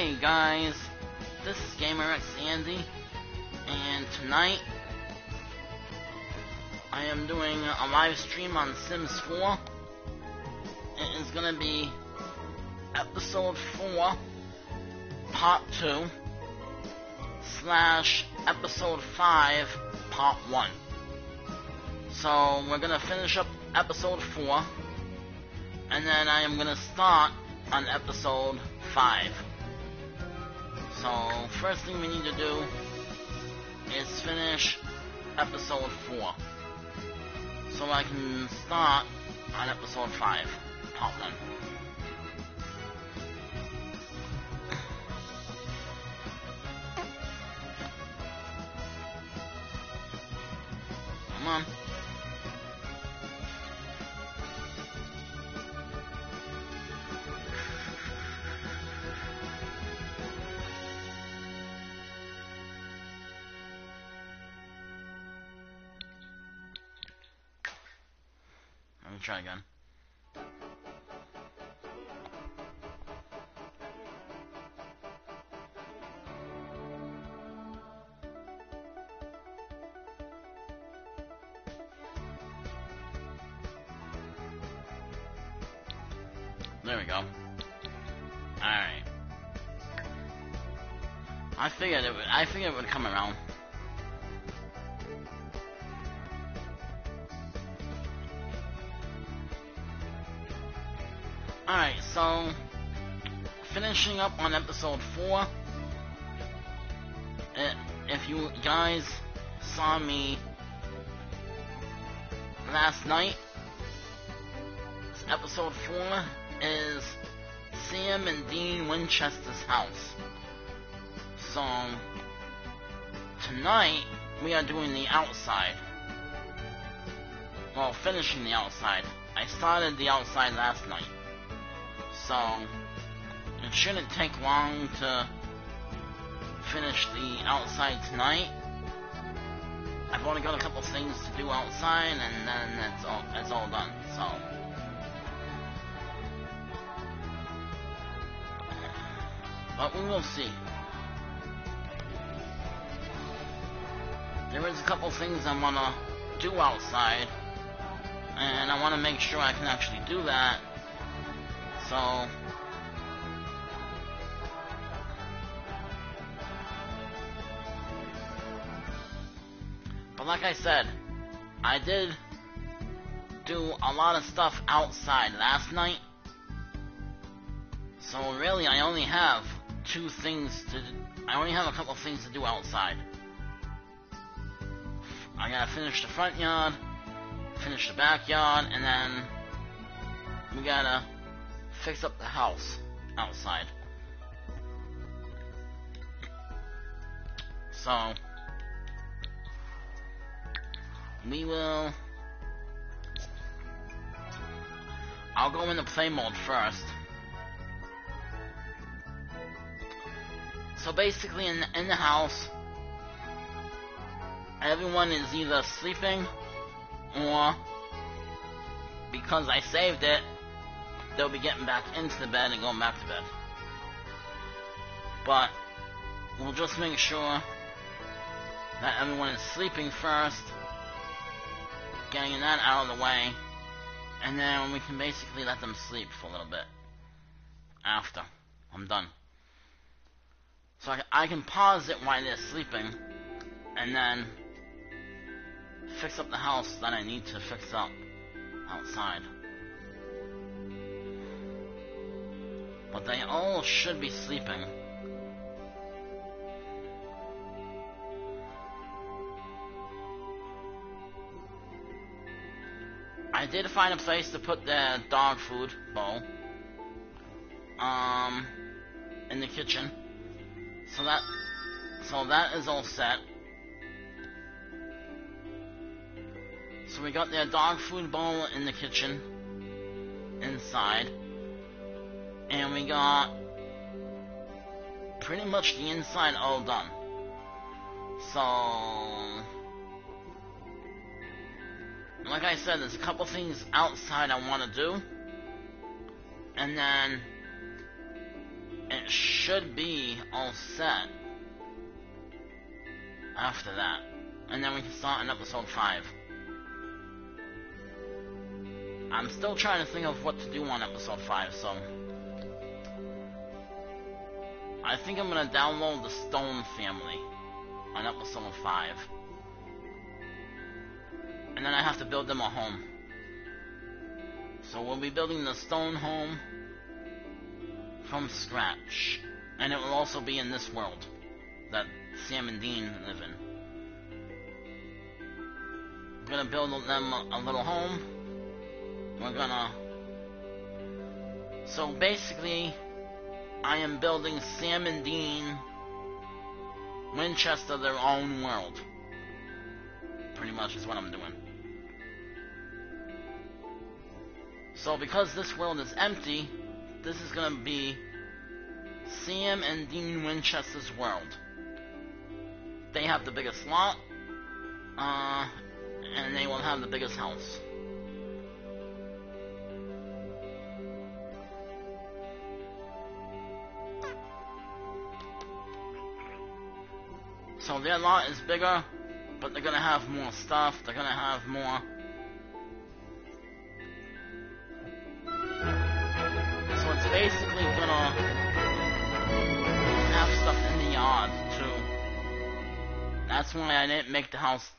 Hey guys, this is GamerX Andy, and tonight I am doing a live stream on Sims 4. It is gonna be episode 4, part 2, / episode 5, part 1. So we're gonna finish up episode 4, and then I am gonna start on episode 5. So first thing we need to do is finish episode 4, so I can start on episode 5, part 1. Come on. Let me try again. There we go. Alright. I figured it would come around. Alright, so finishing up on episode 4. If you guys saw me last night, episode 4 is Sam and Dean Winchester's house. So tonight we are doing the outside. Well, finishing the outside. I started the outside last night, so it shouldn't take long to finish the outside tonight. I've only got a couple things to do outside, and then it's all done. So, but we will see. There is a couple things I wanna do outside, and I wanna make sure I can actually do that. So, but like I said, I did do a lot of stuff outside last night. So really, I only have a couple things to do outside. I gotta finish the front yard, finish the backyard, and then we gotta fix up the house outside. So I'll go into play mode first. So basically in the house, everyone is either sleeping, or because I saved it, they'll be getting back into the bed and going back to bed. But we'll just make sure that everyone is sleeping first, getting that out of the way, and then we can basically let them sleep for a little bit after I'm done. So I can pause it while they're sleeping, and then fix up the house that I need to fix up outside. But they all should be sleeping. I did find a place to put the dog food bowl in the kitchen. So that is all set. So we got their dog food bowl in the kitchen inside, and we got pretty much the inside all done. So like I said, there's a couple things outside I want to do, and then it should be all set after that. And then we can start in episode 5. I'm still trying to think of what to do on episode 5, so I think I'm gonna download the Stone family on episode 5. And then I have to build them a home. So we'll be building the Stone home from scratch. And it will also be in this world that Sam and Dean live in. We're gonna build them a little home. We're gonna... So basically, I am building Sam and Dean Winchester their own world. Pretty much is what I'm doing. So because this world is empty, this is gonna be Sam and Dean Winchester's world. They have the biggest lot, and they will have the biggest house. So their lot is bigger, but they're gonna have more stuff, they're gonna have more... So it's basically gonna have stuff in the yard, too. That's why I didn't make the house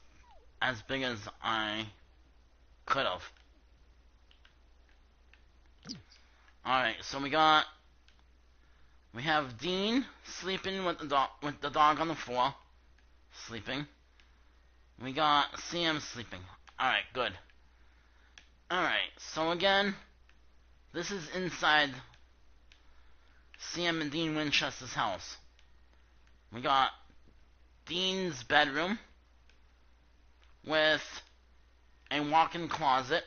as big as I could've. Alright, so we have Dean sleeping with the dog on the floor. Sleeping. We got Sam sleeping. Alright, good. Alright, so again, this is inside Sam and Dean Winchester's house. We got Dean's bedroom with a walk-in closet,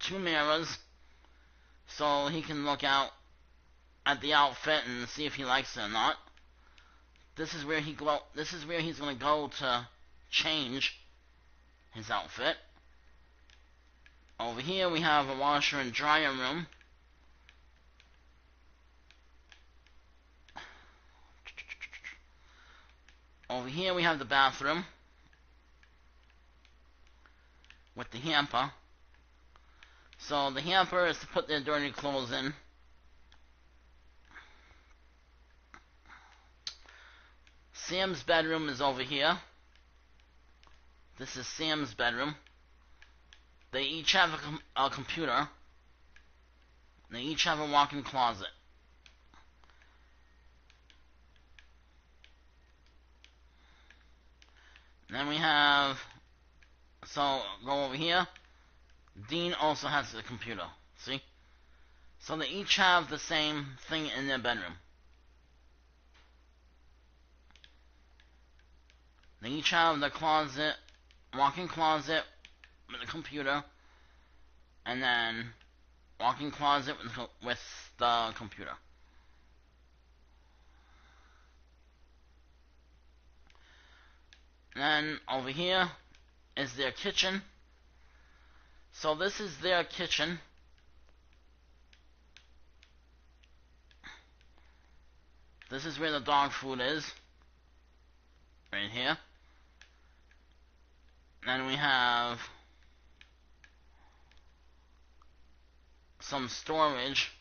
2 mirrors, so he can look out at the outfit and see if he likes it or not. This is where he's gonna go to change his outfit. Over here we have a washer and dryer room. Over here we have the bathroom with the hamper. So the hamper is to put their dirty clothes in. Sam's bedroom is over here. This is Sam's bedroom. They each have a computer. They each have a walk-in closet. Then we have... So, go over here. Dean also has a computer. See? So they each have the same thing in their bedroom. They each have the closet, walk-in closet with the computer, and then walk-in closet with the computer. Then over here is their kitchen. So this is their kitchen. This is where the dog food is. Right here. Then we have some storage.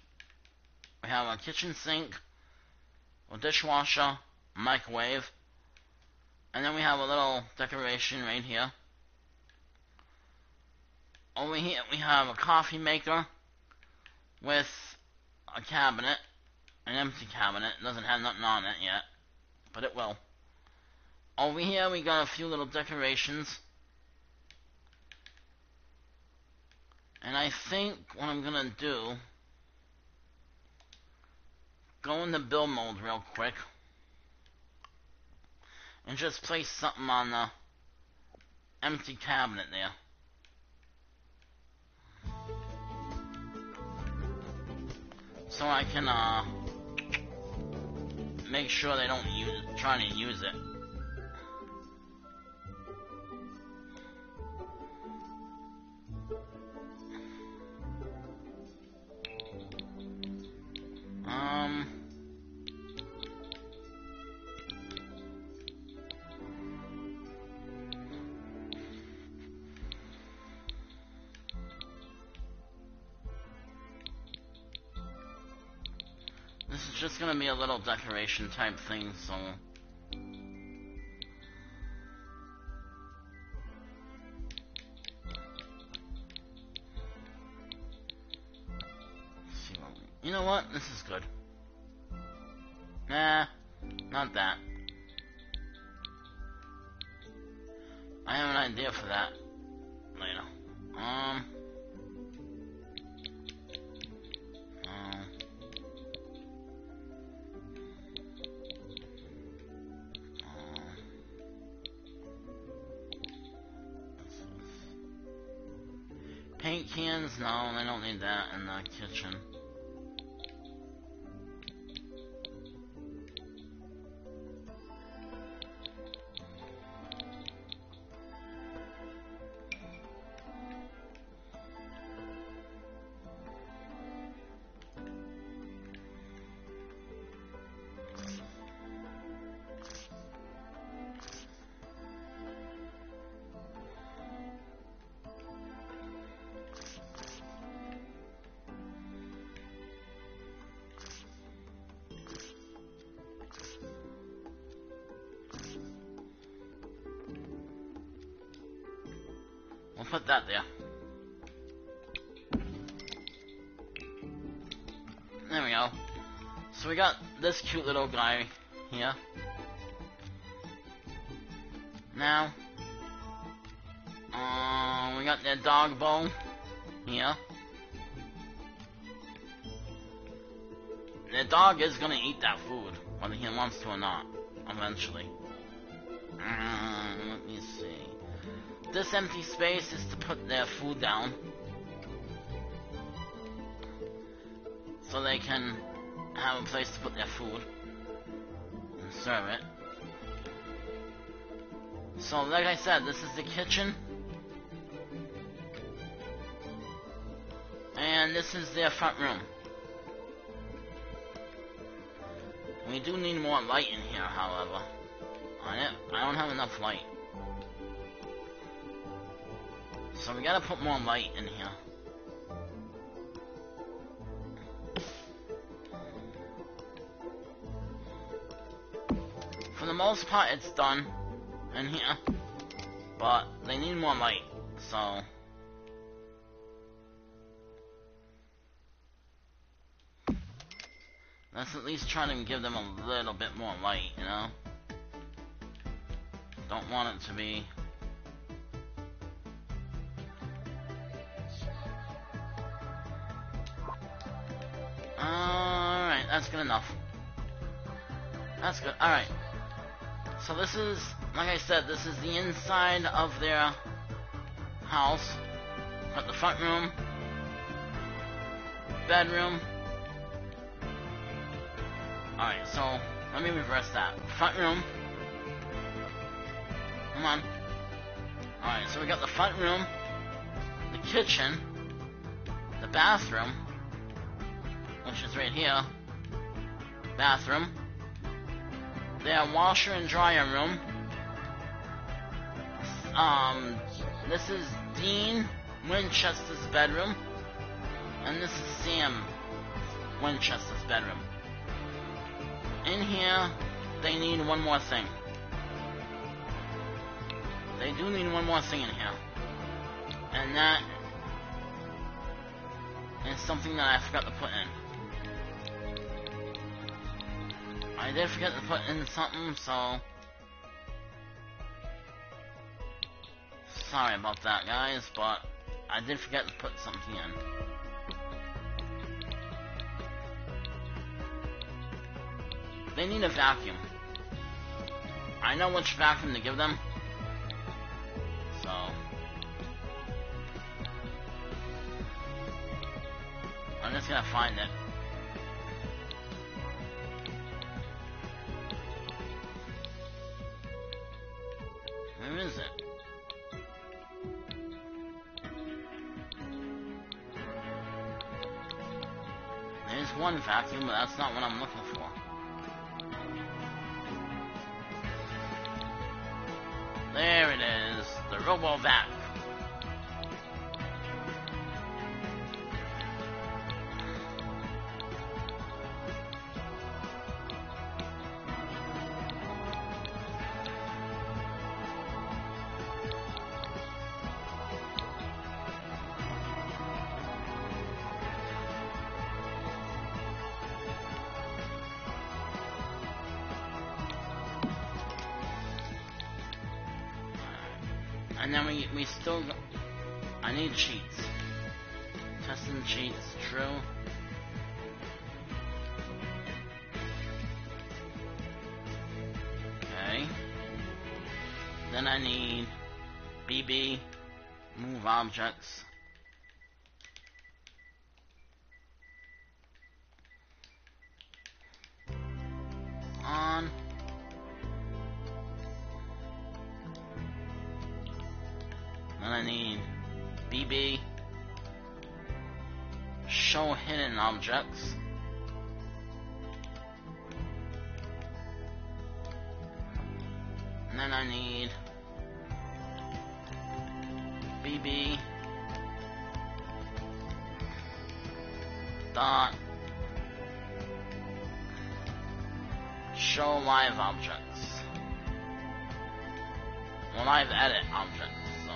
We have a kitchen sink, a dishwasher, microwave, and then we have a little decoration right here. Over here we have a coffee maker with a cabinet, an empty cabinet. It doesn't have nothing on it yet, but it will. Over here we got a few little decorations. And I think what I'm gonna do, go into build mode real quick, and just place something on the empty cabinet there. So I can make sure they don't try to use it. just gonna be a little decoration type thing, so... Let's see what you know what? This is good. Nah, not that. I have an idea for that later. Paint cans? No, I don't need that in the kitchen. We'll put that there. There we go. So we got this cute little guy here. Now, we got the dog bone here. The dog is gonna eat that food, whether he wants to or not, eventually. Let me see. This empty space is to put their food down, so they can have a place to put their food and serve it. So like I said, this is the kitchen, and this is their front room. We do need more light in here, however. I don't have enough light. So we gotta put more light in here. For the most part, it's done in here, but they need more light, so... let's at least try to give them a little bit more light, you know? Don't want it to be... Alright, that's good enough. That's good, alright. So this is, like I said, this is the inside of their house. Got the front room, bedroom. Alright, so let me reverse that. Front room. Come on. Alright, so we got the front room, the kitchen, the bathroom, which is right here. Bathroom. Their washer and dryer room. This is Dean Winchester's bedroom. And this is Sam Winchester's bedroom. In here, they need one more thing. They do need one more thing in here. And that is something that I forgot to put in. I did forget to put in something, so... sorry about that, guys, but I did forget to put something in. They need a vacuum. I know which vacuum to give them. So... I'm just gonna find it. Where is it? There's one vacuum, but that's not what I'm looking for. There it is, the RoboVac. And then we still I need cheats. Testing cheats, true. Okay. Then I need BB, move objects. On. Then I need BB, show hidden objects. And then I need BB dot show live objects. Well, live edit objects, so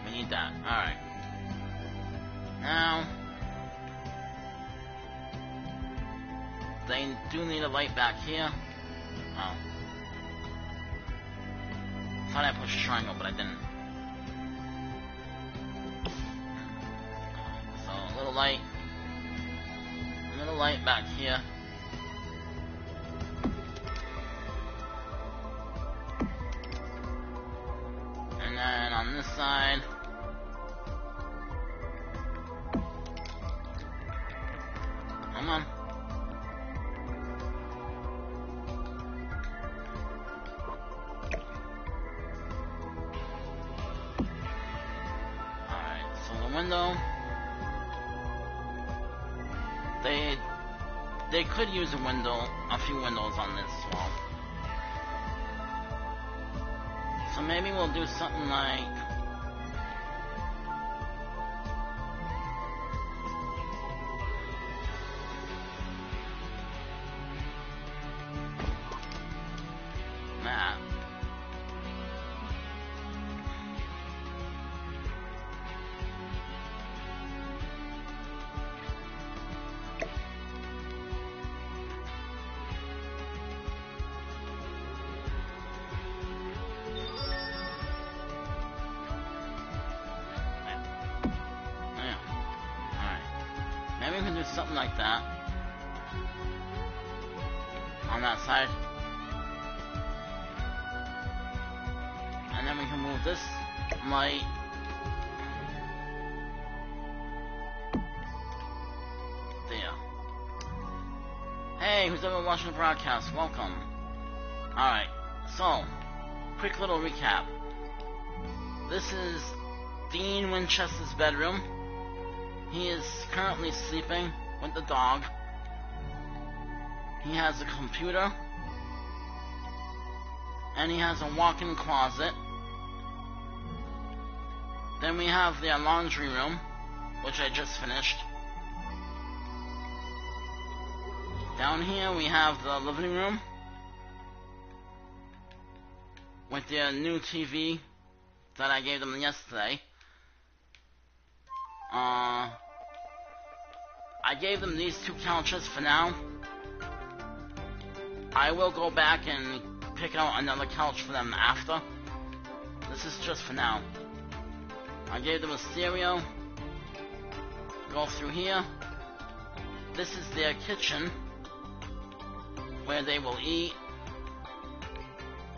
we need that. Alright. Now, they do need a light back here. Oh. Thought I pushed triangle, but I didn't. So, a little light back here. And then on this side, come on. Alright, so the window, they could use a few windows on this wall. So maybe we'll do something like that. Maybe we can do something like that on that side, and then we can move this light there. Hey, who's ever watching the broadcast? Welcome. Alright, so quick little recap. This is Dean Winchester's bedroom. He is currently sleeping with the dog. He has a computer. And he has a walk-in closet. Then we have their laundry room, which I just finished. Down here we have the living room with their new TV that I gave them yesterday. I gave them these two couches for now. I will go back and pick out another couch for them after. This is just for now. I gave them a stereo. Go through here. This is their kitchen, where they will eat.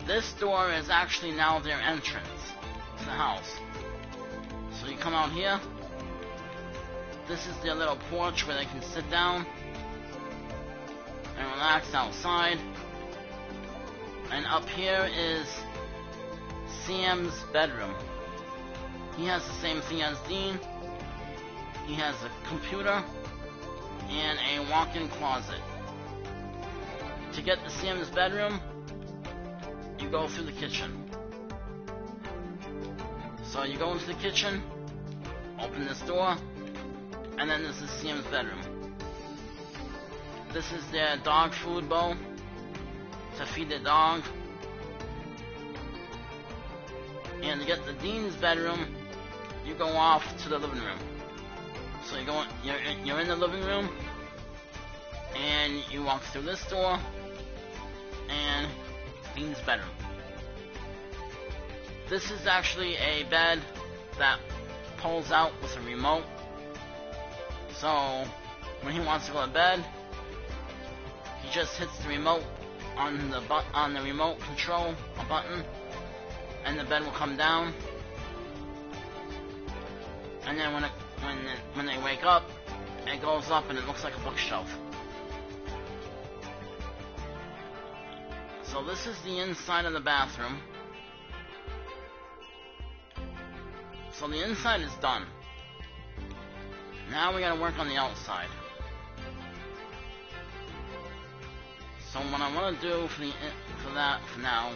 This door is actually now their entrance to the house. So you come out here. This is their little porch where they can sit down and relax outside. And up here is Sam's bedroom. He has the same thing as Dean. He has a computer and a walk-in closet. To get to Sam's bedroom, you go through the kitchen. So you go into the kitchen, open this door, and then this is Sam's bedroom. This is their dog food bowl to feed the dog. And to get to Dean's bedroom, you go off to the living room. So you're in the living room, and you walk through this door, and Dean's bedroom. This is actually a bed that pulls out with a remote. So when he wants to go to bed, he just hits the remote on the remote control a button, and the bed will come down. And then when they wake up, it goes up and it looks like a bookshelf. So this is the inside of the bathroom. So the inside is done. Now we gotta work on the outside. So what I want to do for now,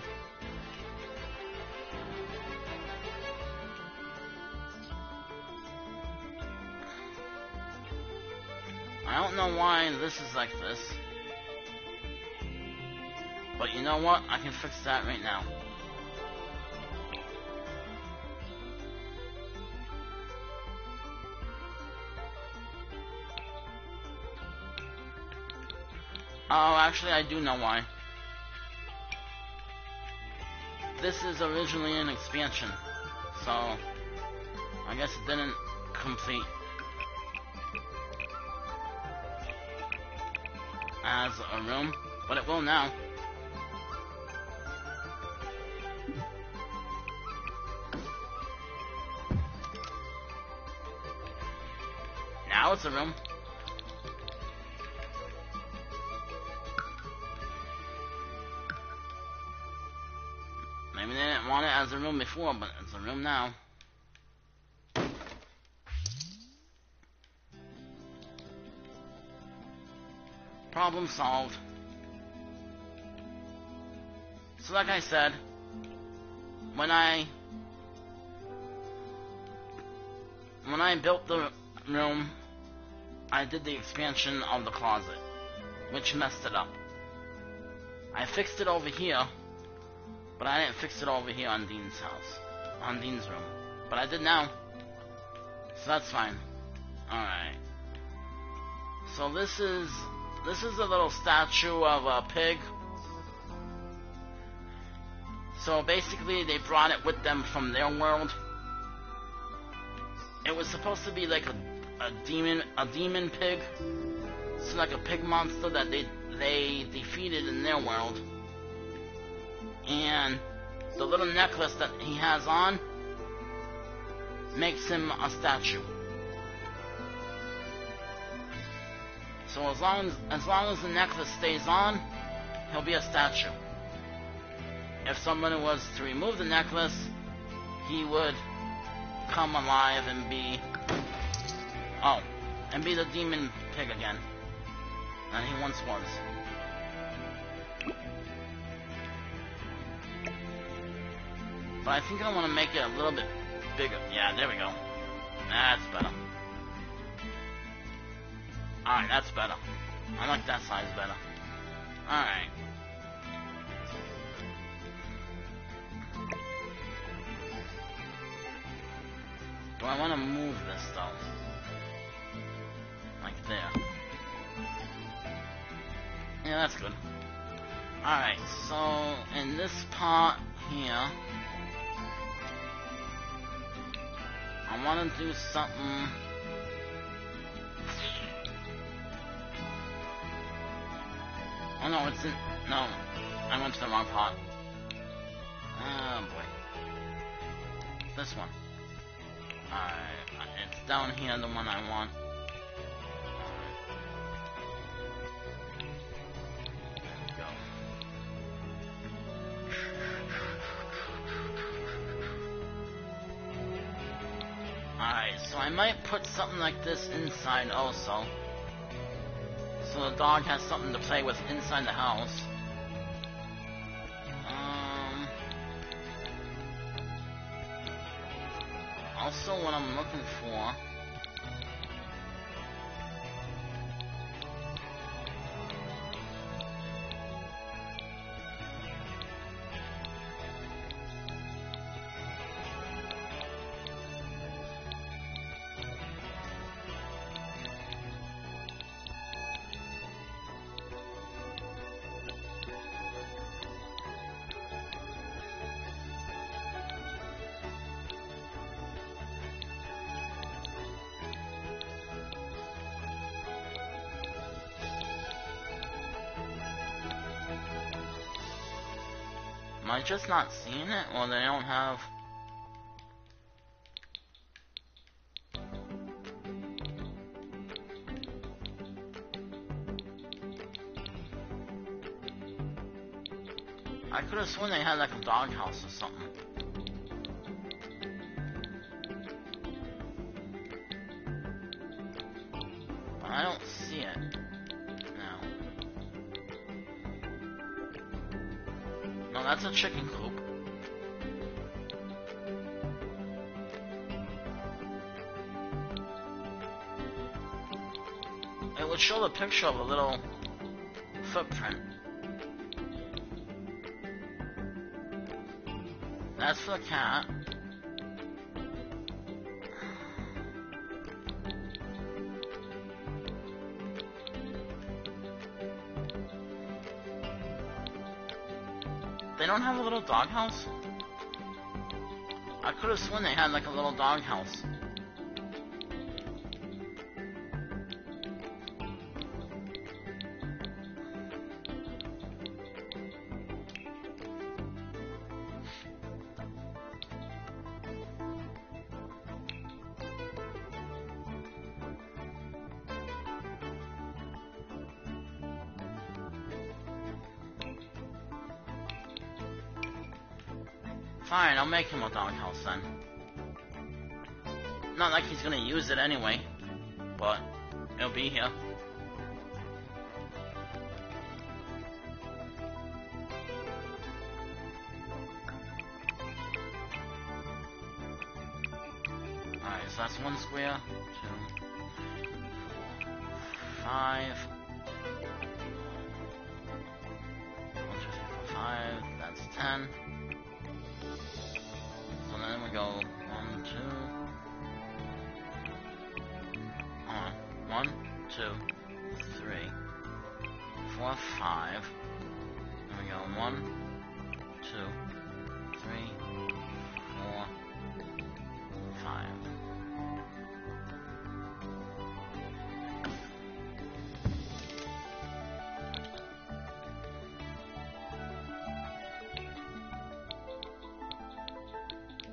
I don't know why this is like this, but you know what? I can fix that right now. Oh, actually, I do know why. This is originally an expansion, so I guess it didn't complete as a room, but it will now. Now it's a room. Maybe they didn't want it as a room before, but it's a room now. Problem solved. So like I said, when I built the room, I did the expansion of the closet, which messed it up. I fixed it over here, but I didn't fix it over here on Dean's house, on Dean's room. But I did now, so that's fine. Alright. So this is a little statue of a pig. So basically they brought it with them from their world. It was supposed to be like a demon pig. So like a pig monster that they defeated in their world. And the little necklace that he has on makes him a statue. So as long as the necklace stays on, he'll be a statue. If someone was to remove the necklace, he would come alive and be the demon pig again that he once was. But I think I want to make it a little bit bigger. Yeah, there we go. That's better. Alright, that's better. I like that size better. Alright. Do I want to move this though? Like there. Yeah, that's good. Alright, so in this part here, I want to do something. Oh no, it's in. No, I went to the wrong part. Oh boy. This one. Alright, it's down here, the one I want. Alright, so I might put something like this inside also. So the dog has something to play with inside the house. Also what I'm looking for, Am I just not seeing it, or they don't have... I could have sworn they had like a doghouse or something. But I don't see it. No. No, that's a chicken coop. It would show the picture of a little footprint. That's for the cat. They don't have a little doghouse? I could have sworn they had like a little doghouse. Fine, I'll make him a doghouse then. Not like he's gonna use it anyway, but it'll be here. Alright, so that's 1 square, 2, 5. 1, 2, 3, 4, 5, that's 10. So then we go 1, 2. 1, 2, 3, 4, 5. Then we go 1, 2, 3, 4, 5.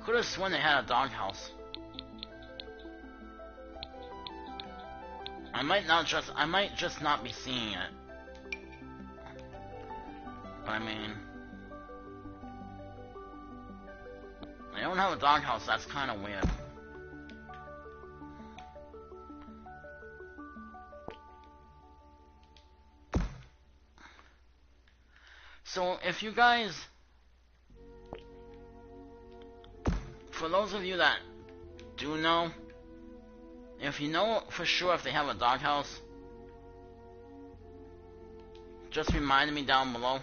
Could have sworn they had a doghouse. I might just not be seeing it. But I mean, they don't have a doghouse. That's kind of weird. So if you guys, for those of you that do know, if you know for sure if they have a doghouse, just remind me down below.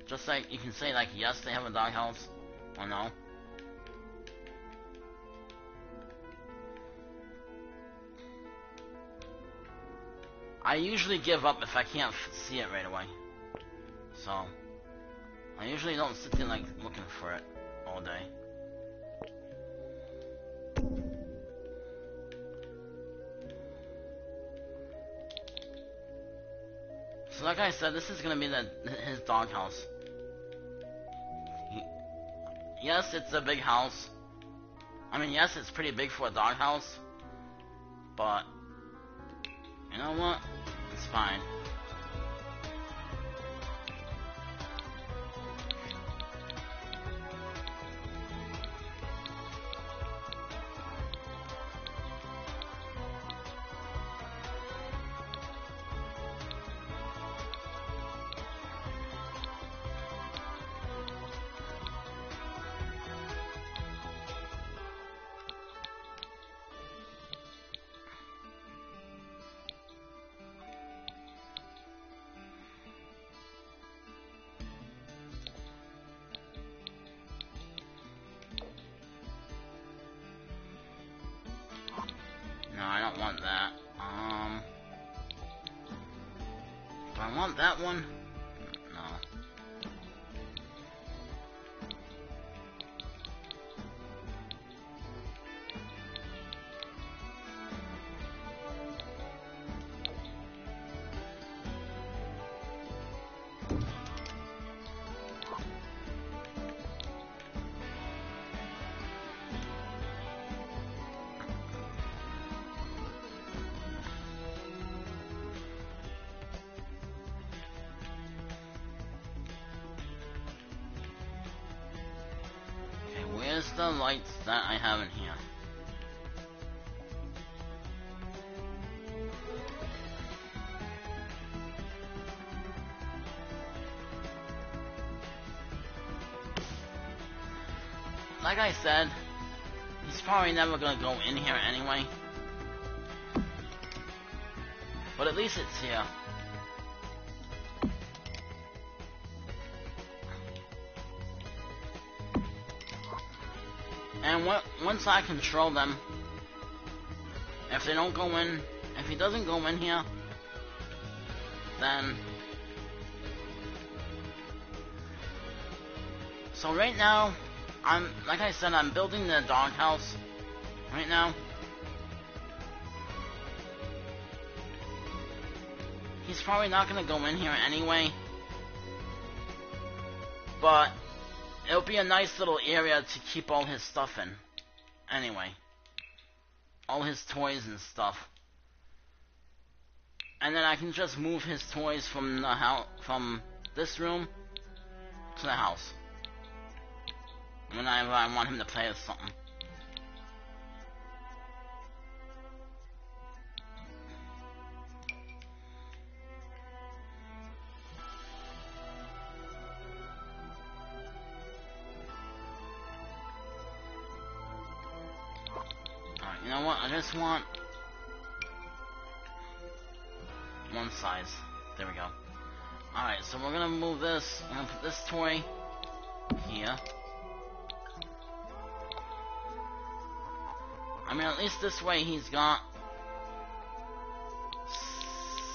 Just like you can say like yes they have a doghouse or no. I usually give up if I can't see it right away. So I usually don't sit there like looking for it all day. So like I said, this is gonna be his doghouse. Yes, it's a big house. I mean, yes, it's pretty big for a doghouse. But you know what? It's fine. No, I don't want that. Do I want that one? No. is the lights that I have in here. Like I said, he's probably never gonna go in here anyway. But at least it's here. And once I control them, if they don't go in, if he doesn't go in here, then... So right now, like I said, I'm building the doghouse right now. He's probably not gonna go in here anyway, but it'll be a nice little area to keep all his stuff in. Anyway, all his toys and stuff, and then I can just move his toys from the house, from this room to the house whenever I want him to play with something. Alright, you know what? I just want one size. There we go. Alright, so we're gonna move this. I'm gonna put this toy here. I mean, at least this way he's got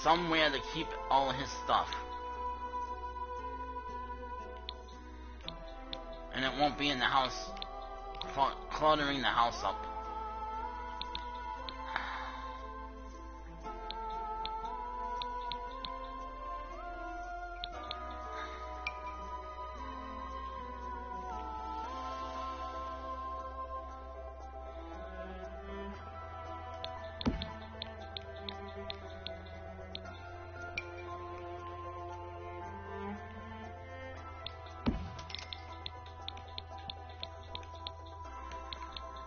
somewhere to keep all his stuff. And it won't be in the house, cluttering the house up.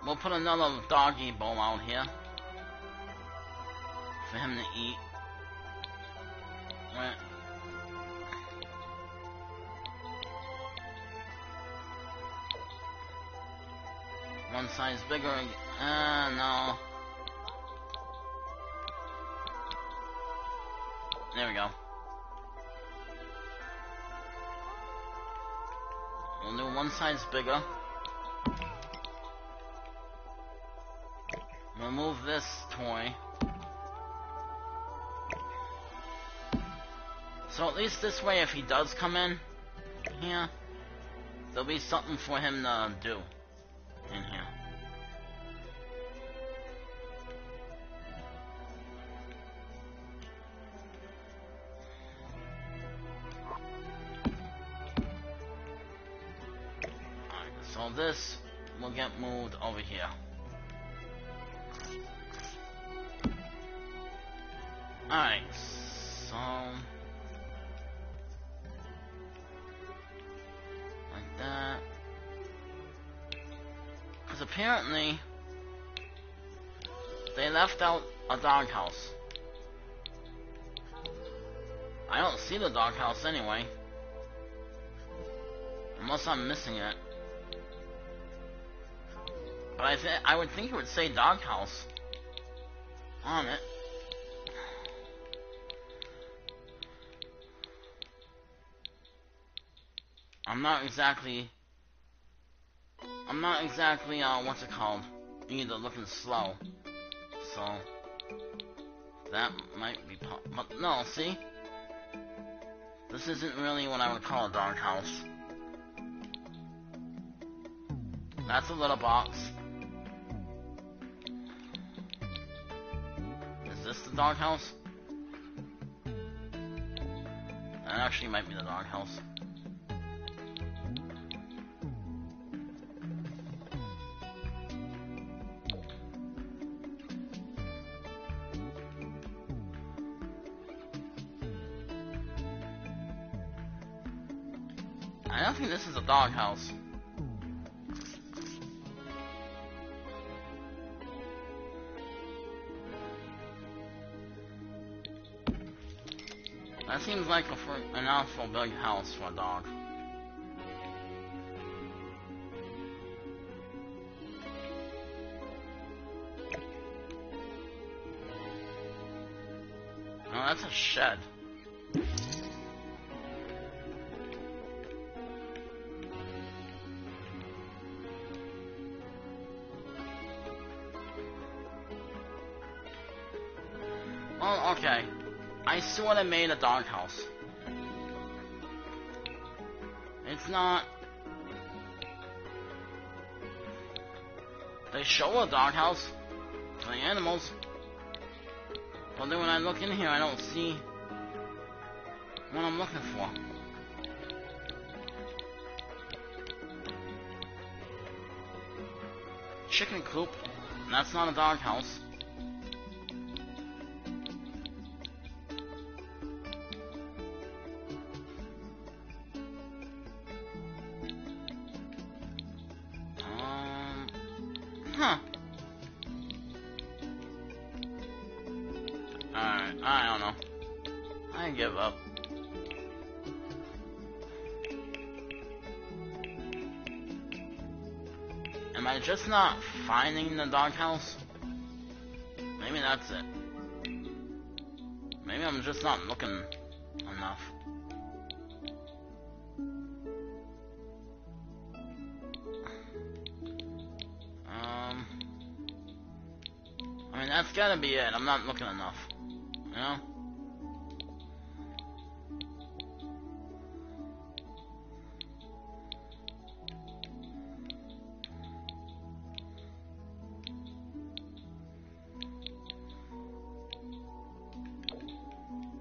We'll put another doggy bowl out here for him to eat. Right. One size bigger. No. There we go. We'll do one size bigger. Remove this toy. So at least this way, if he does come in here, there'll be something for him to do in here. Alright, so this will get moved over here. Alright, so... like that. Because apparently, they left out a doghouse. I don't see the doghouse anyway. Unless I'm missing it. But I would think it would say doghouse on it. I'm not exactly, what's it called, either looking slow, so, that might be, but no, see, this isn't really what I would call a doghouse. That's a little box. Is this the doghouse? That actually might be the doghouse. I don't think this is a doghouse. That seems like an awful big house for a dog. Oh, that's a shed. Well, okay. I sort of made a doghouse. It's not... They show a doghouse for the animals. But then when I look in here, I don't see what I'm looking for. Chicken coop. That's not a doghouse. Huh. Alright, I don't know. I give up. Am I just not finding the doghouse? Maybe that's it. Maybe I'm just not looking enough. I mean, that's gotta be it. I'm not looking enough. You know?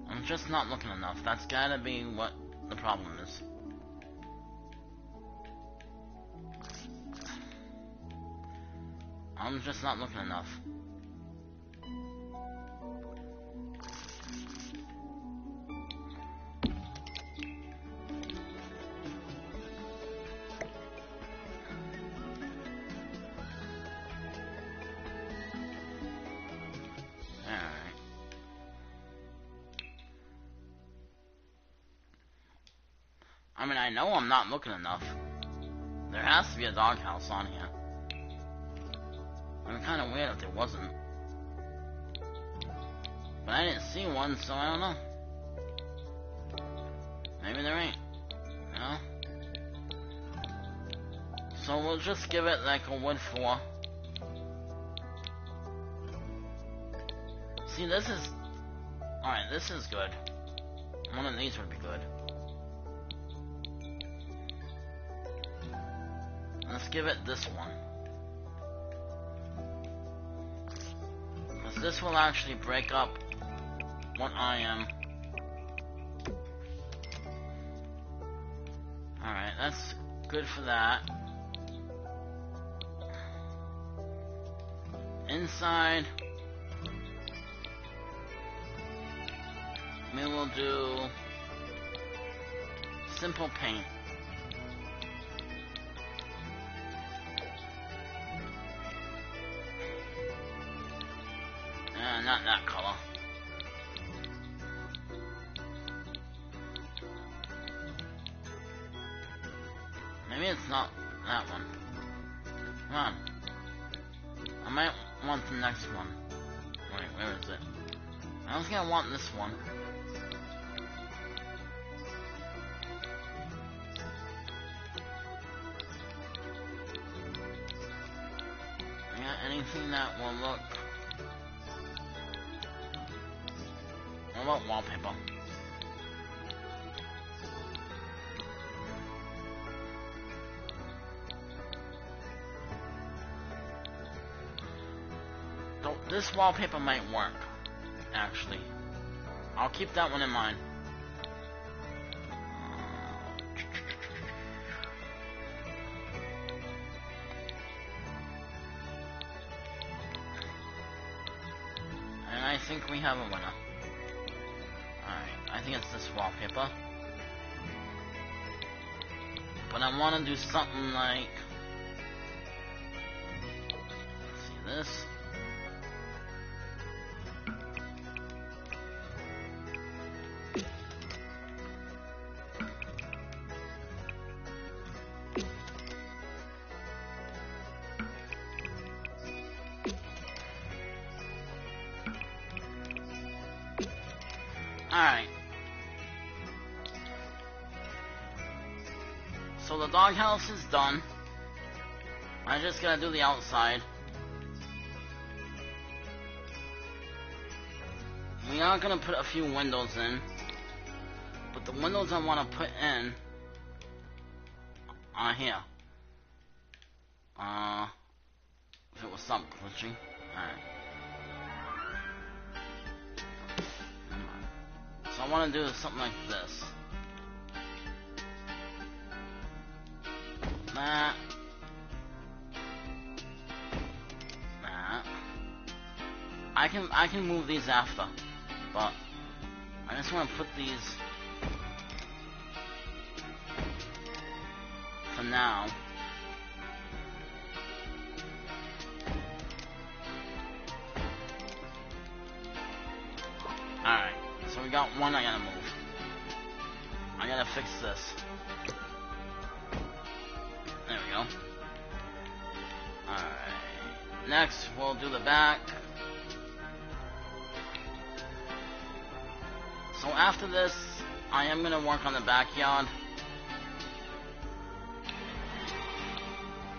I'm just not looking enough. That's gotta be what the problem is. I'm just not looking enough. I mean, I know I'm not looking enough. There has to be a doghouse on here. It'd be kind of weird if there wasn't. But I didn't see one, so I don't know. Maybe there ain't. You know? So we'll just give it like a wood floor. See, this is... Alright, this is good. One of these would be good. Let's give it this one. Because this will actually break up what I am. Alright, that's good for that. Inside, we will do simple paint. Not that color. Maybe it's not that one. Come on. I might want the next one. Wait, where is it? I was gonna want this one. I got anything that will look... What about wallpaper? So this wallpaper might work, actually. I'll keep that one in mind. And I think we have a winner. I think it's this wallpaper. But I want to do something like... Let's see this. So the doghouse is done. I just gotta do the outside. We are gonna put a few windows in, but the windows I want to put in are here. If it was something glitching. Alright. So I want to do something like this. That. I can move these after, but I just want to put these for now. Alright, so we got one I gotta move. I gotta fix this. There we go. Alright. Next, we'll do the back. So after this, I am gonna work on the backyard.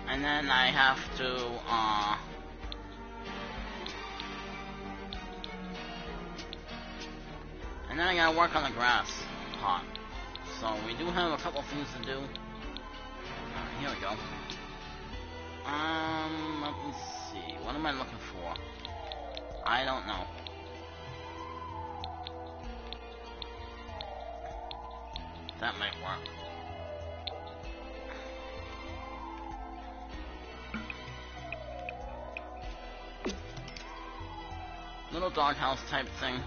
And then I have to, and then I gotta work on the grass pot. So we do have a couple things to do. Here we go. Let me see. What am I looking for? I don't know. That might work. Little doghouse type thing.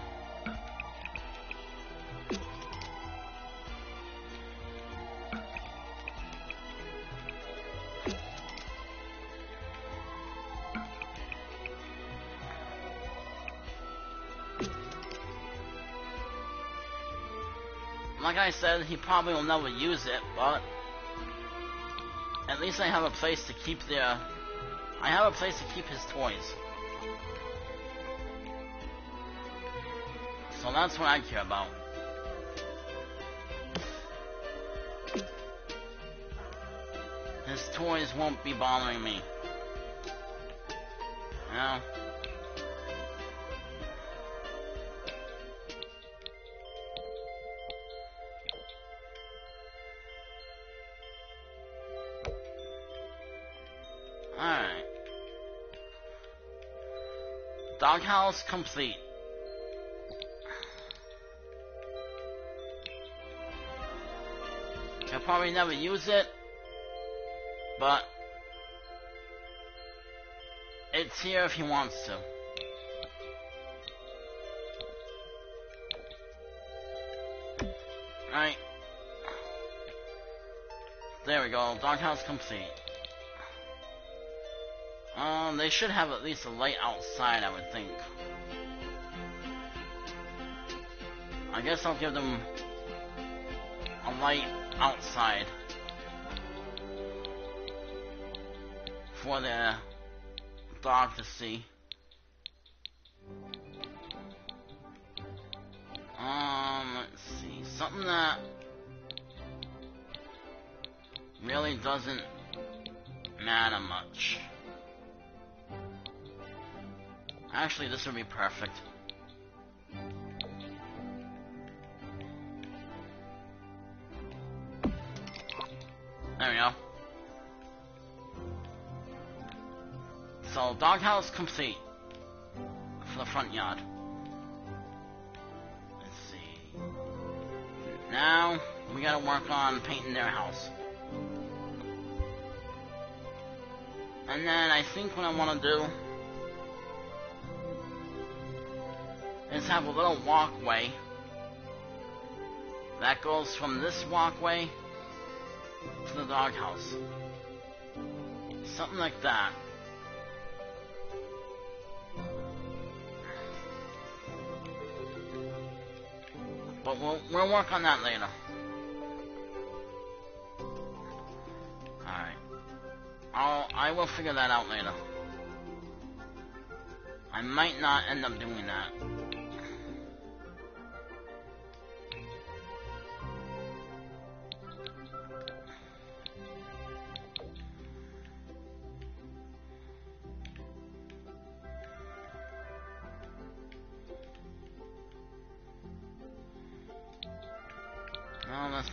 Like I said, he probably will never use it, but at least I have a place to keep I have a place to keep his toys. So that's what I care about. His toys won't be bothering me. You know? Alright. Doghouse complete. He'll probably never use it, but it's here if he wants to. Alright. There we go, doghouse complete. They should have at least a light outside, I would think. I guess I'll give them a light outside for the dog to see. Let's see. Something that really doesn't matter much. Actually, this would be perfect. There we go. So, doghouse complete for the front yard. Let's see. Now, we gotta work on painting their house. And then I think what I want to do is have a little walkway that goes from this walkway to the doghouse. Something like that. But we'll work on that later. Alright. I will figure that out later. I might not end up doing that.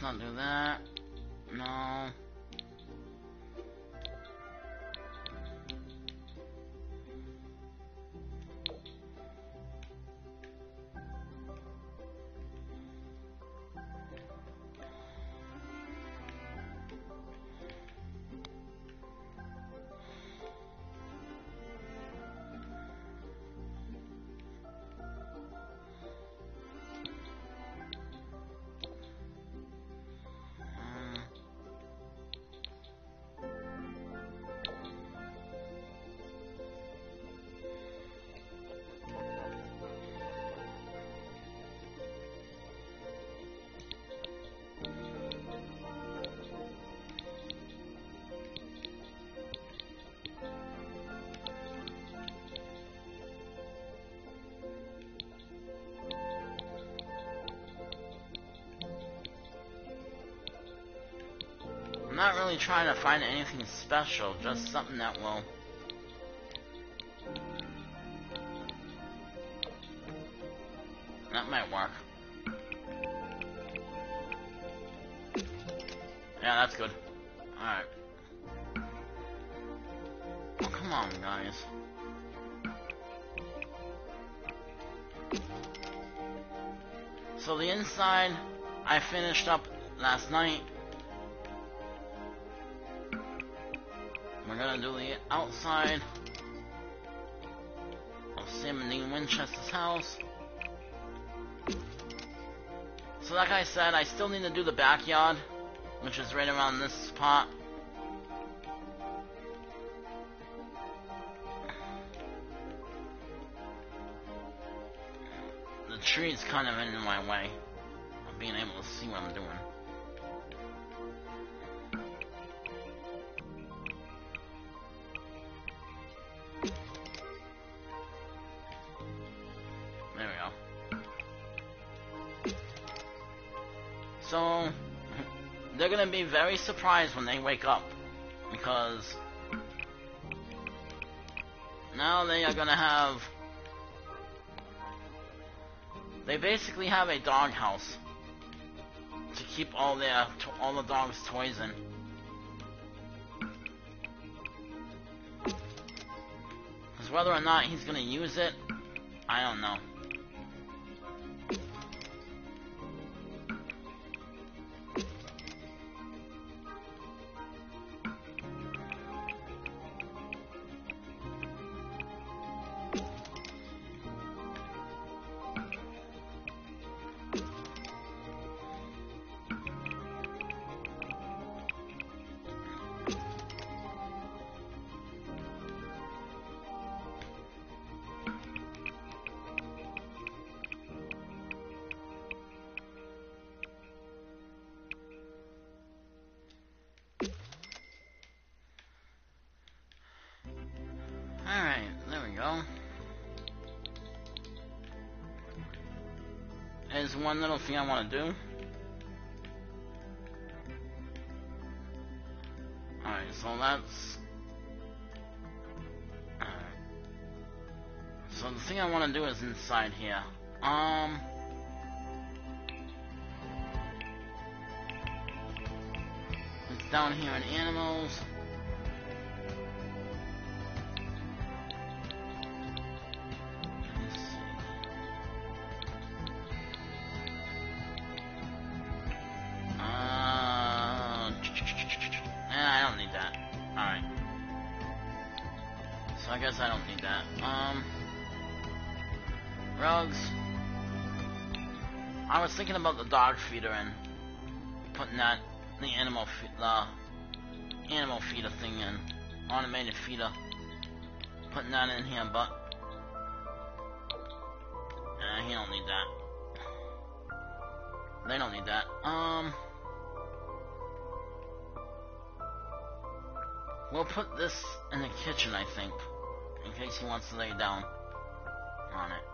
not do that. No. I'm not really trying to find anything special, just something that will... That might work. Yeah, that's good. Alright. Oh, come on, guys. So the inside, I finished up last night. We're gonna do the outside of Sam and Dean Winchester's house. So like I said, I still need to do the backyard, which is right around this spot. The tree's kind of in my way of being able to see what I'm doing. There we go. So, they're gonna be very surprised when they wake up, because now they are gonna have... They basically have a dog house to keep all the dogs' toys in. Because whether or not he's gonna use it, I don't know. Alright, there we go. There's one little thing I want to do. Alright, so that's... Alright. So the thing I want to do is inside here. It's down here in animals. I guess I don't need that. Rugs. I was thinking about the dog feeder and putting that, the animal feeder thing in, automated feeder. Putting that in here, but he don't need that. They don't need that. We'll put this in the kitchen, I think, in case he wants to lay down on it.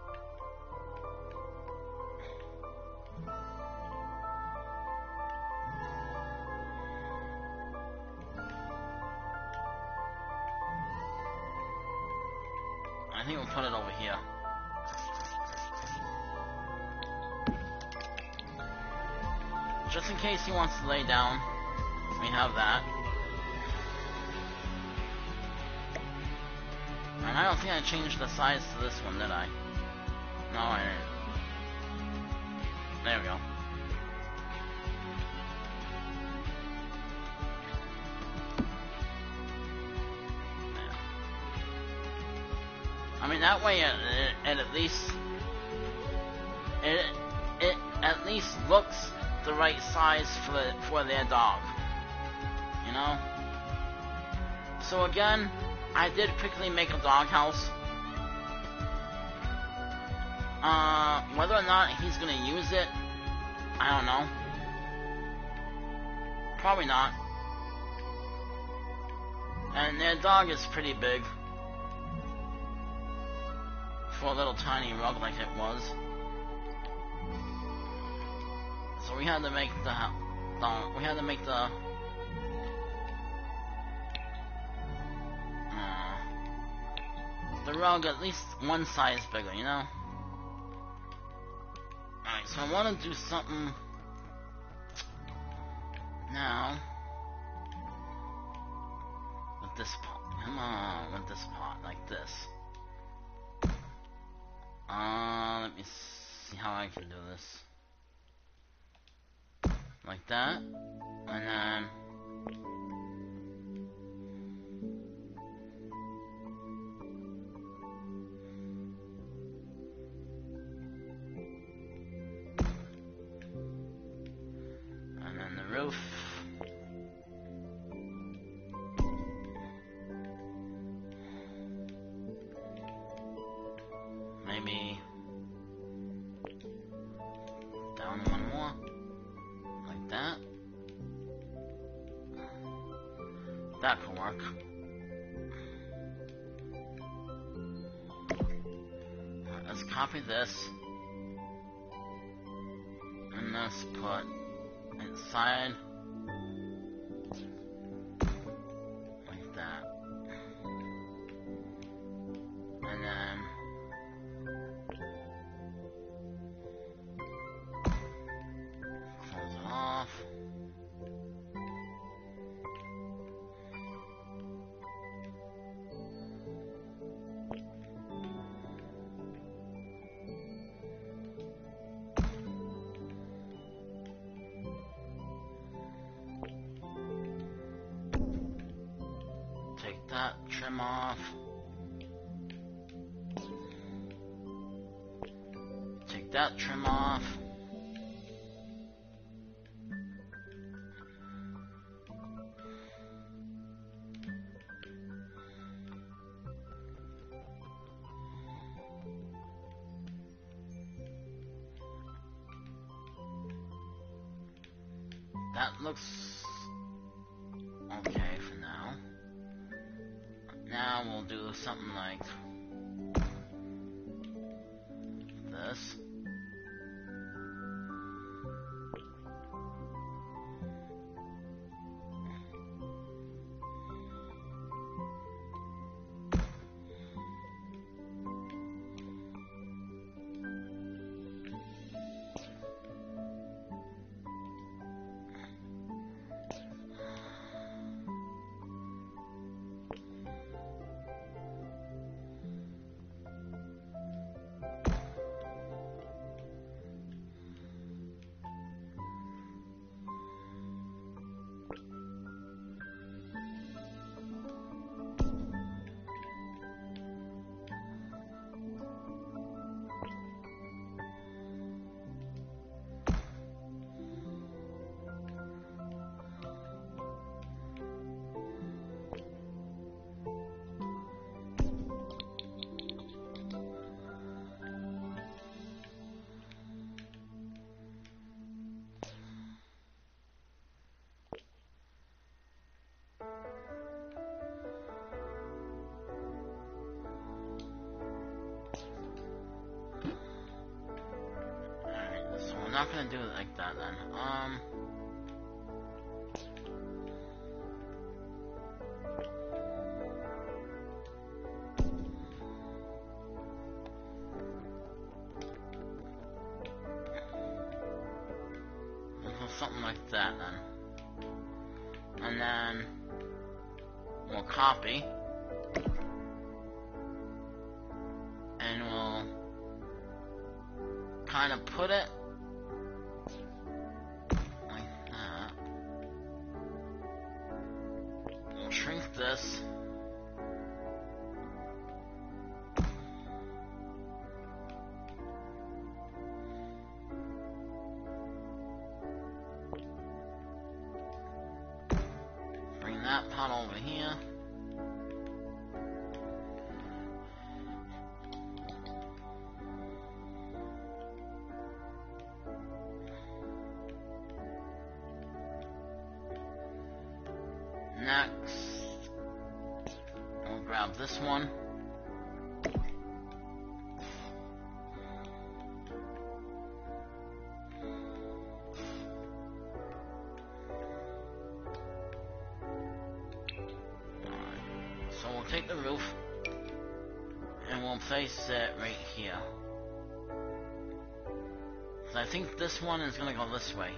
I think we'll put it over here. just in case he wants to lay down, we have that. And I don't think I changed the size to this one, did I? No, I didn't. There we go. Yeah. I mean, that way it at least it at least looks the right size for their dog. You know? So again, I did quickly make a doghouse. Whether or not he's gonna use it, I don't know. Probably not. And their dog is pretty big for a little tiny rug like it was. So we had to make the rug at least one size bigger, you know? Alright, so I want to do something now with this pot. Come on, with this pot, like this. Let me see how I can do this. Like that, and then the roof. Maybe down one more. Like that. That could work. Let's copy this. And let's put inside. Like that. And then close it off. Take that trim off. Take that trim off. That looks okay for now. Now we'll do something like this. I'm not gonna do it like that then. Something like that then. And then we'll copy. And we'll kind of put it like that. We'll shrink this. Bring that pot over here. Next, we'll grab this one. So we'll take the roof and we'll place it right here. So I think this one is gonna go this way.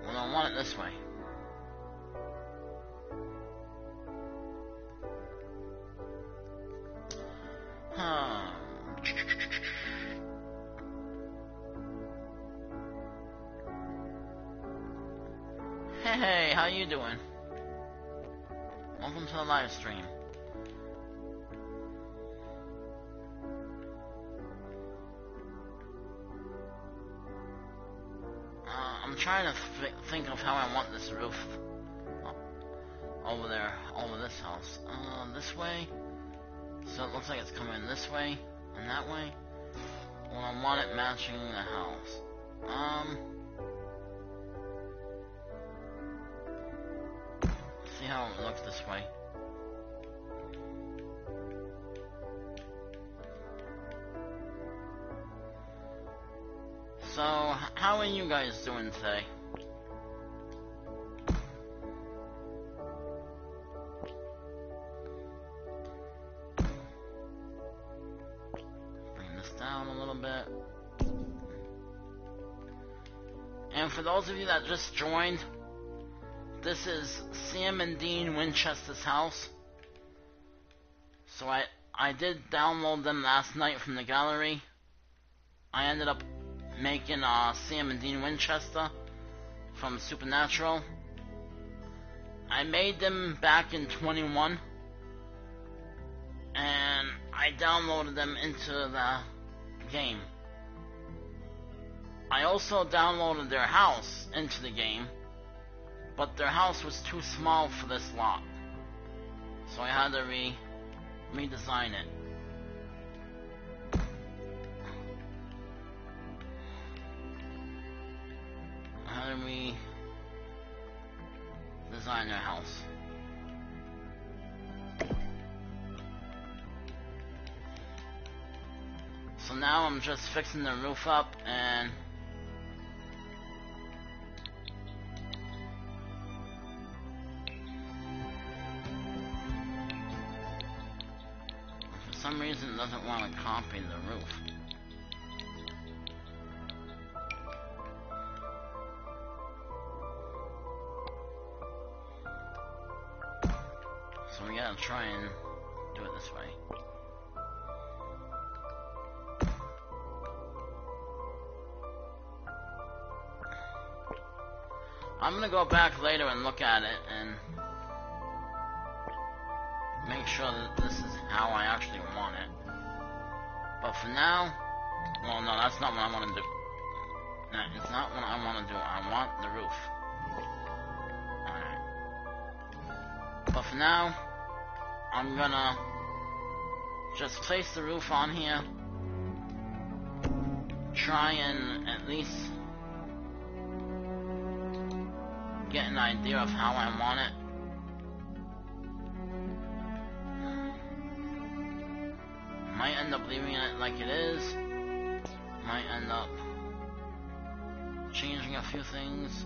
Well, I want it this way. Hey, how you doing? Welcome to the live stream. I'm trying to think of how I want this roof over there, over this house. This way. So it looks like it's coming this way and that way. Well, I want it matching the house. See how it looks this way. So, how are you guys doing today? Bring this down a little bit. And for those of you that just joined, this is Sam and Dean Winchester's house. So I did download them last night from the gallery. I ended up making Sam and Dean Winchester from Supernatural. I made them back in 21 and I downloaded them into the game. I also downloaded their house into the game, but their house was too small for this lot, so I had to redesign it. How do we design their house? So now I'm just fixing the roof up, and for some reason it doesn't want to copy the roof. So we gotta try and do it this way. I'm gonna go back later and look at it and make sure that this is how I actually want it. But for now, well, no, that's not what I want to do. No, it's not what I want to do. I want the roof. Alright. But for now, I'm gonna just place the roof on here. Try and at least get an idea of how I want it. Might end up leaving it like it is. Might end up changing a few things.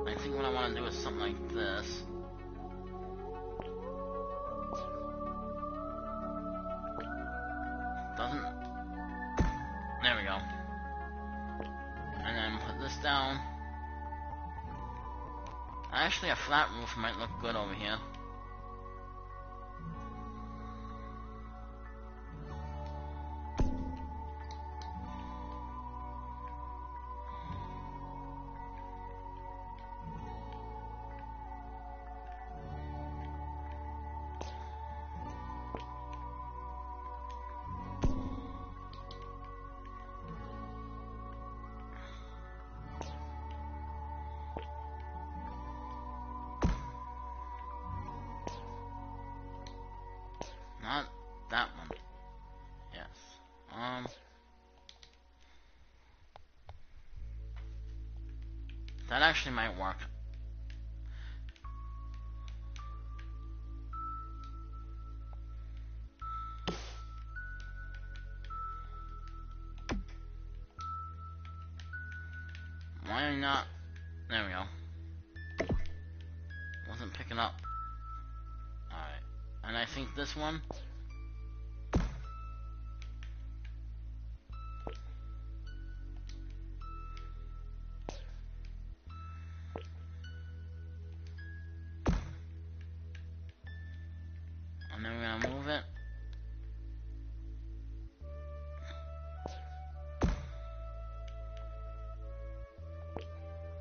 I think what what I want to do is something like this. Doesn't... There we go. And then put this down. Actually, a flat roof might look good over here. Not that one. Yes. That actually might work. Why not? There we go. Wasn't picking up. Alright. And I think this one. And then we're gonna move it.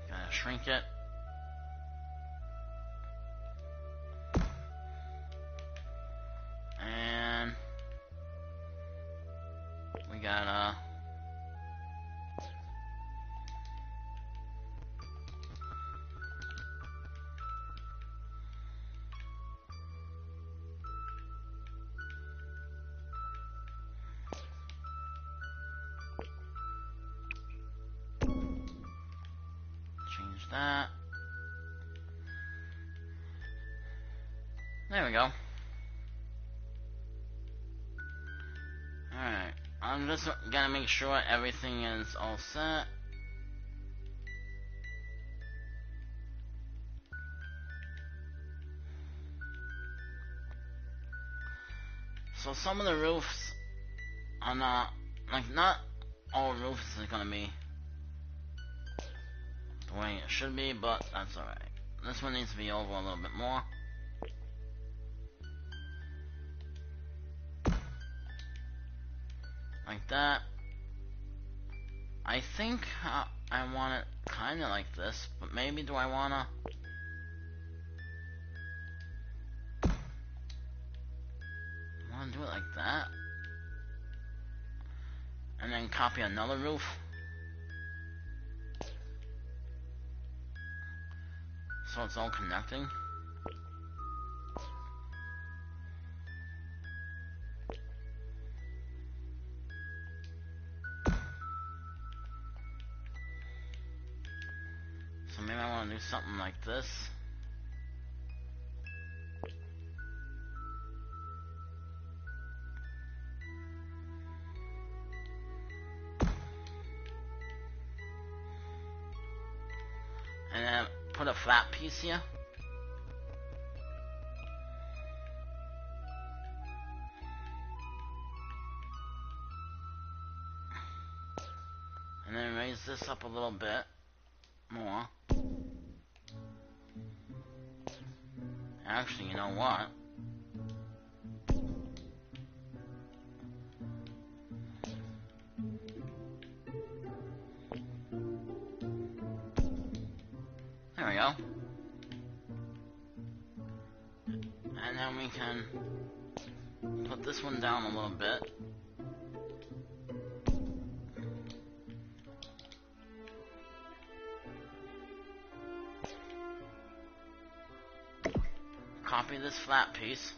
Gotta shrink it. And we gotta change that. There we go. Alright, I'm just gonna make sure everything is all set. So some of the roofs are not, like, not all roofs are gonna be the way it should be, but that's alright. This one needs to be over a little bit more. Like that. I think I want it kinda like this, but maybe do I wanna... do it like that? And then copy another roof? So it's all connecting? So maybe I want to do something like this. And then put a flat piece here. And then raise this up a little bit more. Actually, you know what? There we go. And then we can put this one down a little bit. Copy this flat piece.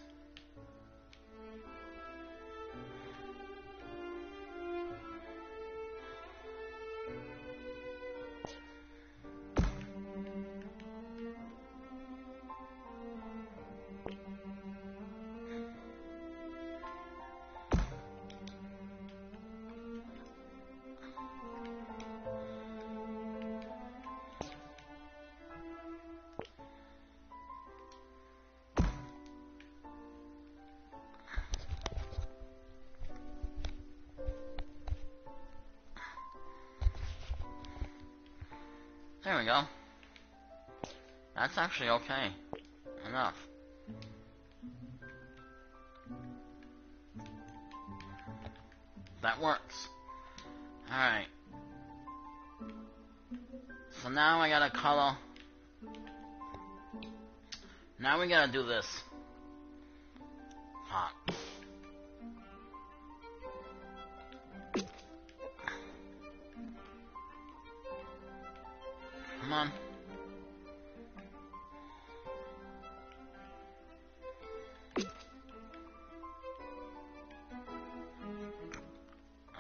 we go. That's actually okay. Enough. That works. Alright. So now I gotta color. Now we gotta do this part. Come on.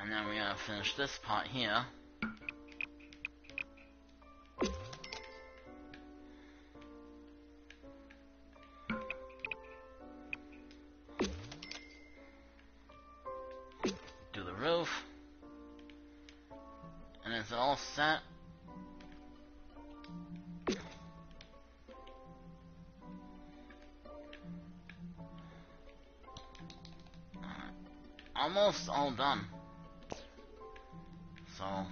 And then we gotta finish this part here. Do the roof. And it's all set. Almost all done. So I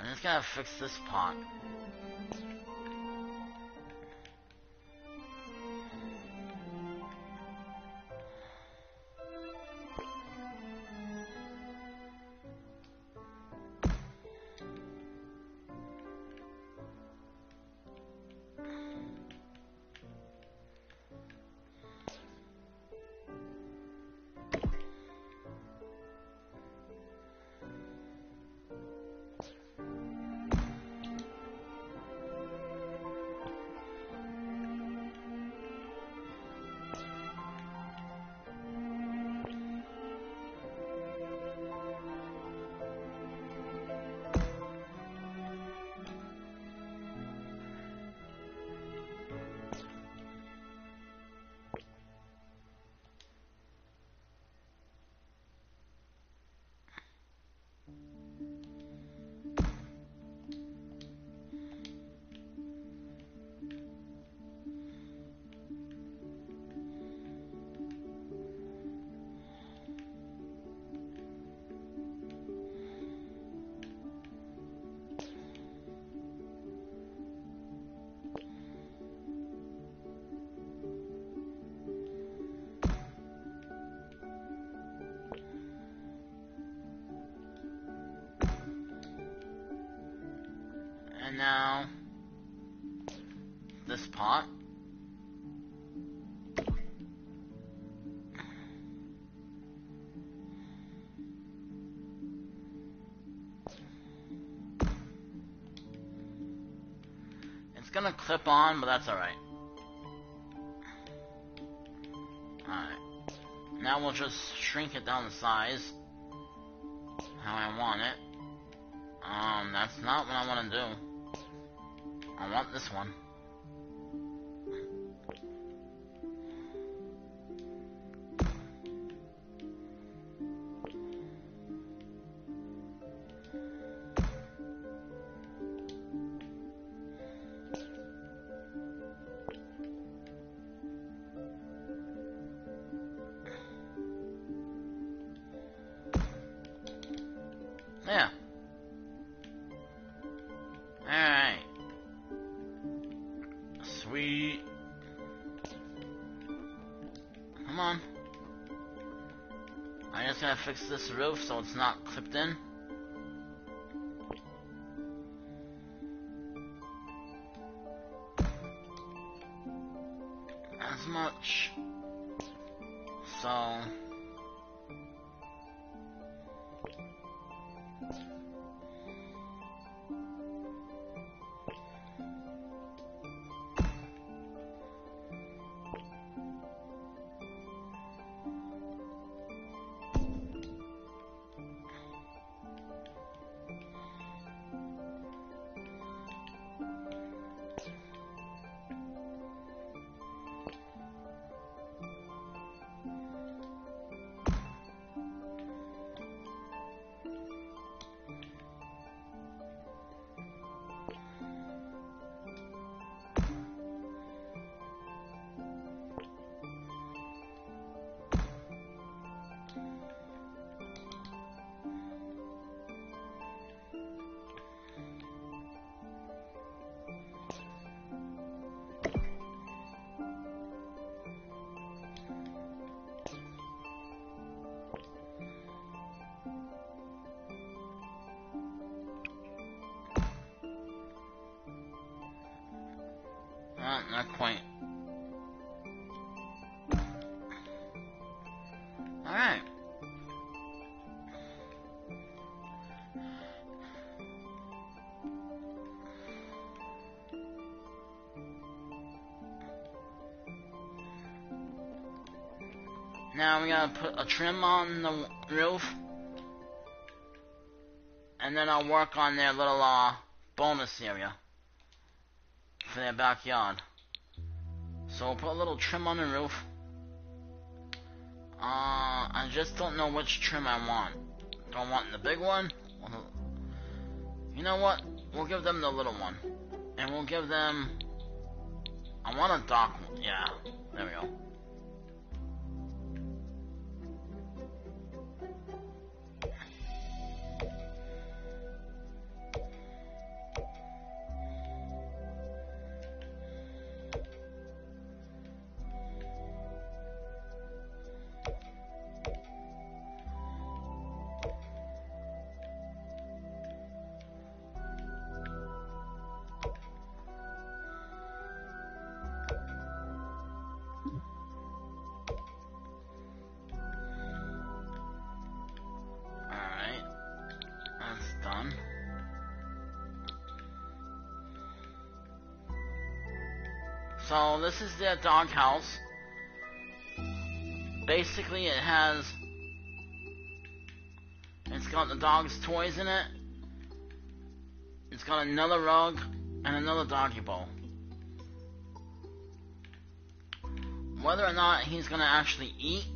just gotta fix this part. And now this part. It's gonna clip on, but that's alright. Alright. Now we'll just shrink it down to size how I want it. That's not what I want to do. I want this one. Yeah. Alright. Sweet. Come on. I just gotta fix this roof so it's not clipped in. As much. So not quite. Alright. Now we gotta put a trim on the roof. And then I'll work on their little bonus area for their backyard. So we'll put a little trim on the roof. I just don't know which trim I want. Do I want the big one? You know what? We'll give them the little one. And we'll give them... I want a dark one. Yeah, there we go. So this is their doghouse. Basically it's got the dog's toys in it. It's got another rug and another doggy bowl. Whether or not he's gonna actually eat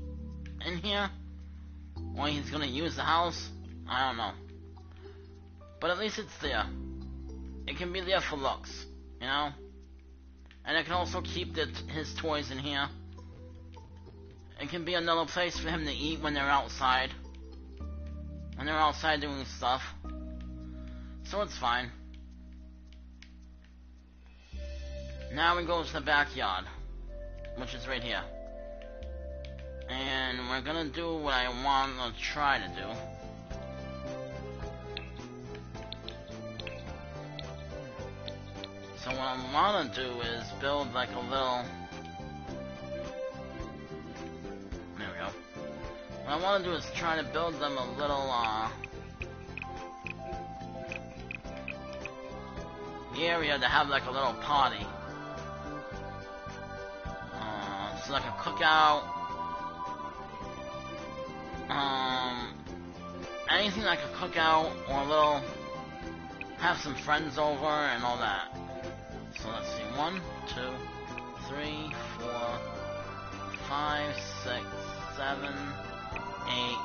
in here, or he's gonna use the house, I don't know. But at least it's there. It can be there for looks, you know? And it can also keep his toys in here. It can be another place for him to eat when they're outside. When they're outside doing stuff. So it's fine. Now we go to the backyard, which is right here. And we're gonna do what I want to try to do. So what I want to do is build like a little... There we go. What I want to do is try to build them a little, area to have like a little party. So like a cookout. Anything like a cookout or a little... Have some friends over and all that. So let's see, 1, 2, 3, 4, 5, 6, 7, 8,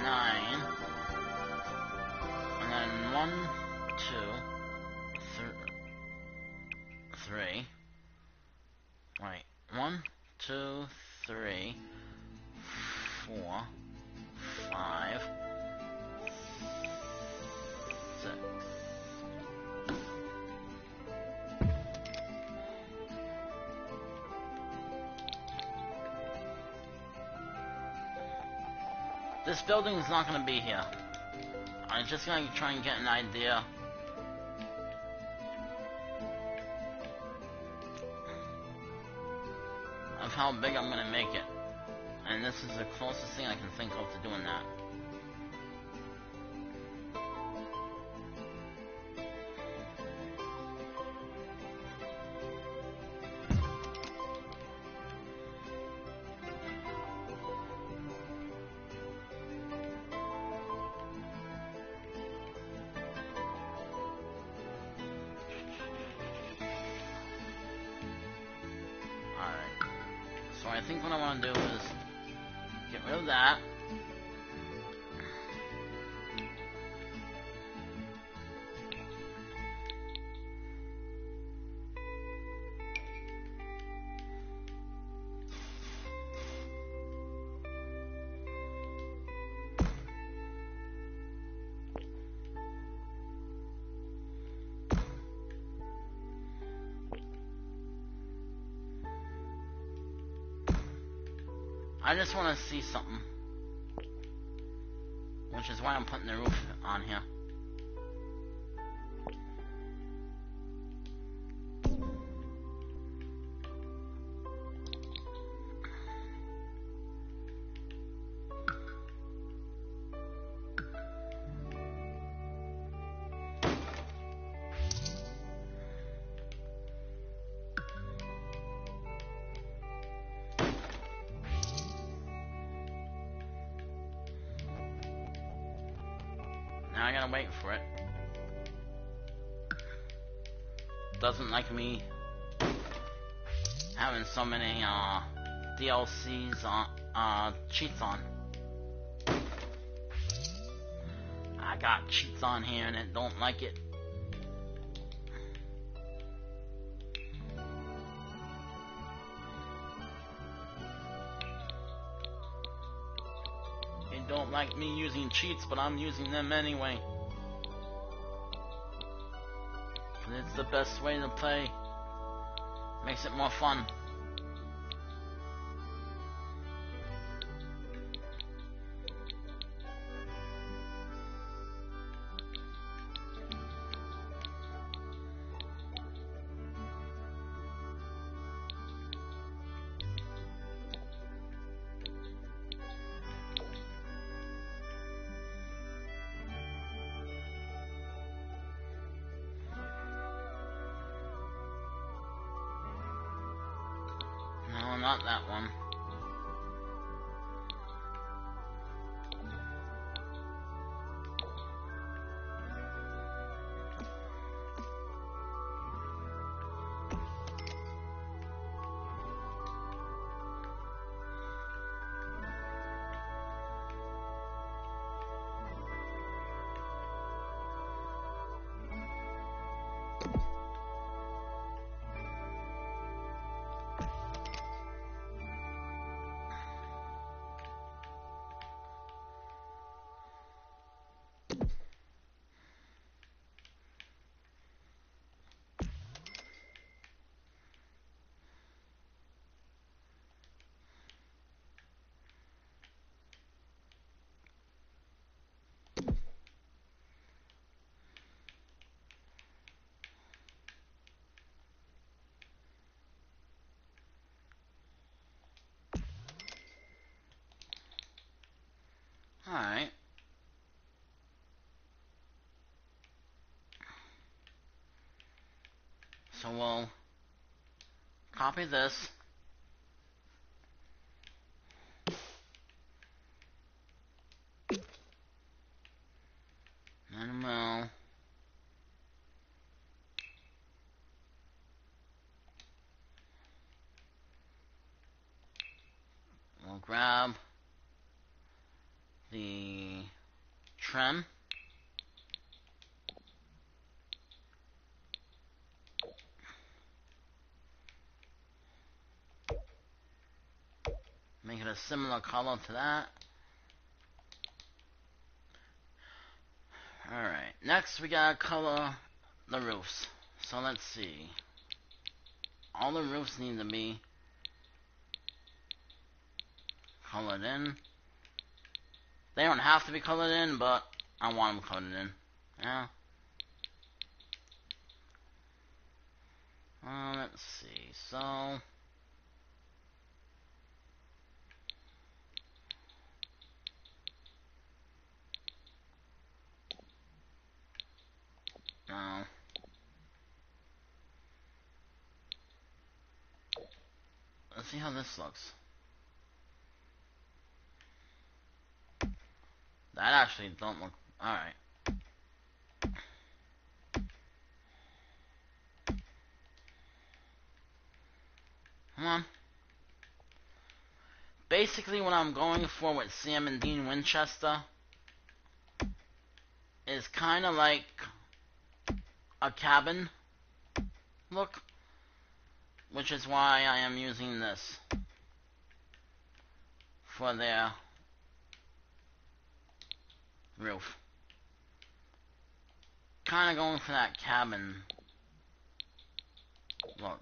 9, and then 1, 2, 3, wait, 1, 2, 3, 4, 5, 6. This building is not going to be here. I'm just going to try and get an idea. Of how big I'm going to make it. And this is the closest thing I can think of to doing that. So I think what I want to do is get rid of that. I just want to see something, which is why I'm putting the roof on here. Now I gotta wait for it. Doesn't like me having so many DLCs on cheats on. I got cheats on here and it don't like it. It don't like me using cheats, but I'm using them anyway. It's the best way to play. Makes it more fun. No, not that one. Alright. So we'll copy this. And we'll grab the trim. Make it a similar color to that. Alright, next we gotta color the roofs. So let's see. All the roofs need to be colored in. They don't have to be colored in, but I want them colored in. Yeah. Let's see. So now let's see how this looks. That actually don't look alright. Come on. Basically what I'm going for with Sam and Dean Winchester is kinda like a cabin look, which is why I am using this for their roof. Kinda going for that cabin look.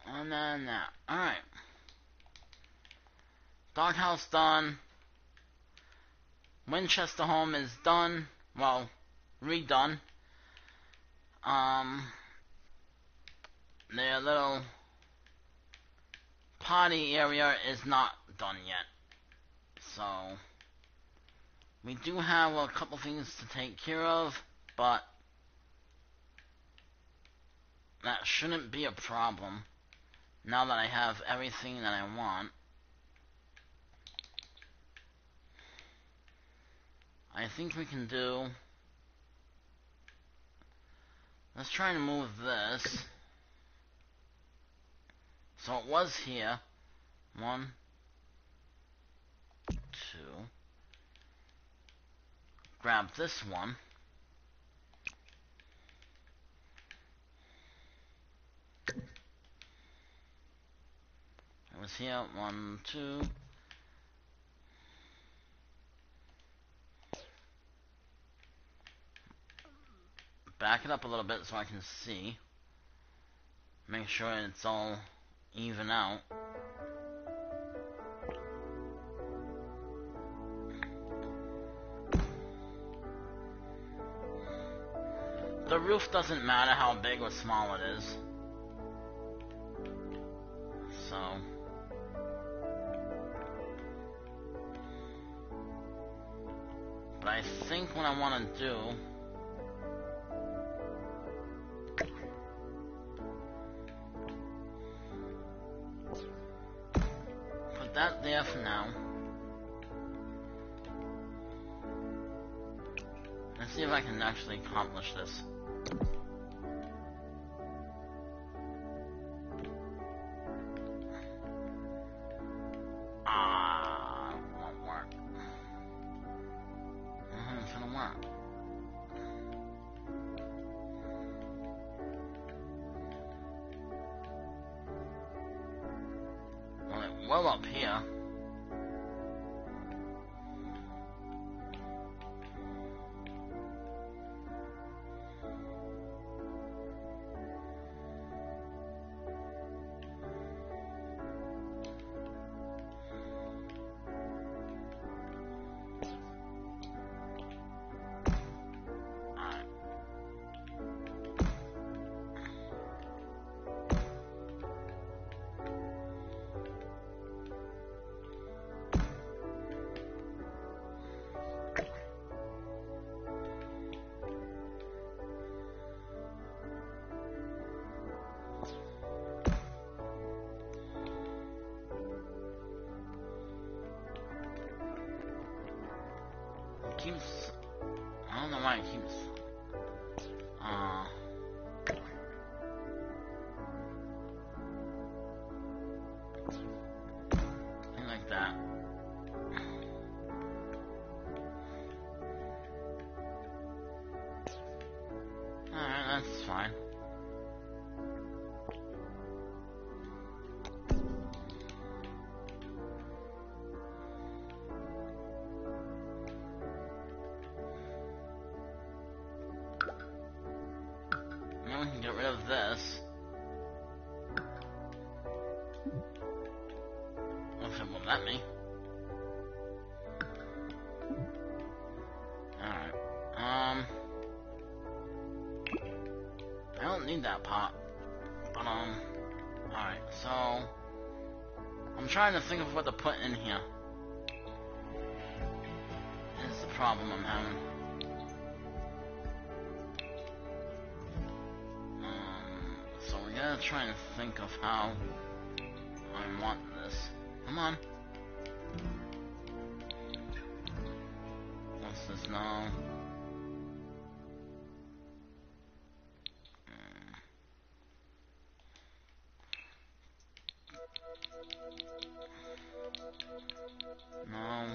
And then that. Alright. Doghouse done. Winchester home is done. Well, redone. Their little potty area is not done yet. So we do have a couple things to take care of, but that shouldn't be a problem now that I have everything that I want. I think we can do... Let's try and move this. So it was here. 1, 2. Grab this one. It was here. 1, 2. Back it up a little bit so I can see. Make sure it's all even out. The roof doesn't matter how big or small it is. So... But I think what I want to do... Put that there for now. Let's see if I can actually accomplish this. Won't work. It's gonna work. Well, it will up here. Keeps... I don't know why it keeps... Thing like that. Alright, that's fine. Now we can get rid of this. If it will let me. Alright. I don't need that pot. But, alright, so... I'm trying to think of what to put in here. This is the problem I'm having. So we gotta try and think of how I want this. Come on. What's this now? No.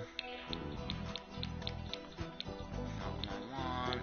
Not what I want.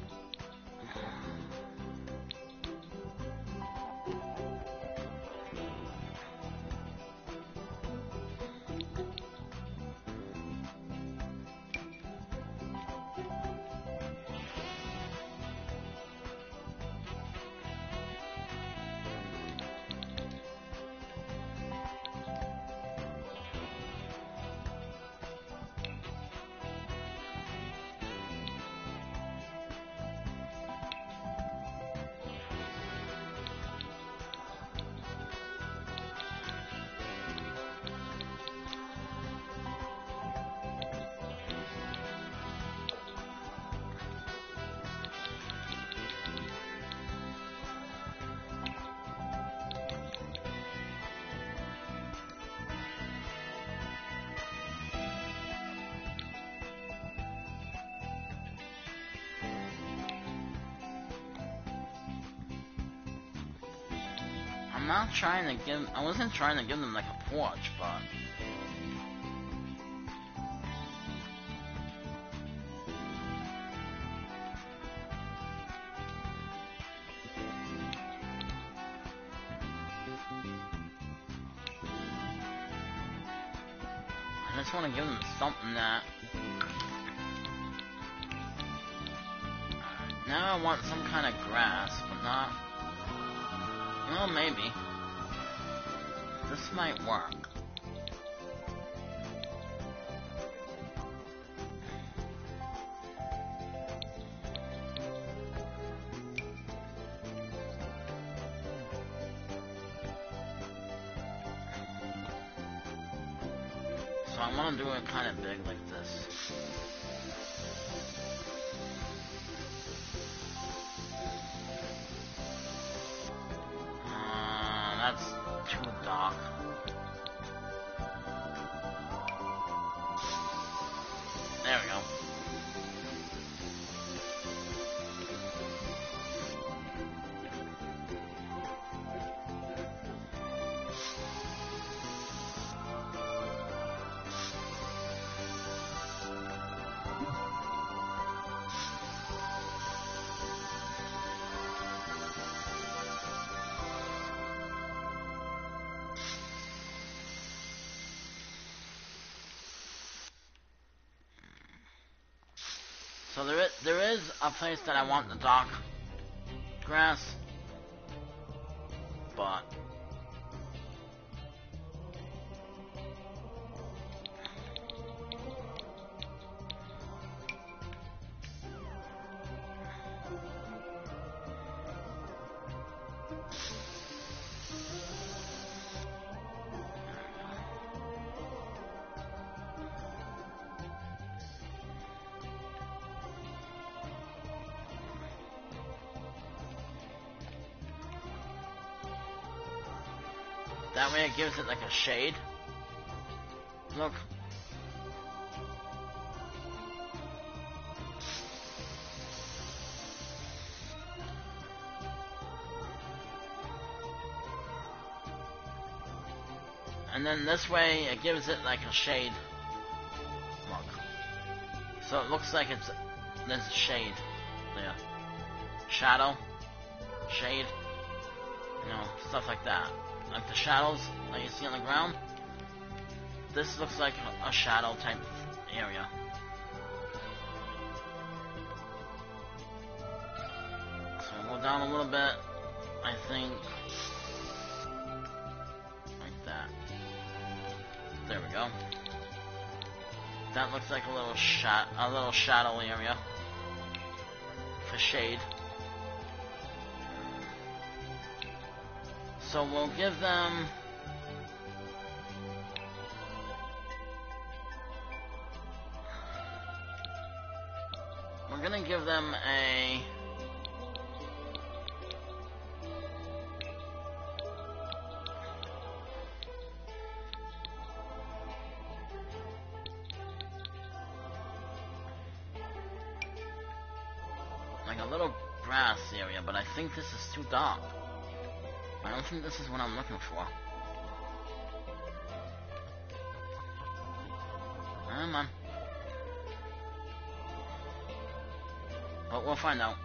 not trying to give, I wasn't trying to give them like a porch, but I just want to give them something that, now I want some kind of grass, but not, well, maybe. This might work. So I want to do it kind of big like this. That's too dark. There we go. So there is a place that I want the dark grass, but that way it gives it like a shade. Look. And then this way it gives it like a shade. Look. So it looks like there's a shade there. Shadow. Shade. You know, stuff like that. Like the shadows that you see on the ground. This looks like a shadow type area. So I'll go down a little bit, I think, like that. There we go. That looks like a little shadow area for shade. So we'll give them we're gonna give them a like a little grass area, but I think this is too dark. I don't think this is what I'm looking for. Come on. But we'll find out.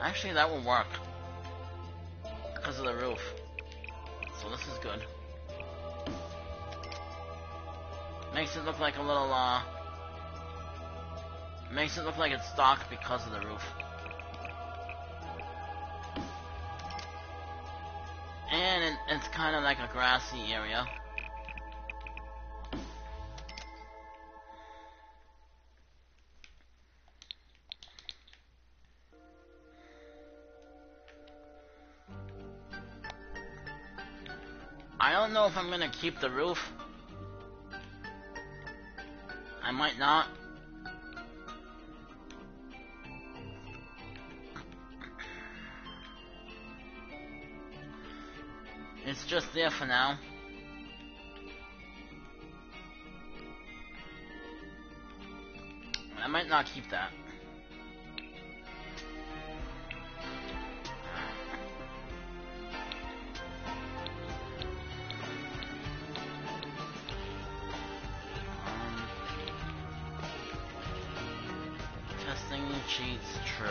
Actually, that will work because of the roof. So this is good. Makes it look like a little, makes it look like it's dark because of the roof. And it's kind of like a grassy area. I don't know if I'm gonna keep the roof. I might not. It's just there for now. I might not keep that. Testing cheats, true.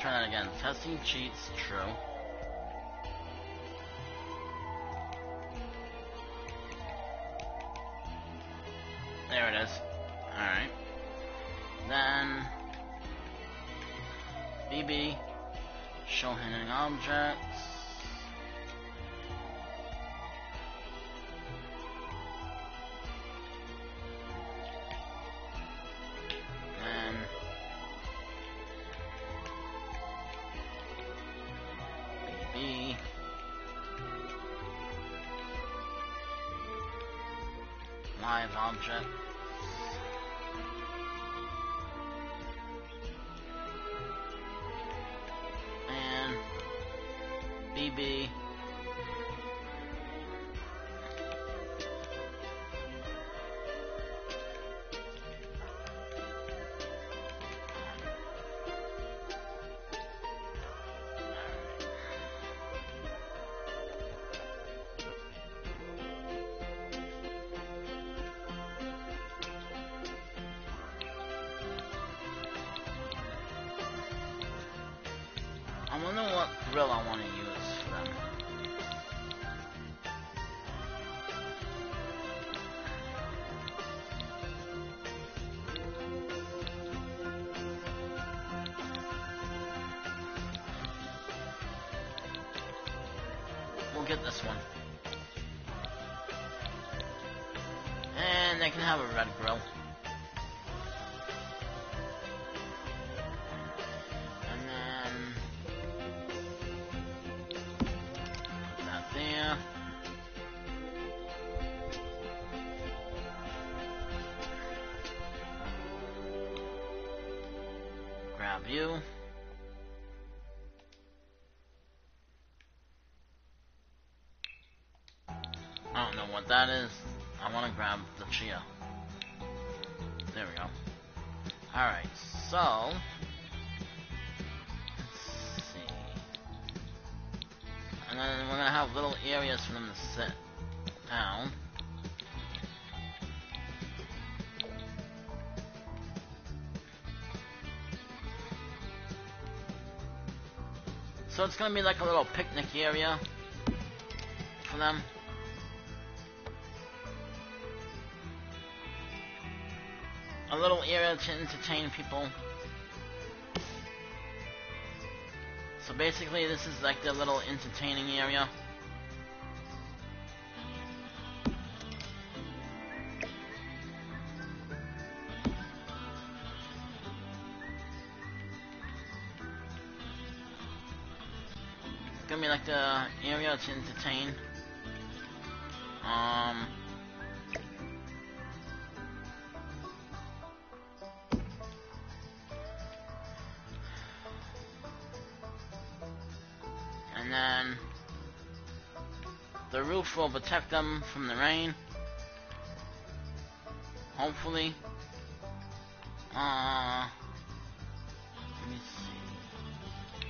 Try that again. Testing cheats, true. There it is. Alright. Then BB. Show hidden objects. Live object. And BB. I wonder what grill I want to use for them. We'll get this one. And they can have a red grill. Grab you. I don't know what that is. I want to grab the Chia. There we go. Alright, so let's see. And then we're gonna have little areas for them to sit down. So it's gonna be like a little picnic area for them. A little area to entertain people. So basically this is like their little entertaining area. Gonna be like the area to entertain. And then the roof will protect them from the rain. Hopefully. Let me see.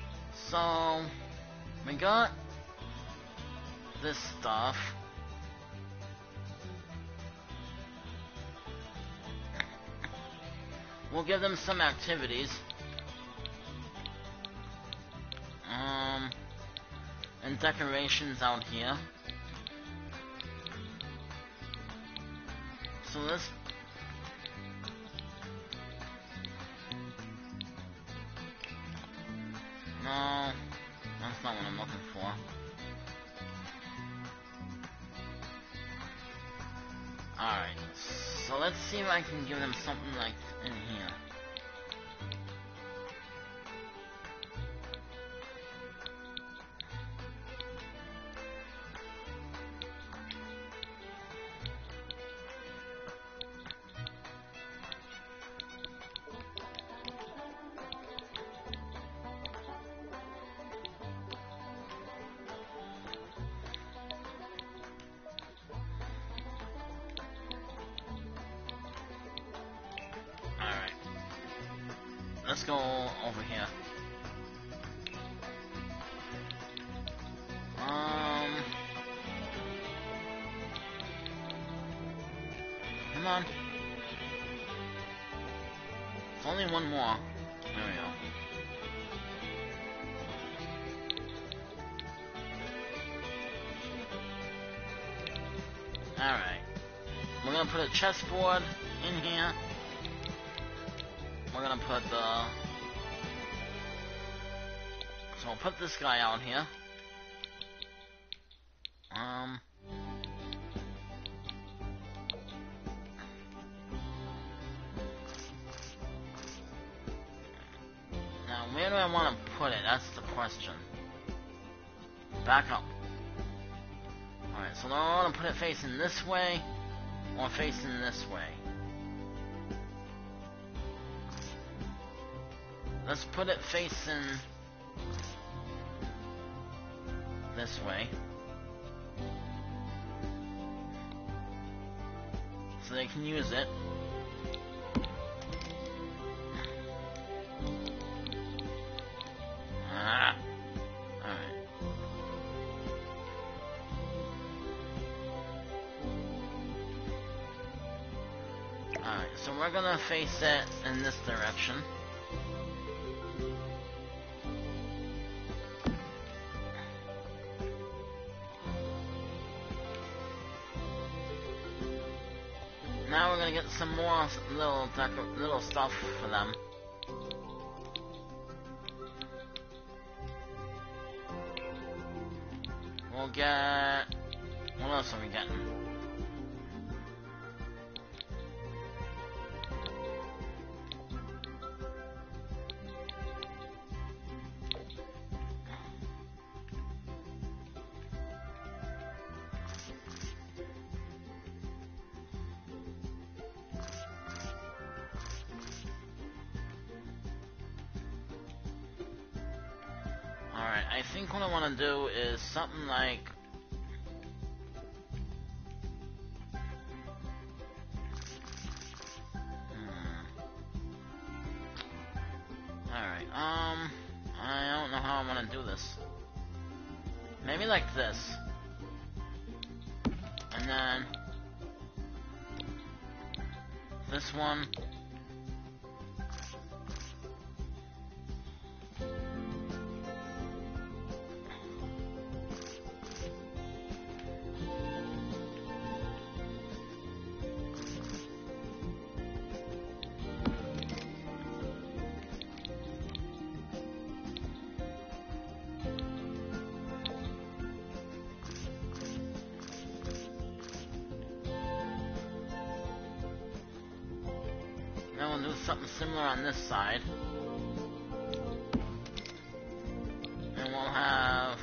So we got this stuff. We'll give them some activities. And decorations out here. So this no, that's not what I'm looking for. Alright, so let's see if I can give them something like in here. Let's go over here. Come on. It's only one more. There we go. Alright. We're gonna put a chessboard in here. We're gonna put the... So we'll put this guy out here. Now, where do I want to put it? That's the question. Back up. Alright, so now I want to put it facing this way, or facing this way. Let's put it facing this way. So they can use it. Alright. Alright, so we're gonna face it in this direction. Now we're gonna get some more little stuff for them. We'll get... What else are we getting? Alright, I think what I want to do is something like... Alright, I don't know how I want to do this. Maybe like this. And then... This one... Then we'll do something similar on this side. And we'll have...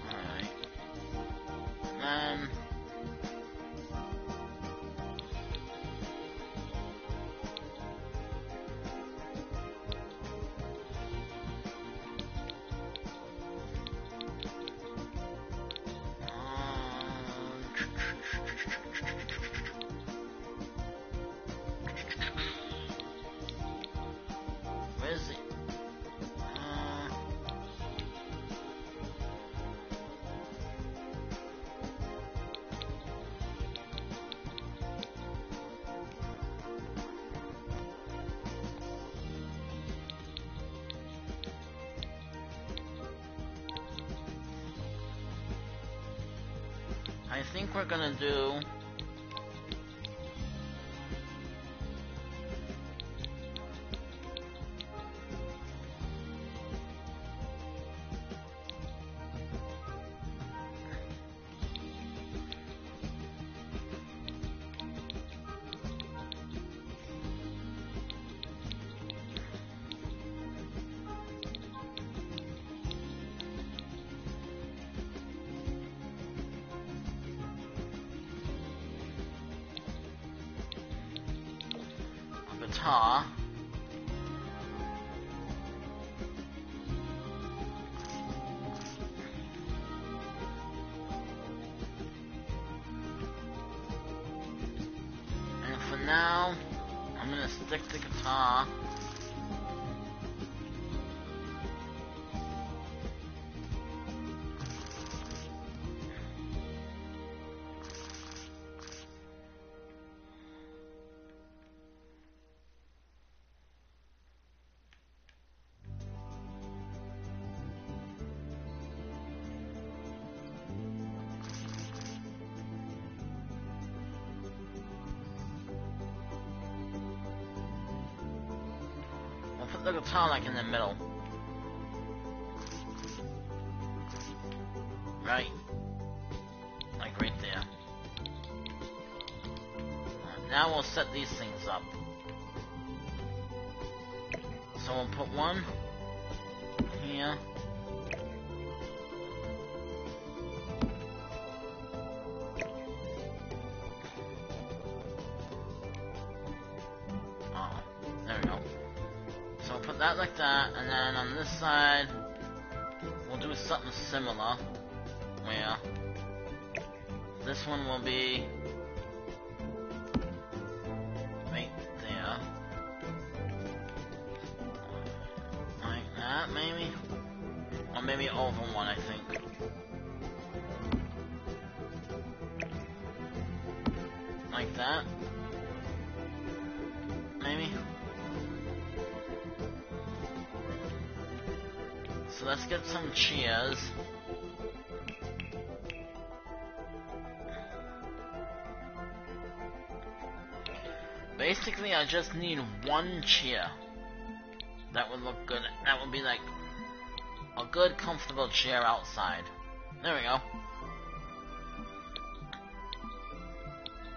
Alright. Then... I think we're gonna do... guitar. And for now, I'm gonna stick to guitar. Put the guitar like in the middle. Right. Like right there. Now we'll set these things up. So we'll put one here. Oh, there we go. So we'll put that like that, and then on this side, we'll do something similar, where this one will be right there, like that maybe, or maybe over one, I think. Like that, maybe. So let's get some chairs. Basically, I just need one chair. That would look good. That would be like a good, comfortable chair outside. There we go.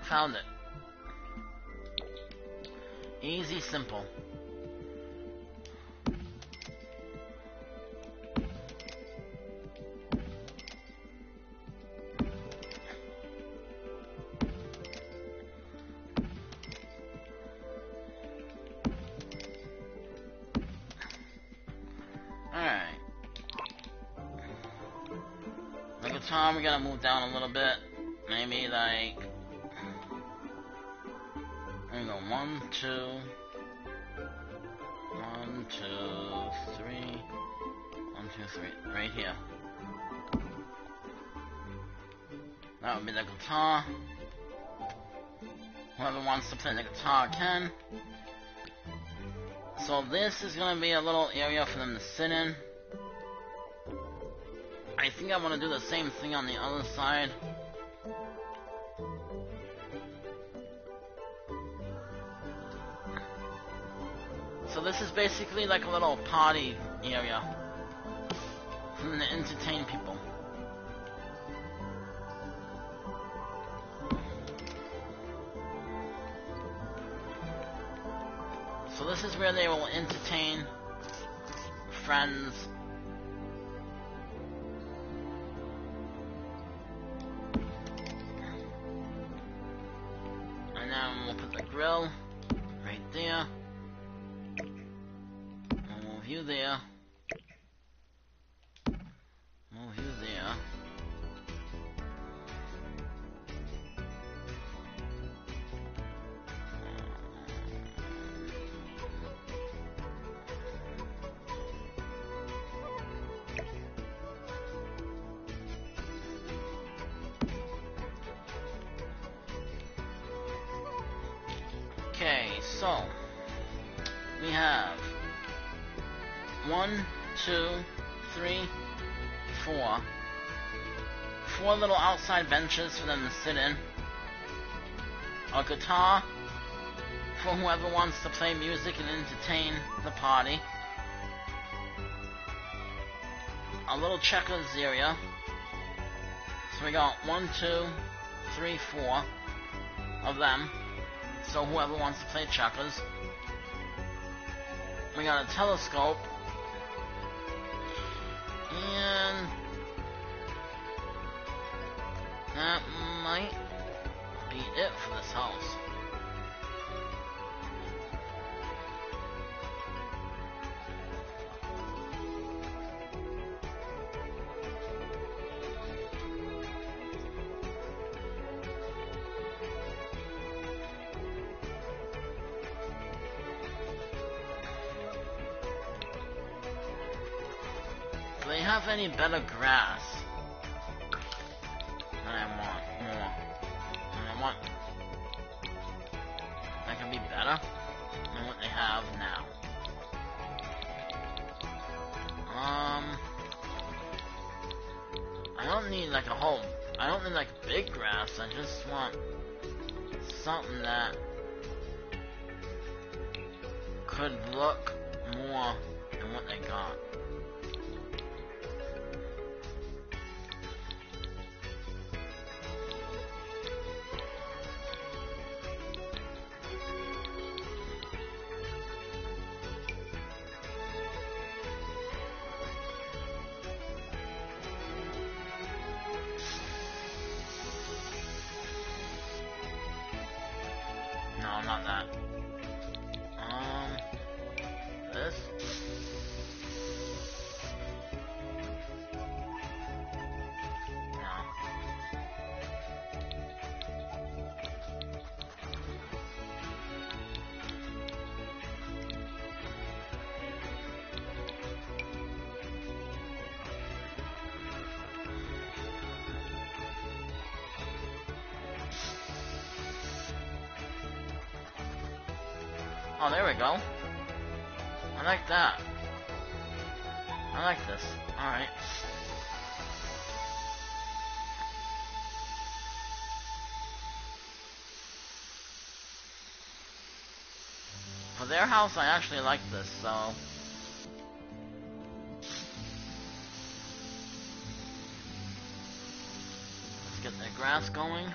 Found it. Easy, simple. Alright. The guitar we gotta move down a little bit. Maybe like... There we go. 1, 2... 1, 2, 3... 1, 2, 3. Right here. That would be the guitar. Whoever wants to play the guitar can. So this is gonna be a little area for them to sit in. I think I want to do the same thing on the other side. So this is basically like a little party area for them to entertain people. So this is where they will entertain friends. And then we'll put the grill right there. We'll move you there. Move you there. Okay, so we have 1, 2, 3, 4, 4 little outside benches for them to sit in. A guitar for whoever wants to play music and entertain the party. A little checkers area. So we got 1, 2, 3, 4 of them. So whoever wants to play checkers. We got a telescope. And that might be it for this house. Do they have any better grass? I want more. And I want that can be better than what they have now. I don't need like a whole. I don't need like big grass. I just want something that could look more than what they got. No, not that. This? No. Oh, there we go. I like that. I like this. Alright. For their house, I actually like this, so... Let's get the grass going.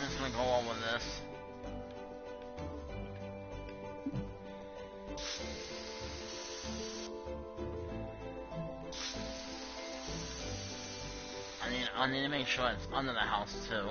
I'm just gonna go over this. I need to make sure it's under the house too.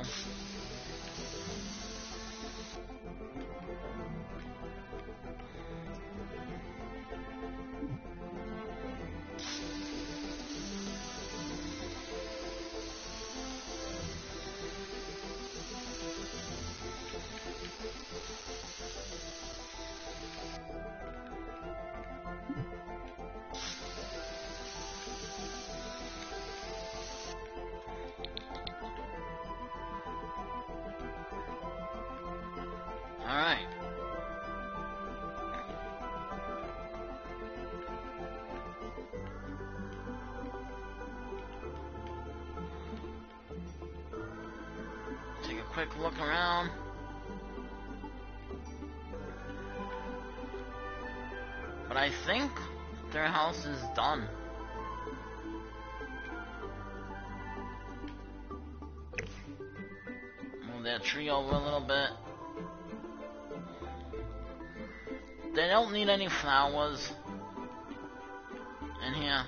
Alright. Take a quick look around. But I think their house is done. Move that tree over a little bit. They don't need any flowers in here.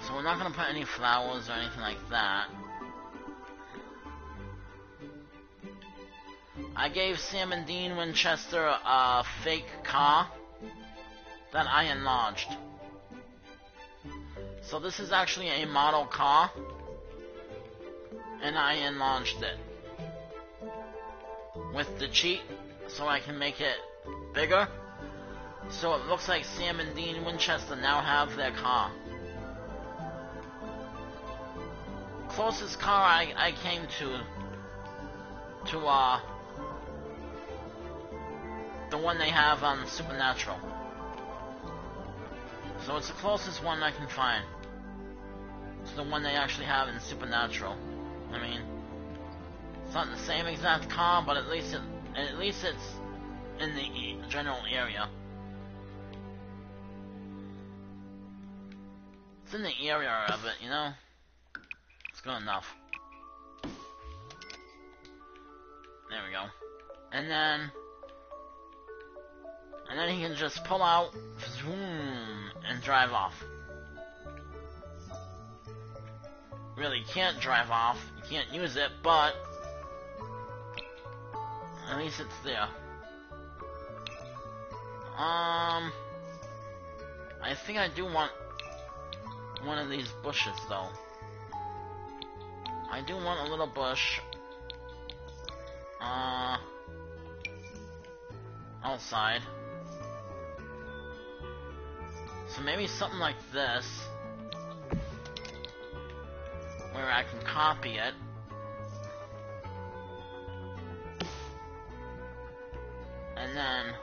So we're not gonna put any flowers or anything like that. I gave Sam and Dean Winchester a fake car that I enlarged. So this is actually a model car, and I enlarged it with the cheat so I can make it bigger. So it looks like Sam and Dean Winchester now have their car. Closest car I came to the one they have on Supernatural. So it's the closest one I can find to the one they actually have in Supernatural. I mean, it's not the same exact car, but at least it's in the general area. It's in the area of it, you know? It's good enough. There we go. And then he can just pull out, zoom, and drive off. Really, you can't drive off, you can't use it, but at least it's there. I think I do want one of these bushes, though. I do want a little bush. Outside. So maybe something like this, where I can copy it. And then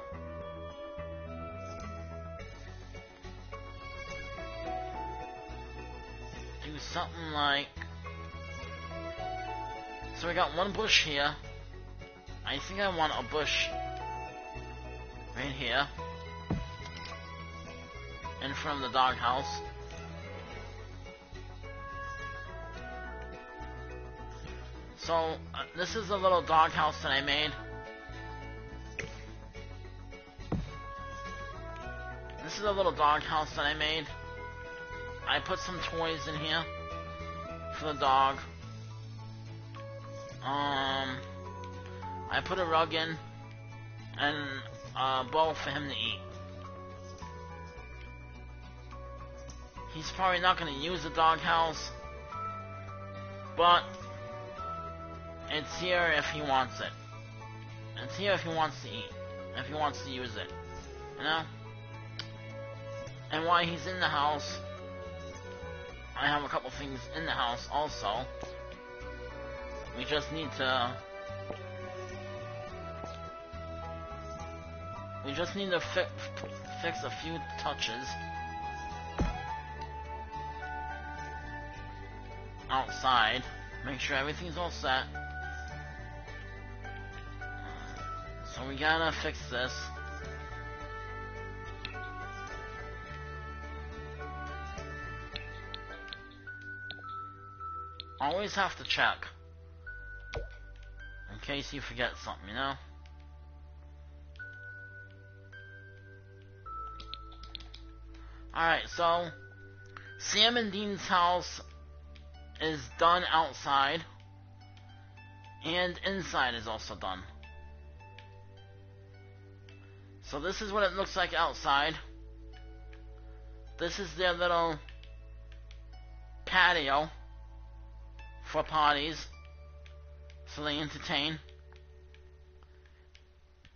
do something like, so we got one bush here. I think I want a bush right here in front of the doghouse. So this is a little doghouse that I made. This is a little doghouse that I made. I put some toys in here for the dog. I put a rug in and a bowl for him to eat. He's probably not going to use the doghouse, but it's here if he wants it. It's here if he wants to eat, if he wants to use it, you know? And while he's in the house, I have a couple things in the house also. We just need to fix a few touches outside. Make sure everything's all set. So we gotta fix this. Always have to check, in case you forget something, you know? Alright, so Sam and Dean's house is done outside, and inside is also done. So this is what it looks like outside. This is their little patio for parties, so they entertain.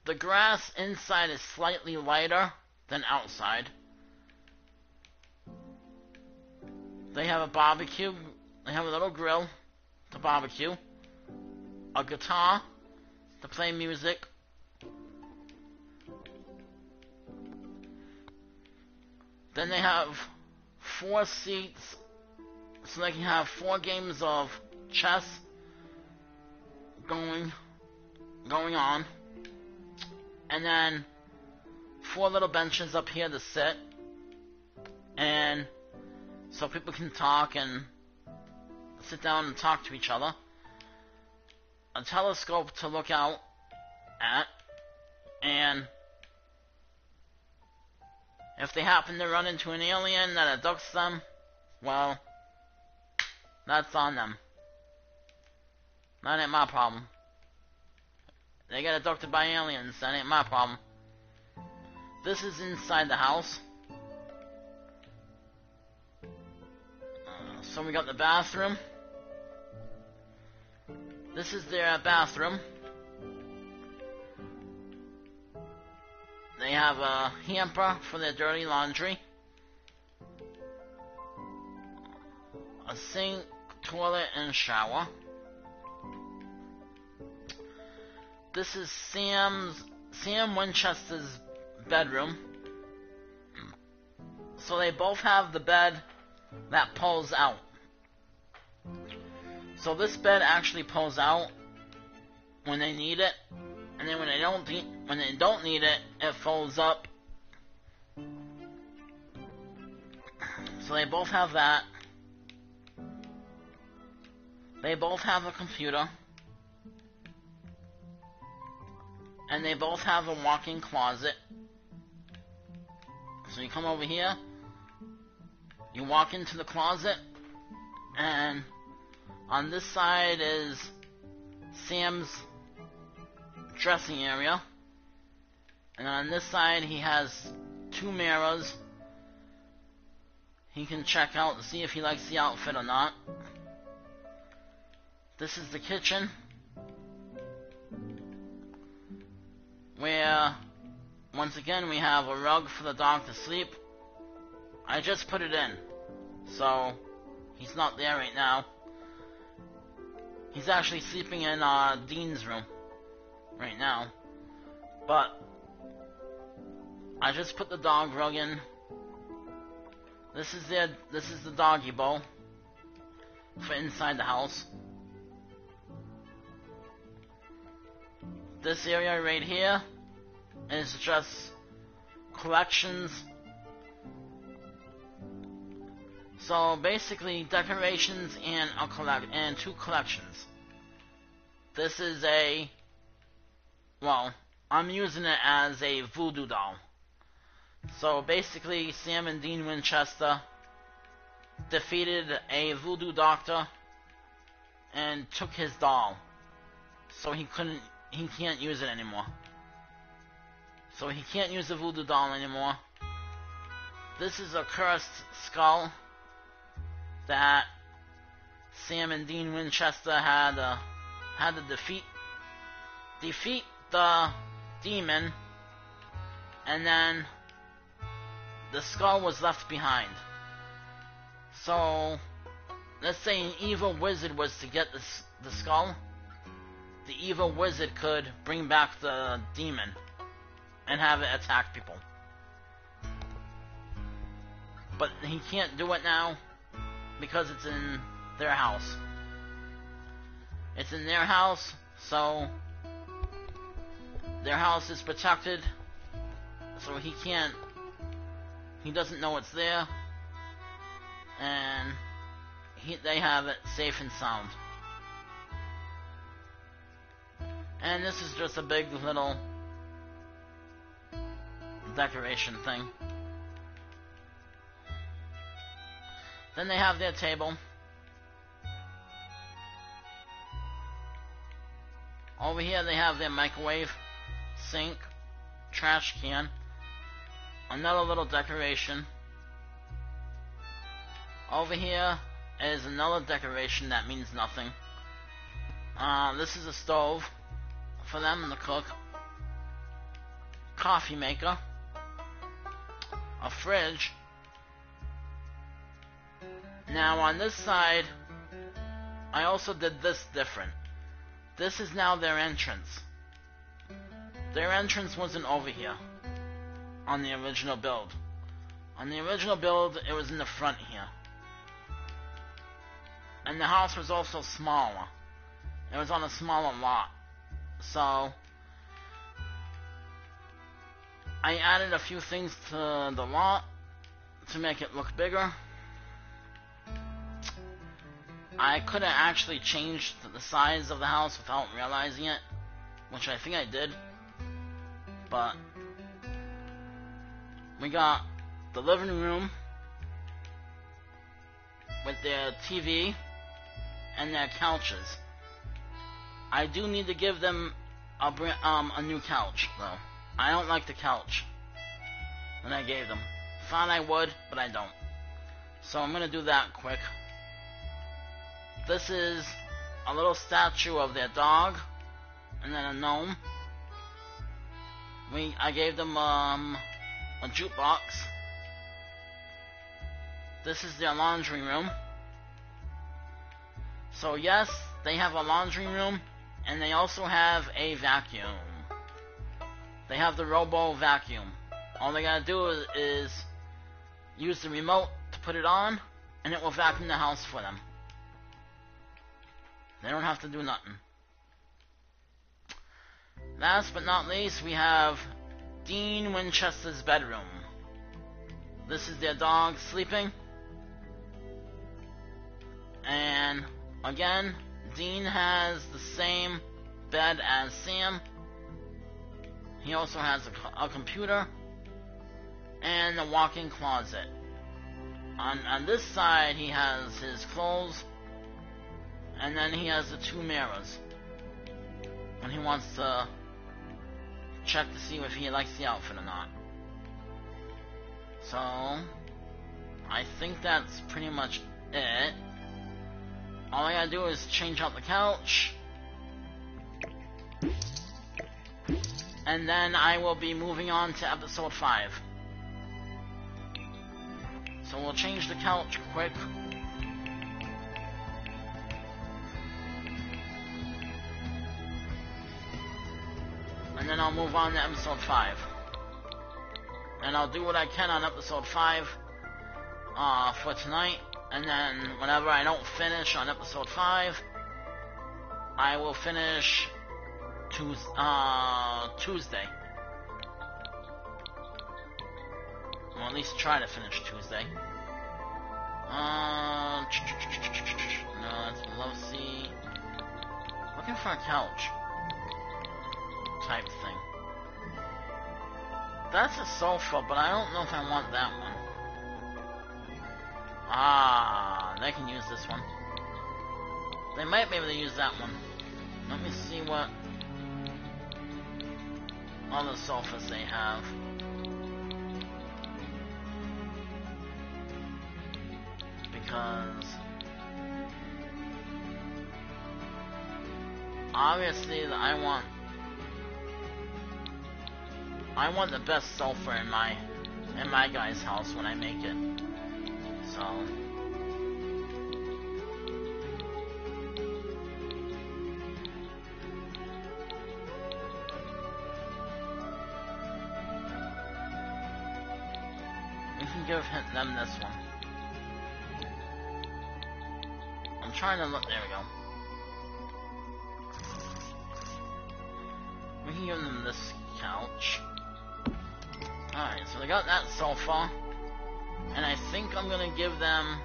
The grass inside is slightly lighter than outside. They have a barbecue. They have a little grill to barbecue, a guitar to play music, then they have 4 seats so they can have 4 games of chess going on, and then 4 little benches up here to sit, and so people can talk and sit down and talk to each other. A telescope to look out at, and if they happen to run into an alien that abducts them, well, that's on them. That ain't my problem. They get abducted by aliens. That ain't my problem. This is inside the house. So we got the bathroom. This is their bathroom. They have a hamper for their dirty laundry. A sink, toilet, and shower. This is Sam Winchester's bedroom. So they both have the bed that pulls out. So this bed actually pulls out when they need it, and then when they don't need it, it folds up. So they both have that. They both have a computer. And they both have a walk-in closet. So you come over here, you walk into the closet, and on this side is Sam's dressing area. And on this side he has 2 mirrors. He can check out to see if he likes the outfit or not. This is the kitchen, where once again we have a rug for the dog to sleep. I just put it in, so he's not there right now. He's actually sleeping in Dean's room right now, but I just put the dog rug in. This is the doggy bowl for inside the house. This area right here is just collections. So basically decorations and and 2 collections. This is I'm using it as a voodoo doll. So basically Sam and Dean Winchester defeated a voodoo doctor and took his doll. So he can't use it anymore. So he can't use the voodoo doll anymore. This is a cursed skull that Sam and Dean Winchester had to defeat the demon, and then the skull was left behind. So let's say an evil wizard was to get the skull. The evil wizard could bring back the demon and have it attack people. But he can't do it now because it's in their house. It's in their house, so their house is protected, so he doesn't know it's there, and they have it safe and sound. And this is just a big little decoration thing. Then they have their table. Over here they have their microwave, sink, trash can, another little decoration. Over here is another decoration that means nothing. This is a stove for them to cook, coffee maker, a fridge. Now on this side, I also did this different. This is now their entrance. Their entrance wasn't over here on the original build. On the original build, it was in the front here. And the house was also smaller. It was on a smaller lot. So I added a few things to the lot to make it look bigger. I could have actually changed the size of the house without realizing it, which I think I did. But we got the living room with their TV and their couches. I do need to give them I'll bring a new couch though. I don't like the couch that I gave them. Thought I would, but I don't. So I'm gonna do that quick. This is a little statue of their dog, and then a gnome. I gave them a jukebox. This is their laundry room. So yes, they have a laundry room, and they also have a vacuum. They have the Robo Vacuum. All they gotta do is use the remote to put it on, and it will vacuum the house for them. They don't have to do nothing. Last but not least, we have Dean Winchester's bedroom. This is their dog sleeping. And again, Dean has the same bed as Sam. He also has a computer and a walk-in closet. On this side, he has his clothes, and then he has the 2 mirrors when he wants to check to see if he likes the outfit or not. So, I think that's pretty much it. All I gotta do is change out the couch, and then I will be moving on to episode 5. So we'll change the couch quick. And then I'll move on to episode 5. And I'll do what I can on episode 5 for tonight. And then whenever I don't finish on episode 5, I will finish Tuesday. Or at least try to finish Tuesday. No, that's Love Sea. Looking for a couch type thing. That's a sofa, but I don't know if I want that one. They can use this one. They might be able to use that one. Let me see what other sofas they have. Because obviously I want the best sofa in my guy's house when I make it. So we can give them this one. I'm trying to look. There we go. We can give them this couch. Alright, so they got that sofa. And I think I'm gonna give them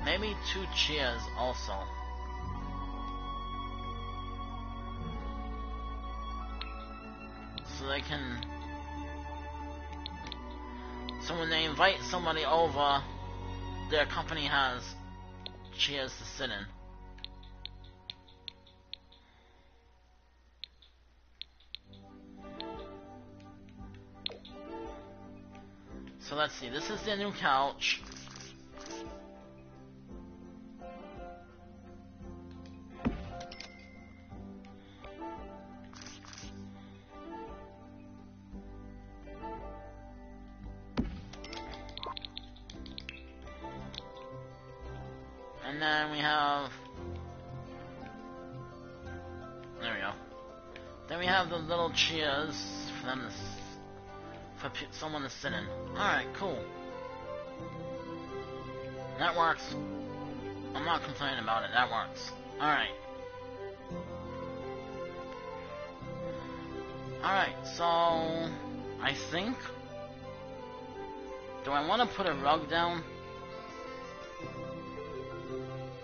maybe 2 chairs also. So they can, so when they invite somebody over, their company has chairs to sit in. So let's see, this is their new couch. And then we have, there we go. Then we have the little chairs for them to, for someone to sit in. Alright, cool. That works. I'm not complaining about it, that works. Alright. Alright, so I think, do I want to put a rug down?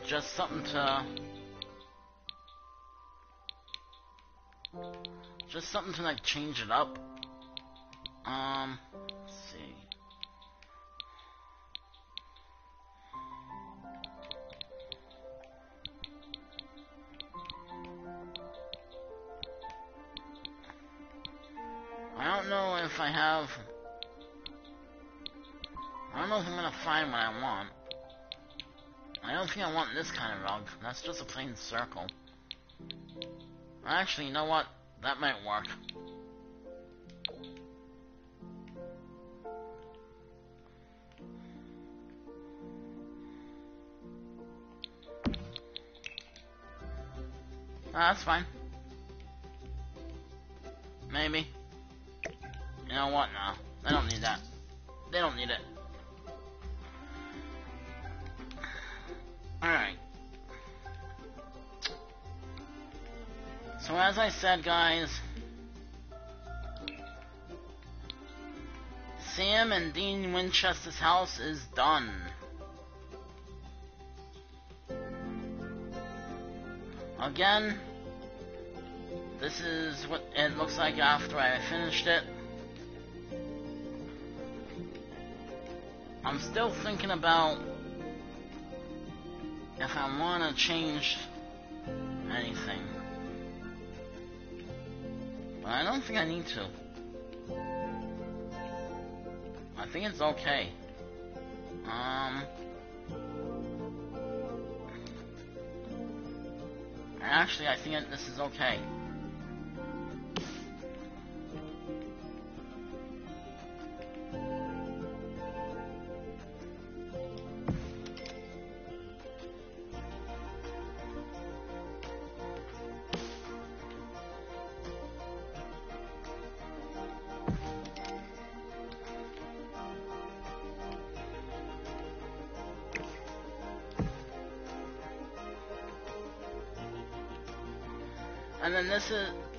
Just something to like change it up. Let's see. if I have... I don't know if I'm gonna find what I want. I don't think I want this kind of rug. That's just a plain circle. Actually, you know what? That might work. That's fine. Maybe. You know what? No. They don't need that. They don't need it. Alright. So as I said, guys, Sam and Dean Winchester's house is done. Again, this is what it looks like after I finished it. I'm still thinking about if I want to change anything. But I don't think I need to. I think it's okay. Actually, I think this is okay.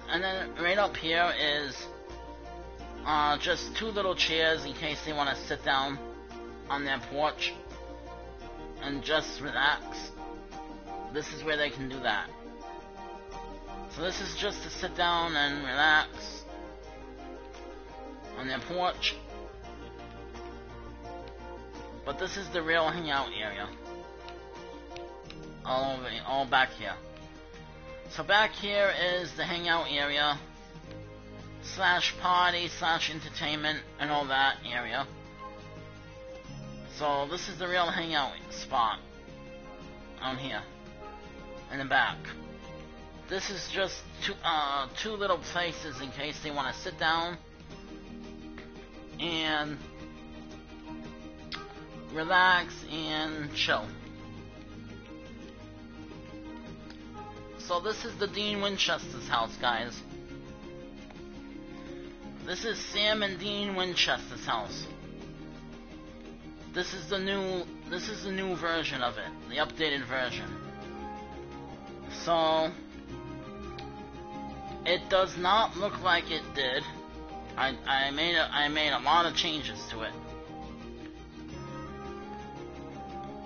And then right up here is just two little chairs in case they want to sit down on their porch and just relax. This is where they can do that. So this is just to sit down and relax on their porch. But this is the real hangout area. All back here. So back here is the hangout area, / party / entertainment and all that area. So this is the real hangout spot on here in the back. This is just two little places in case they want to sit down and relax and chill. So this is the Dean Winchester's house, guys. This is Sam and Dean Winchester's house. This is the new version of it, the updated version. So it does not look like it did. I made a lot of changes to it.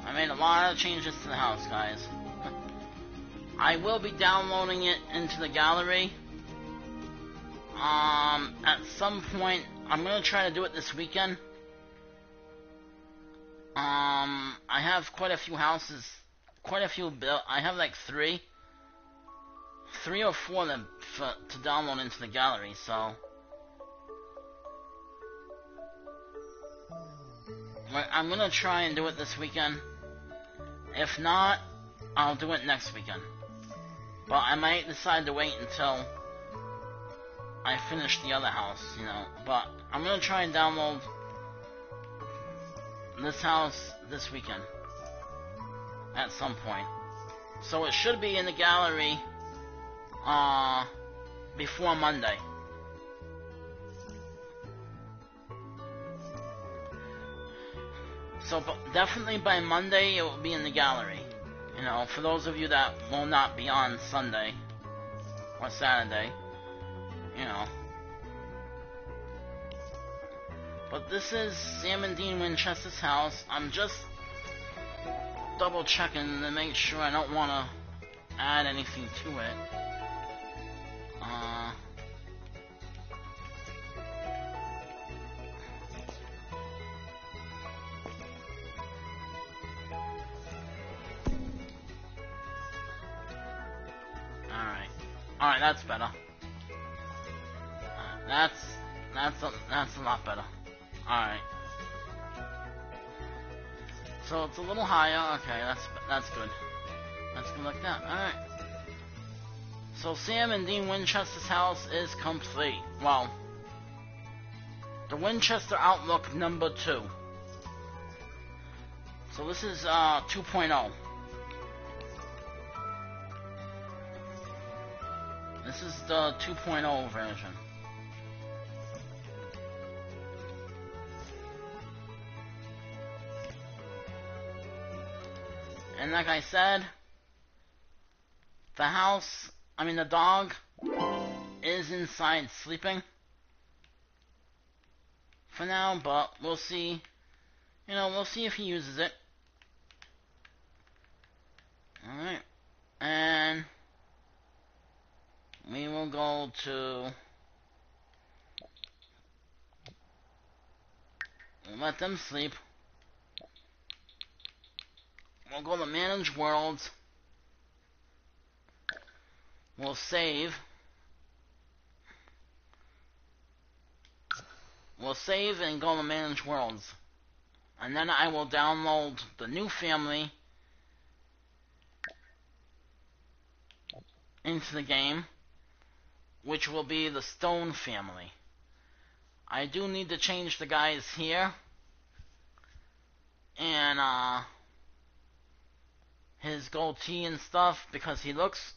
I made a lot of changes to the house, guys. I will be downloading it into the gallery. At some point, I'm gonna try to do it this weekend. I have quite a few houses, quite a few built. I have like three or four to download into the gallery. So I'm gonna try and do it this weekend. If not, I'll do it next weekend. But I might decide to wait until I finish the other house, you know. But I'm gonna try and download this house this weekend at some point. So it should be in the gallery before Monday. So definitely by Monday it will be in the gallery. You know, for those of you that will not be on Sunday or Saturday, you know. But this is Sam and Dean Winchester's house. I'm just double checking to make sure I don't want to add anything to it. Alright, that's better. That's a lot better. Alright. So it's a little higher. Okay, that's good. That's good like that. Alright. So Sam and Dean Winchester's house is complete. Well, the Winchester Outlook number 2. So this is 2.0. This is the 2.0 version. And like I said, the dog is inside sleeping for now, but we'll see. We'll see if he uses it. Alright. And we will go to... We'll let them sleep. We'll go to Manage Worlds. We'll save. We'll save and go to Manage Worlds. And then I will download the new family into the game, which will be the Stone family. I do need to change the guys here. And, his goatee and stuff, because he looks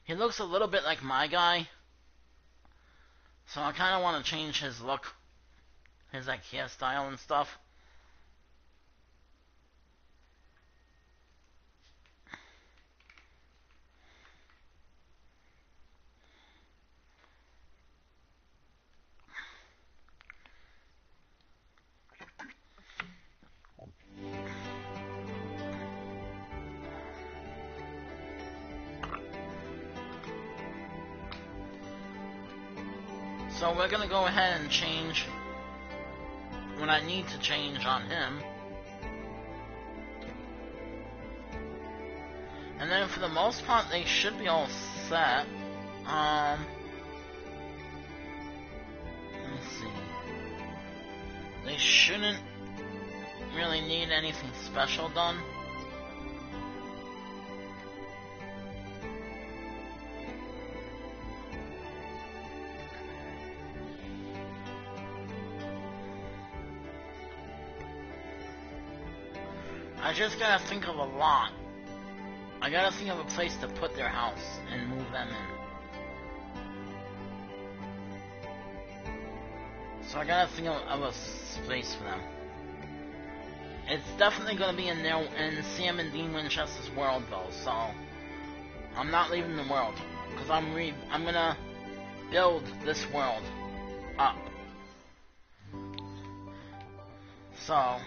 a little bit like my guy. So I kind of want to change his look, his like hairstyle and stuff. So we're gonna go ahead and change what I need to change on him. And then for the most part, they should be all set. Let me see. They shouldn't really need anything special done. I just gotta think of a lot. I gotta think of a place to put their house and move them in. So I gotta think of a space for them. It's definitely gonna be in Sam and Dean Winchester's world though, so I'm not leaving the world, because I'm gonna build this world up. So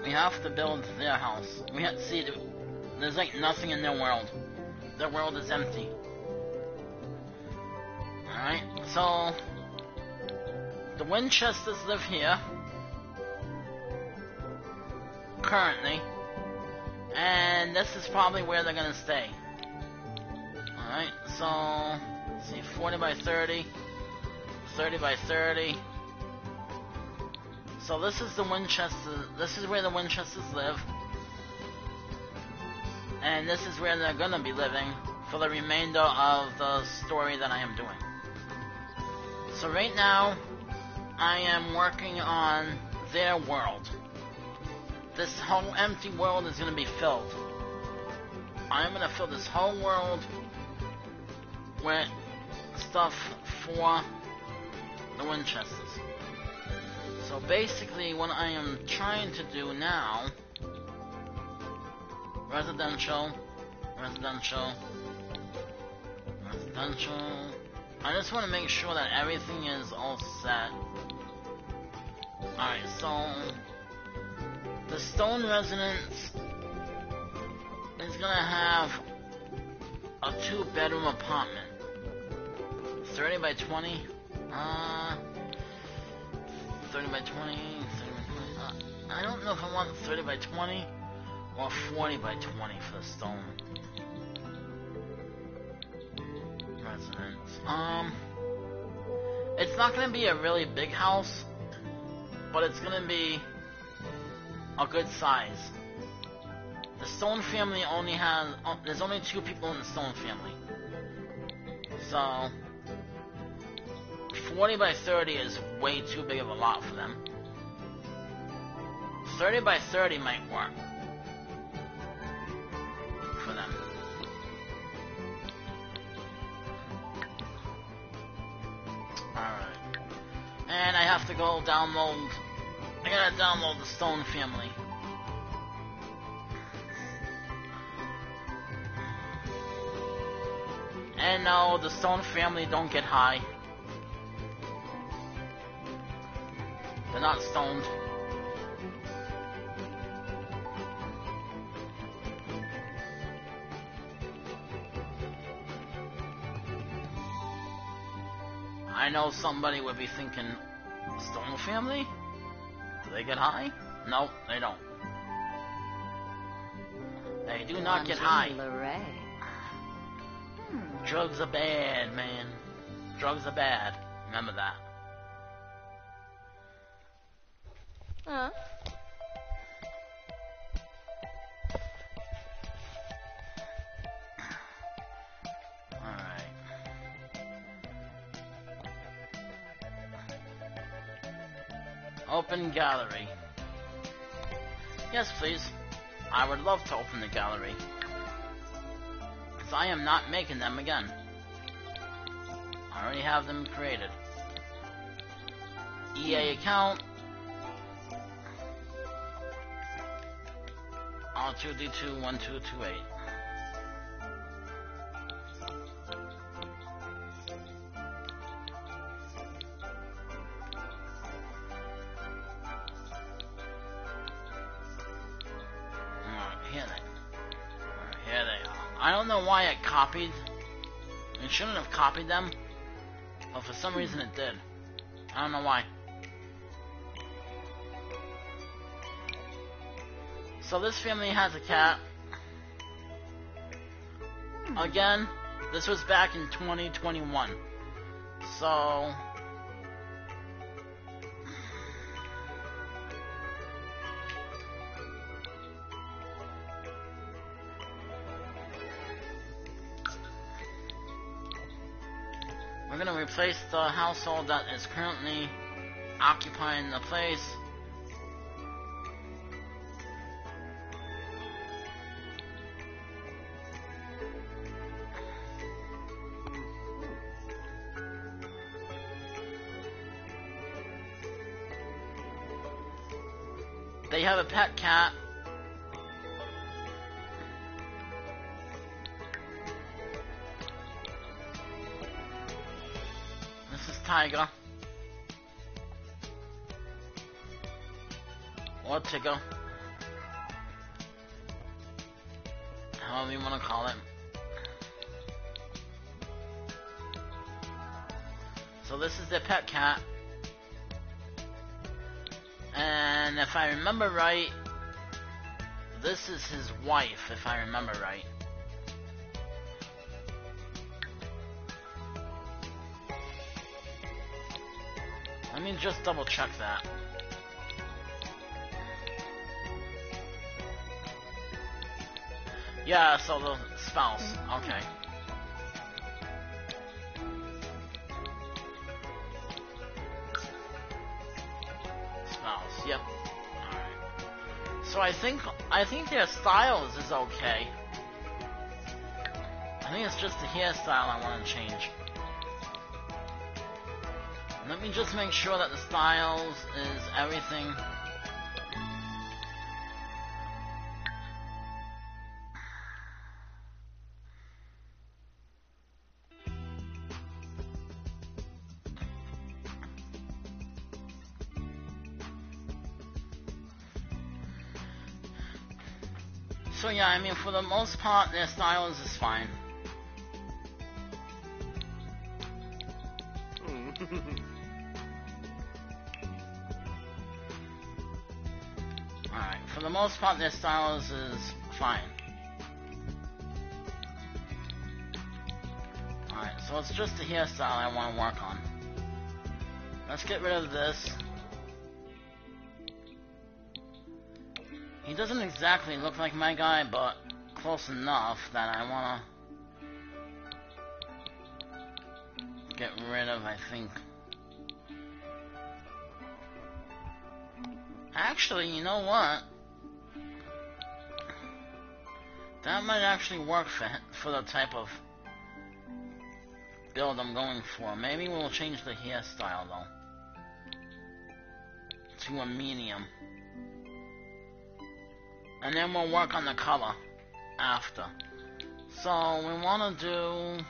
we have to build their house. We have to see, there's like nothing in their world. Their world is empty. Alright, so the Winchesters live here currently, and this is probably where they're gonna stay. Alright, so let's see, 40 by 30, 30 by 30. So this is the Winchester. This is where the Winchesters live, and this is where they're gonna be living for the remainder of the story that I am doing. So right now, I am working on their world. This whole empty world is gonna be filled. I'm gonna fill this whole world with stuff for the Winchesters. So basically what I am trying to do now, residential, I just want to make sure that everything is all set. Alright, so the Stone residence is gonna have a 2-bedroom apartment. 30 by 20, 30 by 20, 30 by 20. I don't know if I want 30 by 20 or 40 by 20 for the Stone. residence. It's not gonna be a really big house, but it's gonna be a good size. The Stone family only has, there's only 2 people in the Stone family. So, 40 by 30 is way too big of a lot for them. 30 by 30 might work for them. Alright. And I have to go download, I gotta download the Stone family. And no, the Stone family don't get high. They're not stoned. I know somebody would be thinking, Stone family? Do they get high? No, they don't. They do not get high. Drugs are bad, man. Drugs are bad. Remember that. Huh? Alright. Open gallery. Yes, please. I would love to open the gallery. I am not making them again. I already have them created. EA account. R2D21228. Here they are. I don't know why it copied. It shouldn't have copied them, but for some reason it did. I don't know why. So this family has a cat. Again, this was back in 2021. So we're gonna replace the household that is currently occupying the place. They have a pet cat. This is Tiger. Or Tigger. However you want to call it. So this is their pet cat. And if I remember right, this is his wife, if I remember right. Let me just double check that. Yeah, so the spouse, okay. Yep. Alright. So I think their styles is okay. I think it's just the hairstyle I want to change. Let me just make sure that the styles is everything. So yeah, I mean, for the most part, their styles is fine. Alright, for the most part, their styles is fine. Alright, So it's just the hairstyle I want to work on. Let's get rid of this. He doesn't exactly look like my guy, but close enough that I want to get rid of, I think. Actually, you know what? That might actually work for the type of build I'm going for. Maybe we'll change the hairstyle though to a medium, and then we'll work on the color after. So we want to do,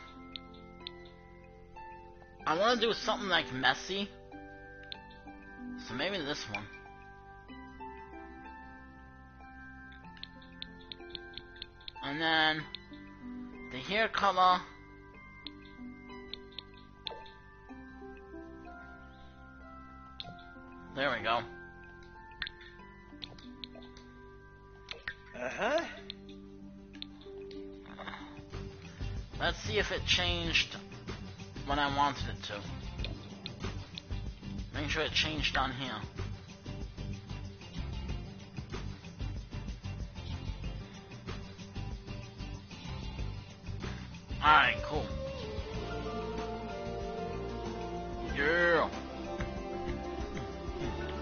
I want to do something like messy, so maybe this one. And then the hair color, there we go. Uh-huh. Let's see if it changed when I wanted it to. Make sure it changed on here. Alright, cool. Yeah.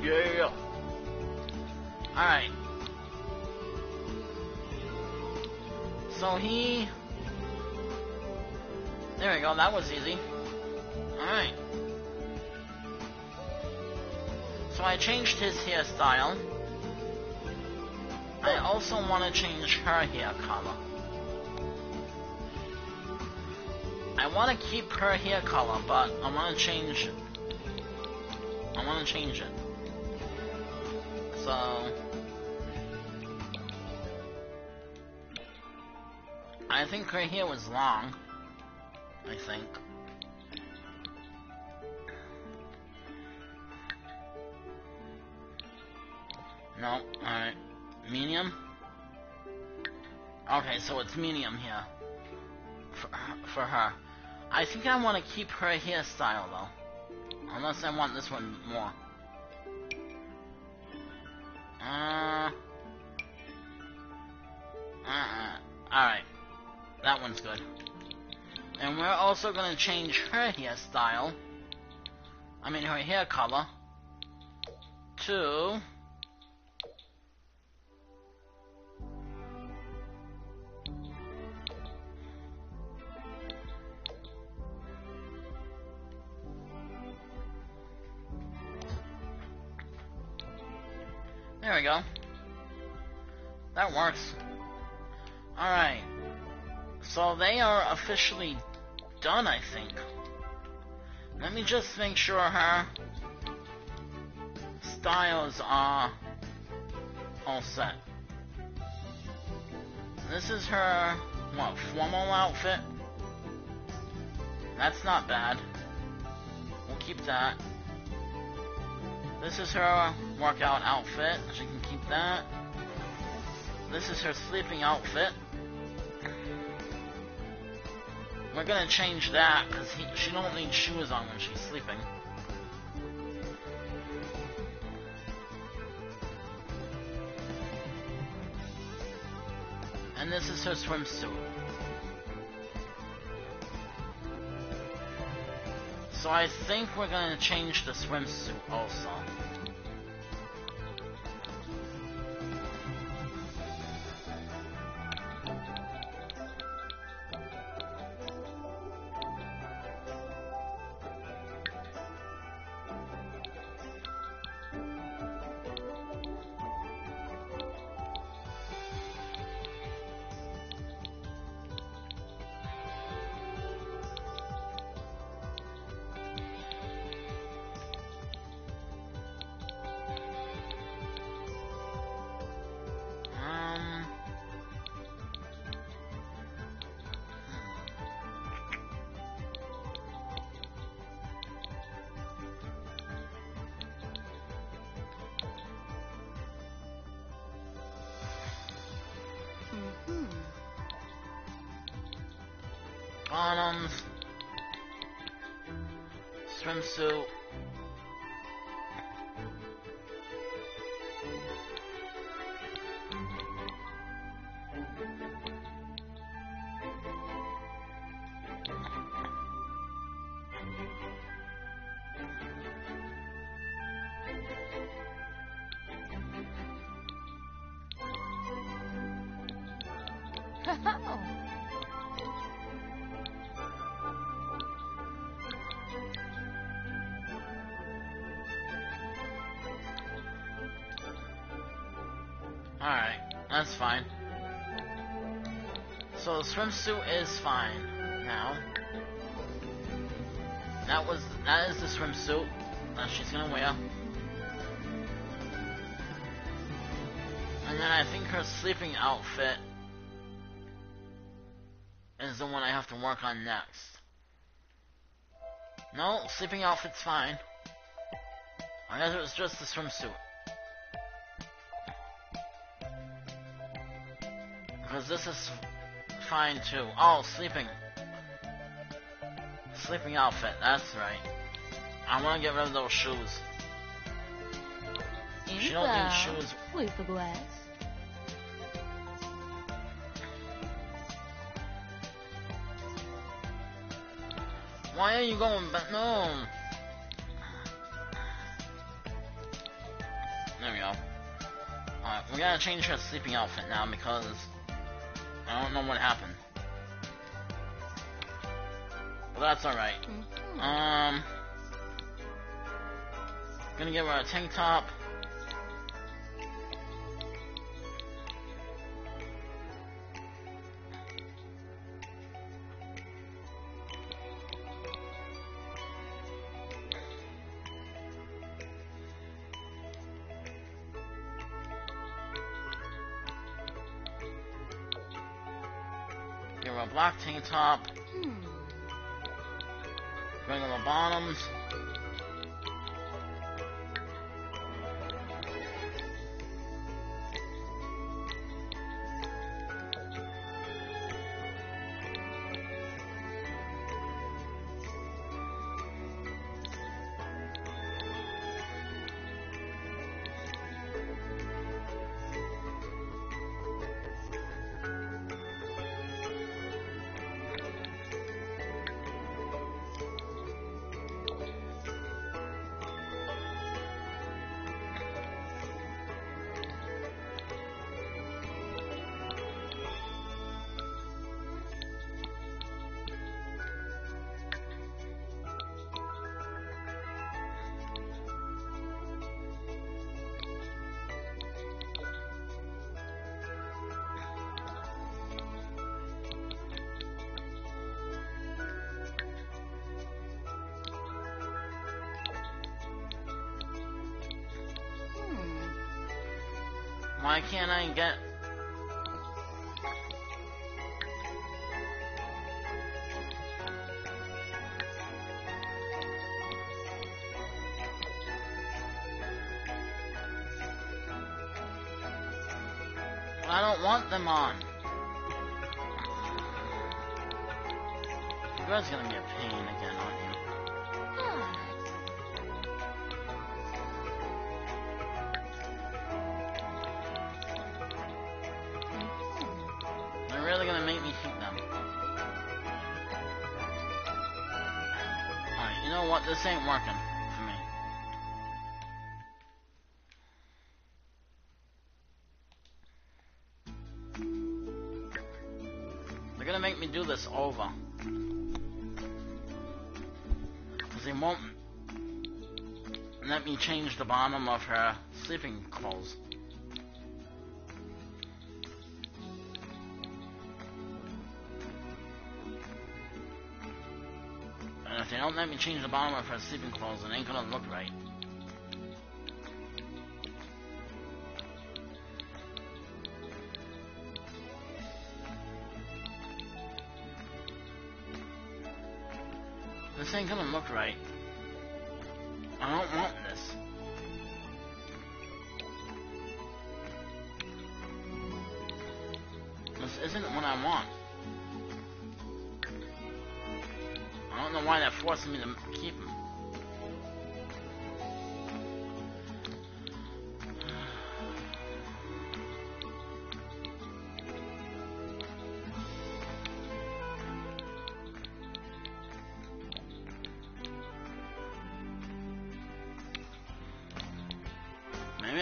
Yeah. Alright. So there we go, that was easy. Alright. So I changed his hairstyle. I also want to change her hair color. I want to keep her hair color, but I want to change it. So I think her hair was long. I think. No, alright. Medium? Okay, so it's medium here. For her. I think I want to keep her hairstyle though. Unless I want this one more. Alright. That one's good. And we're also going to change her hairstyle. I mean her hair color. To... There we go. That works. Alright. So they are officially done, I think. Let me just make sure her styles are all set. This is her, what, formal outfit? That's not bad. We'll keep that. This is her workout outfit. She can keep that. This is her sleeping outfit. We're gonna change that because she don't need shoes on when she's sleeping. And this is her swimsuit. So I think we're gonna change the swimsuit also. Bottoms. swimsuit. Alright, that's fine. So the swimsuit is fine now. That is the swimsuit that she's gonna wear. And then I think her sleeping outfit is the one I have to work on next. No, sleeping outfit's fine. I guess it was just the swimsuit. Because this is fine too. Oh, sleeping outfit, that's right. I want to get rid of those shoes. She don't need shoes. With the glass. Why are you going back? No. There we go. Alright, we gotta change her sleeping outfit now because I don't know what happened. But that's alright. Gonna give her a tank top. Give her a black tank top. Regular bottoms. Why can't I get... I don't want them on. You guys are gonna be a pain again, aren't you? They're really gonna make me keep them. Alright, you know what? This ain't working for me. They're gonna make me do this over. Because they won't let me change the bottom of her sleeping clothes. And if they don't let me change the bottom of her sleeping clothes, it ain't gonna look right. This ain't gonna look right. I don't want this. This isn't what I want. I don't know why they're forcing me to keep them.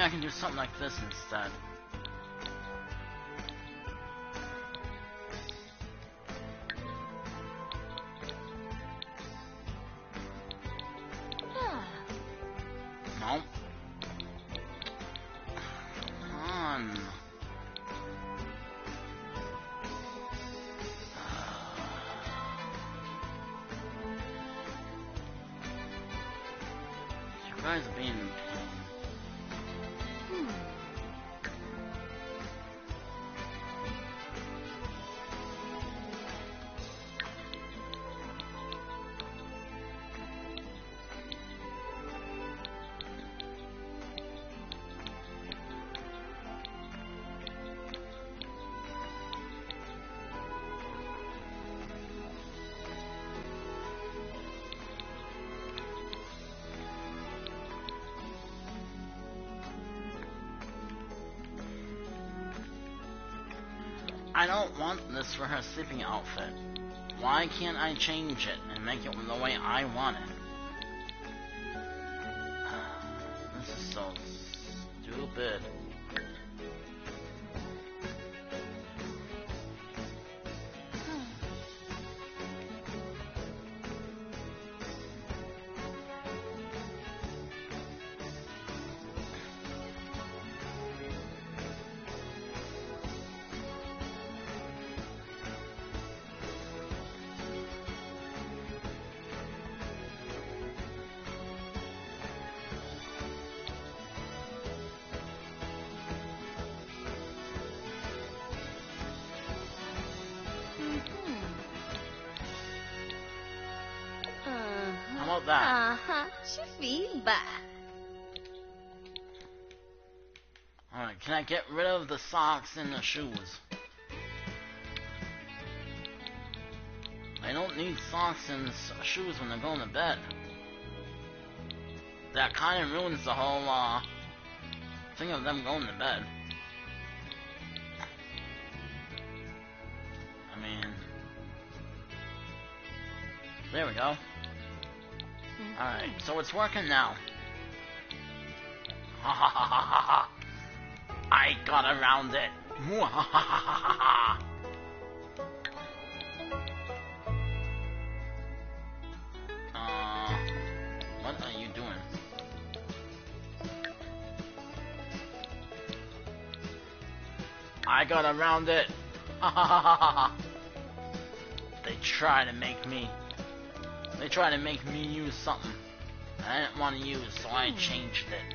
I can do something like this instead. No. Come on. You guys are being... I don't want this for her sleeping outfit. Why can't I change it and make it the way I want it? This is so stupid. How about that? She feel bad. Alright, can I get rid of the socks and the shoes? I don't need socks and shoes when they're going to bed. That kind of ruins the whole thing of them going to bed. I mean... There we go. Alright, so it's working now. Ha ha ha ha ha ha! I got around it! Ha ha ha ha ha! What are you doing? I got around it! Ha ha ha ha ha! They try to make me use something I didn't want to use, so I changed it.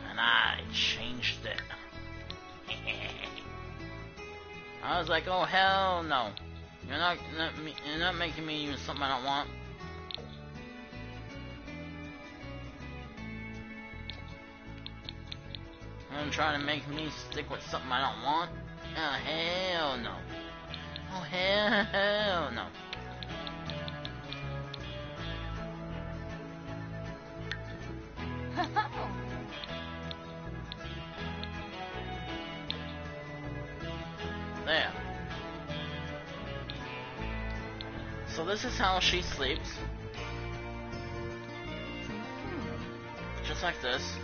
And I changed it. I was like, oh hell no. You're not making me use something I don't want. You're trying to make me stick with something I don't want? Oh hell no. Oh hell no. There. So this is how she sleeps. Just like this.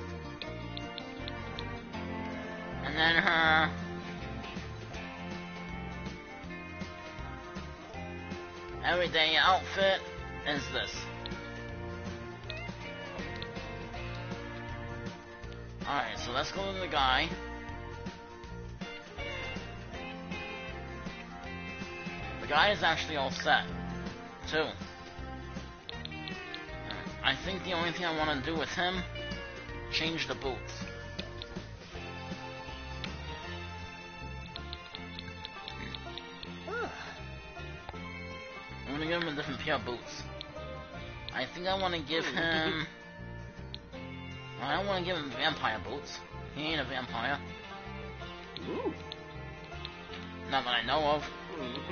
And then her everyday outfit is this. Alright, so let's go to the guy. The guy is actually all set, too. I think the only thing I want to do with him, change the boots. I'm gonna give him a different pair of boots. I think I want to give him... I don't want to give him vampire boots. He ain't a vampire. Ooh. Not that I know of.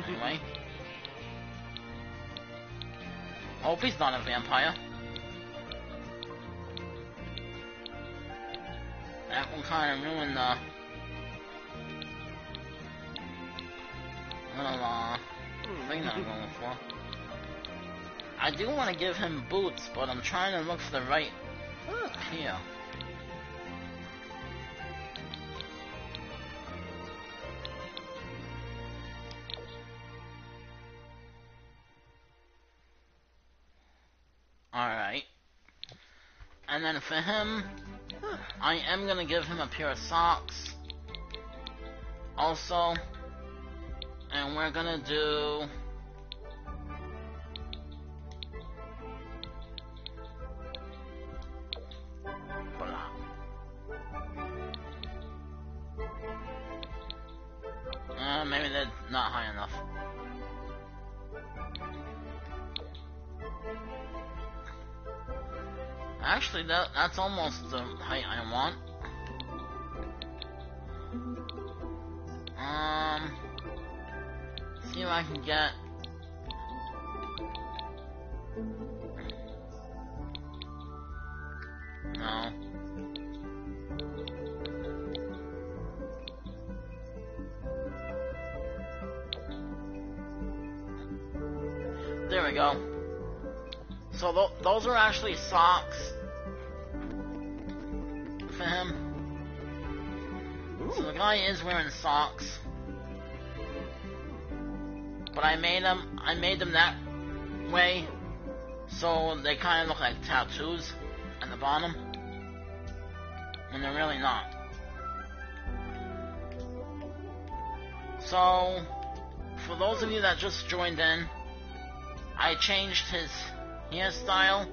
Anyway. Hope he's not a vampire. That will kind of ruin the little thing that I'm going for. I do want to give him boots, but I'm trying to look for the right pair. And then for him, I am gonna give him a pair of socks. Also, and we're gonna do maybe they're not high enough. Actually, that's almost the height I want. See if I can get. No. There we go. So those are actually socks for him. Ooh. So the guy is wearing socks, but I made them that way so they kind of look like tattoos at the bottom, and they're really not. So for those of you that just joined in, I changed his hairstyle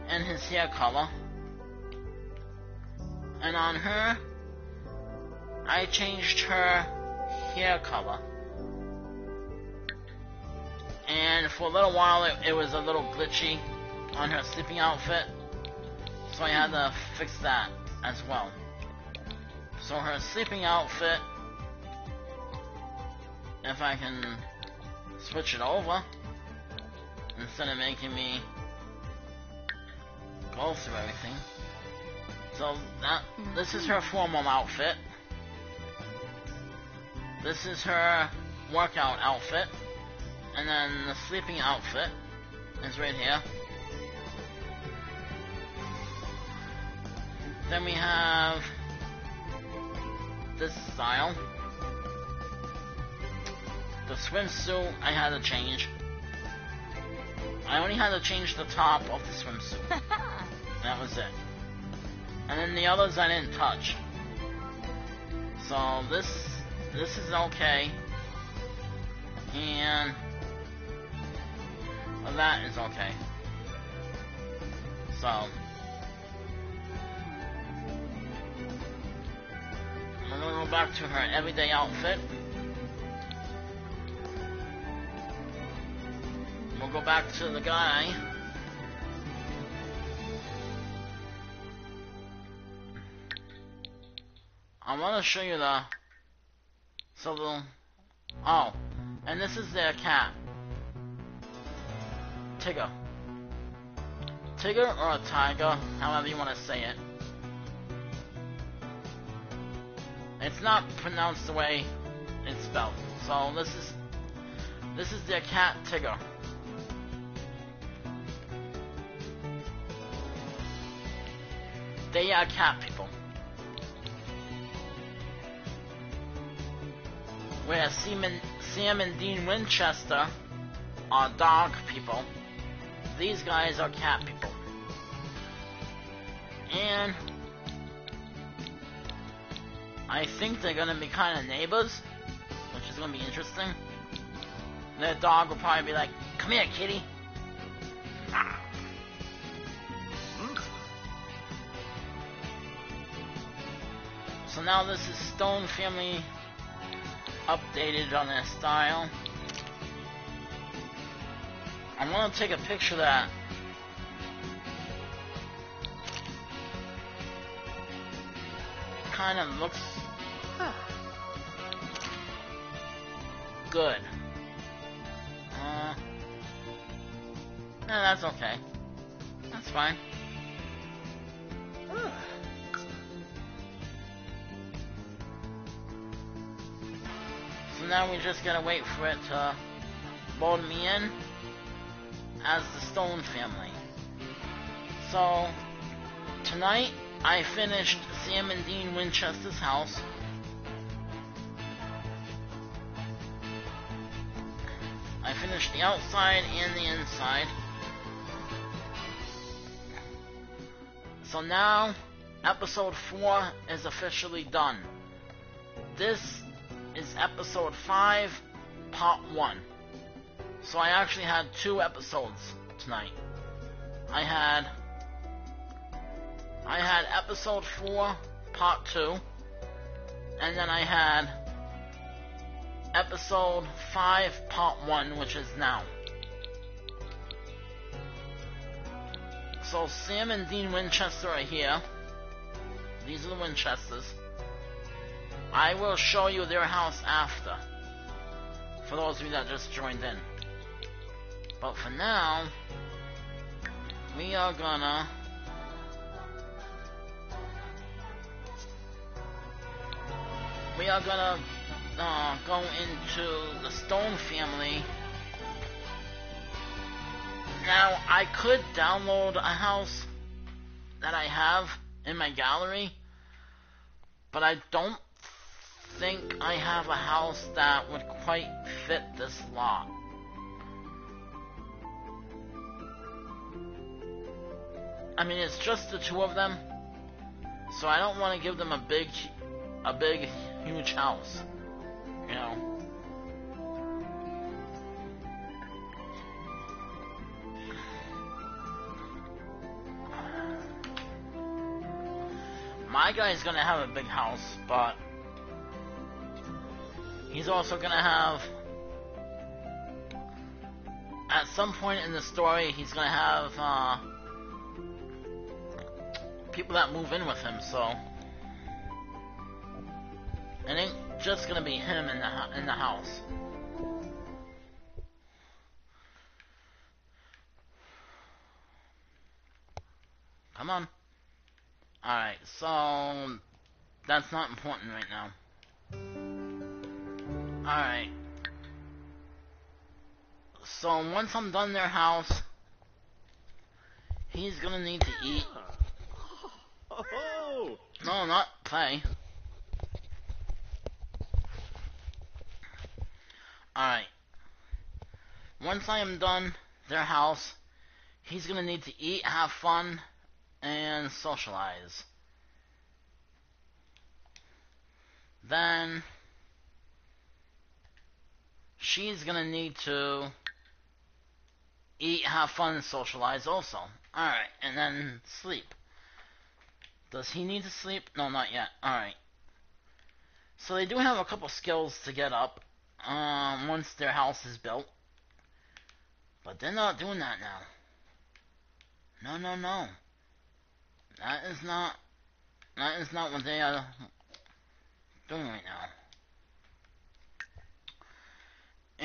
and his hair color. And on her, I changed her hair color. And for a little while it was a little glitchy on her sleeping outfit, so I had to fix that as well. So her sleeping outfit, if I can switch it over, instead of making me go through everything. So this is her formal outfit. This is her workout outfit. And then the sleeping outfit is right here. Then we have this style. The swimsuit I had to change. I only had to change the top of the swimsuit. That was it. And then the others I didn't touch. So this is okay. And that is okay. So we're gonna go back to her everyday outfit. We'll go back to the guy. I want to show you oh, and this is their cat. Tigger. Tigger or a tiger, however you want to say it. It's not pronounced the way it's spelled. So this is their cat, Tigger. They are cat people. Where Sam and Dean Winchester are dog people, these guys are cat people. And I think they're gonna be kind of neighbors, which is gonna be interesting. Their dog will probably be like, "Come here, kitty." So now this is Stone Family updated on their style. I want to take a picture of that. Kind of looks good. No, that's okay. That's fine. So now we just gotta wait for it to load me in as the Stone Family. So tonight I finished Sam and Dean Winchester's house. I finished the outside and the inside. So now, episode 4 is officially done. This is episode 5, part 1. So I actually had 2 episodes tonight. I had episode 4, part 2, and then I had episode 5, part 1, which is now. So Sam and Dean Winchester are here. These are the Winchesters. I will show you their house after, for those of you that just joined in. But for now, we are gonna go into the Stone family. Now, I could download a house that I have in my gallery, but I don't think I have a house that would quite fit this lot. I mean, it's just the 2 of them, so I don't want to give them a big, huge house, you know. My guy's gonna have a big house, but he's also gonna have, at some point in the story, he's gonna have people that move in with him, so it ain't just gonna be him in the house. Come on. Alright, so that's not important right now. Alright. So once I'm done their house, he's gonna need to eat. No, not play. Alright. Once I am done their house, he's gonna need to eat, have fun, and socialize. Then she's gonna need to eat, have fun, and socialize also. Alright, and then sleep. Does he need to sleep? No, not yet. Alright. So they do have a couple skills to get up once their house is built. But they're not doing that now. No. That is not what they are doing right now.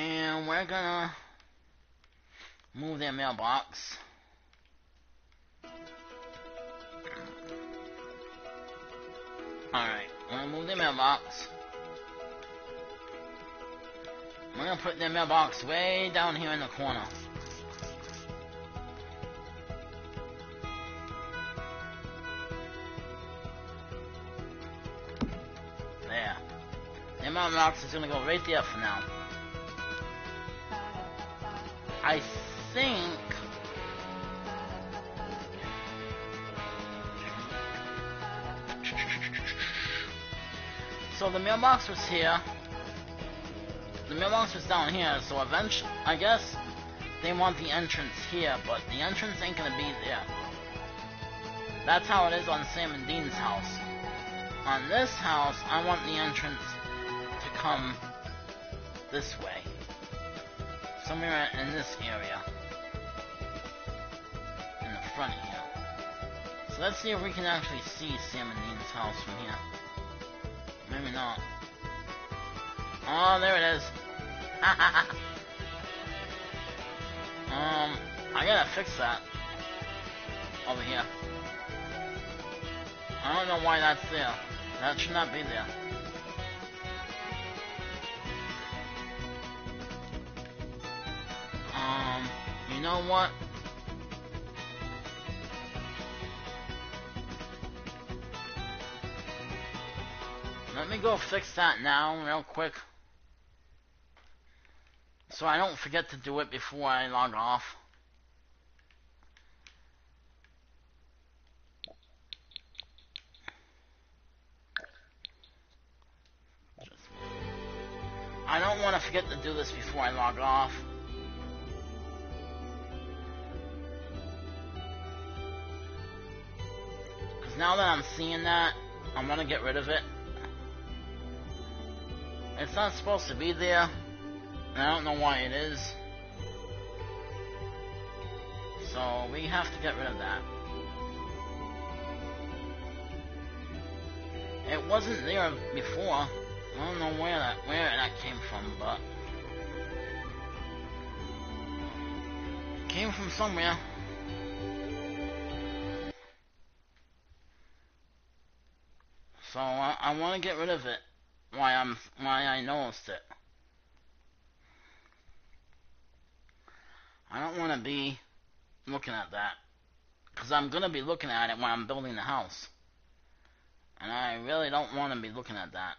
And we're gonna move their mailbox. Alright, we're gonna move their mailbox. We're gonna put their mailbox way down here in the corner. There. Their mailbox is gonna go right there for now. I think so the mailbox was here. The mailbox was down here, so eventually, I guess they want the entrance here, but the entrance ain't gonna be there. That's how it is on Sam and Dean's house. On this house, I want the entrance to come this way. Somewhere in this area. In the front here. So let's see if we can actually see Sam and Dean's house from here. Maybe not. Oh, there it is. I gotta fix that. Over here. I don't know why that's there. That should not be there. You know what? Let me go fix that now, real quick. So I don't forget to do it before I log off. I don't want to forget to do this before I log off. Because now that I'm seeing that, I'm going to get rid of it. It's not supposed to be there, and I don't know why it is. So we have to get rid of that. It wasn't there before. I don't know where that came from, but it came from somewhere. So I want to get rid of it. Why I noticed it. I don't want to be looking at that, because I'm gonna be looking at it when I'm building the house, and I really don't want to be looking at that.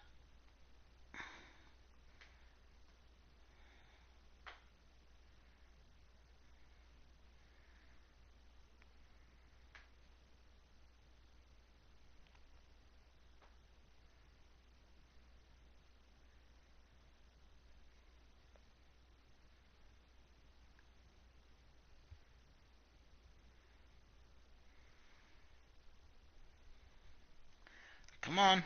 Come on.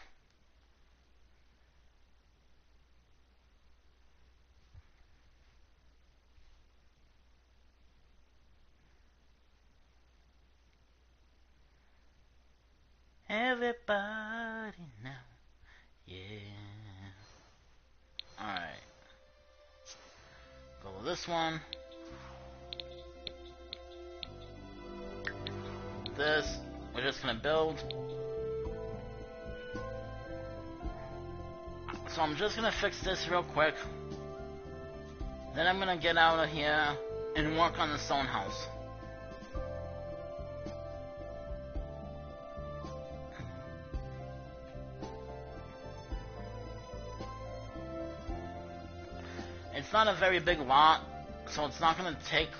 Everybody now. Yeah. Alright. Go with this one. This. We're just gonna build. So I'm just gonna fix this real quick. Then I'm gonna get out of here and work on the stone house. It's not a very big lot, so it's not gonna take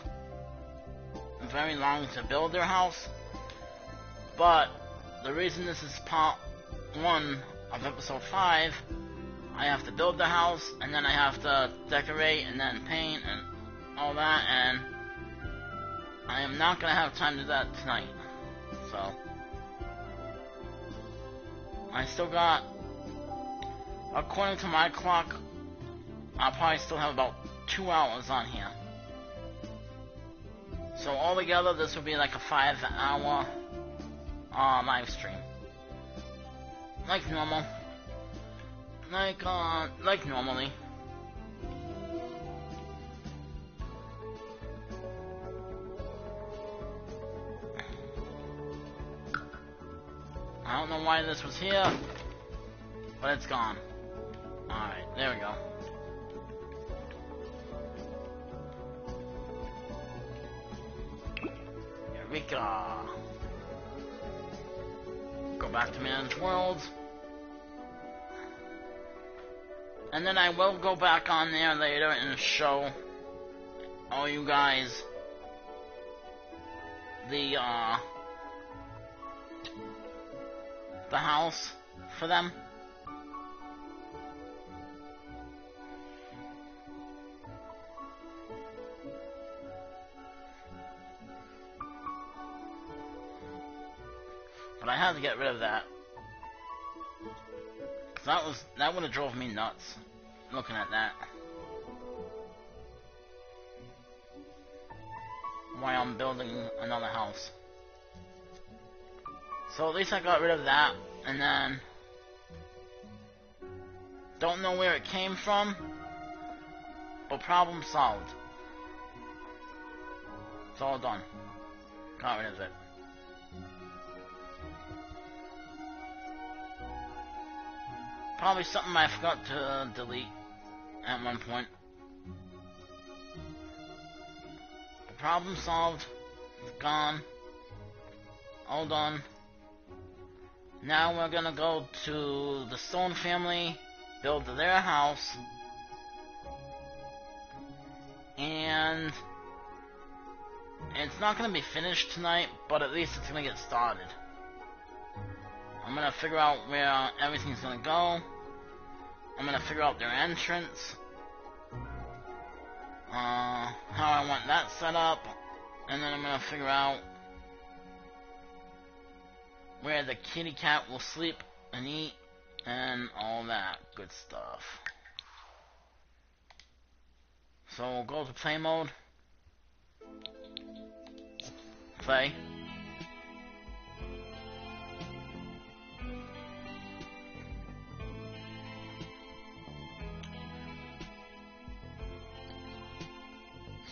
very long to build their house. But the reason this is part 1 of episode 5, I have to build the house, and then I have to decorate, and then paint, and all that, and I am not going to have time to do that tonight. So, I still got, according to my clock, I'll probably still have about 2 hours on here. So altogether, this will be like a 5-hour live stream. Like normal. Like normally. I don't know why this was here, but it's gone. Alright, there we go. Eureka! Go back to Man's World. And then I will go back on there later and show all you guys the house for them. But I had to get rid of that. That would have drove me nuts, looking at that. Why I'm building another house. So at least I got rid of that, and then don't know where it came from, but problem solved. It's all done. Got rid of it. Probably something I forgot to delete at one point. The problem solved. It's gone. All done. Now we're gonna go to the Stone family, build their house, and it's not gonna be finished tonight, but at least it's gonna get started. I'm gonna figure out where everything's gonna go. I'm gonna figure out their entrance. how I want that set up, and then I'm gonna figure out where the kitty cat will sleep and eat, and all that good stuff. So we'll go to play mode. Play.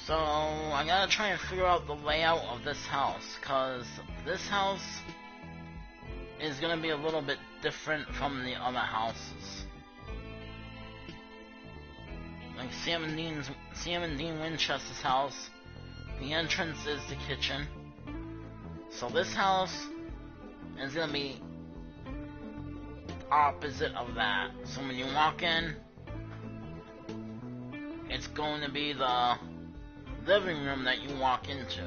So I gotta try and figure out the layout of this house, cause this house is gonna be a little bit different from the other houses. Like Sam and Dean Winchester's house, the entrance is the kitchen. So this house is gonna be opposite of that. So when you walk in, it's going to be the living room that you walk into.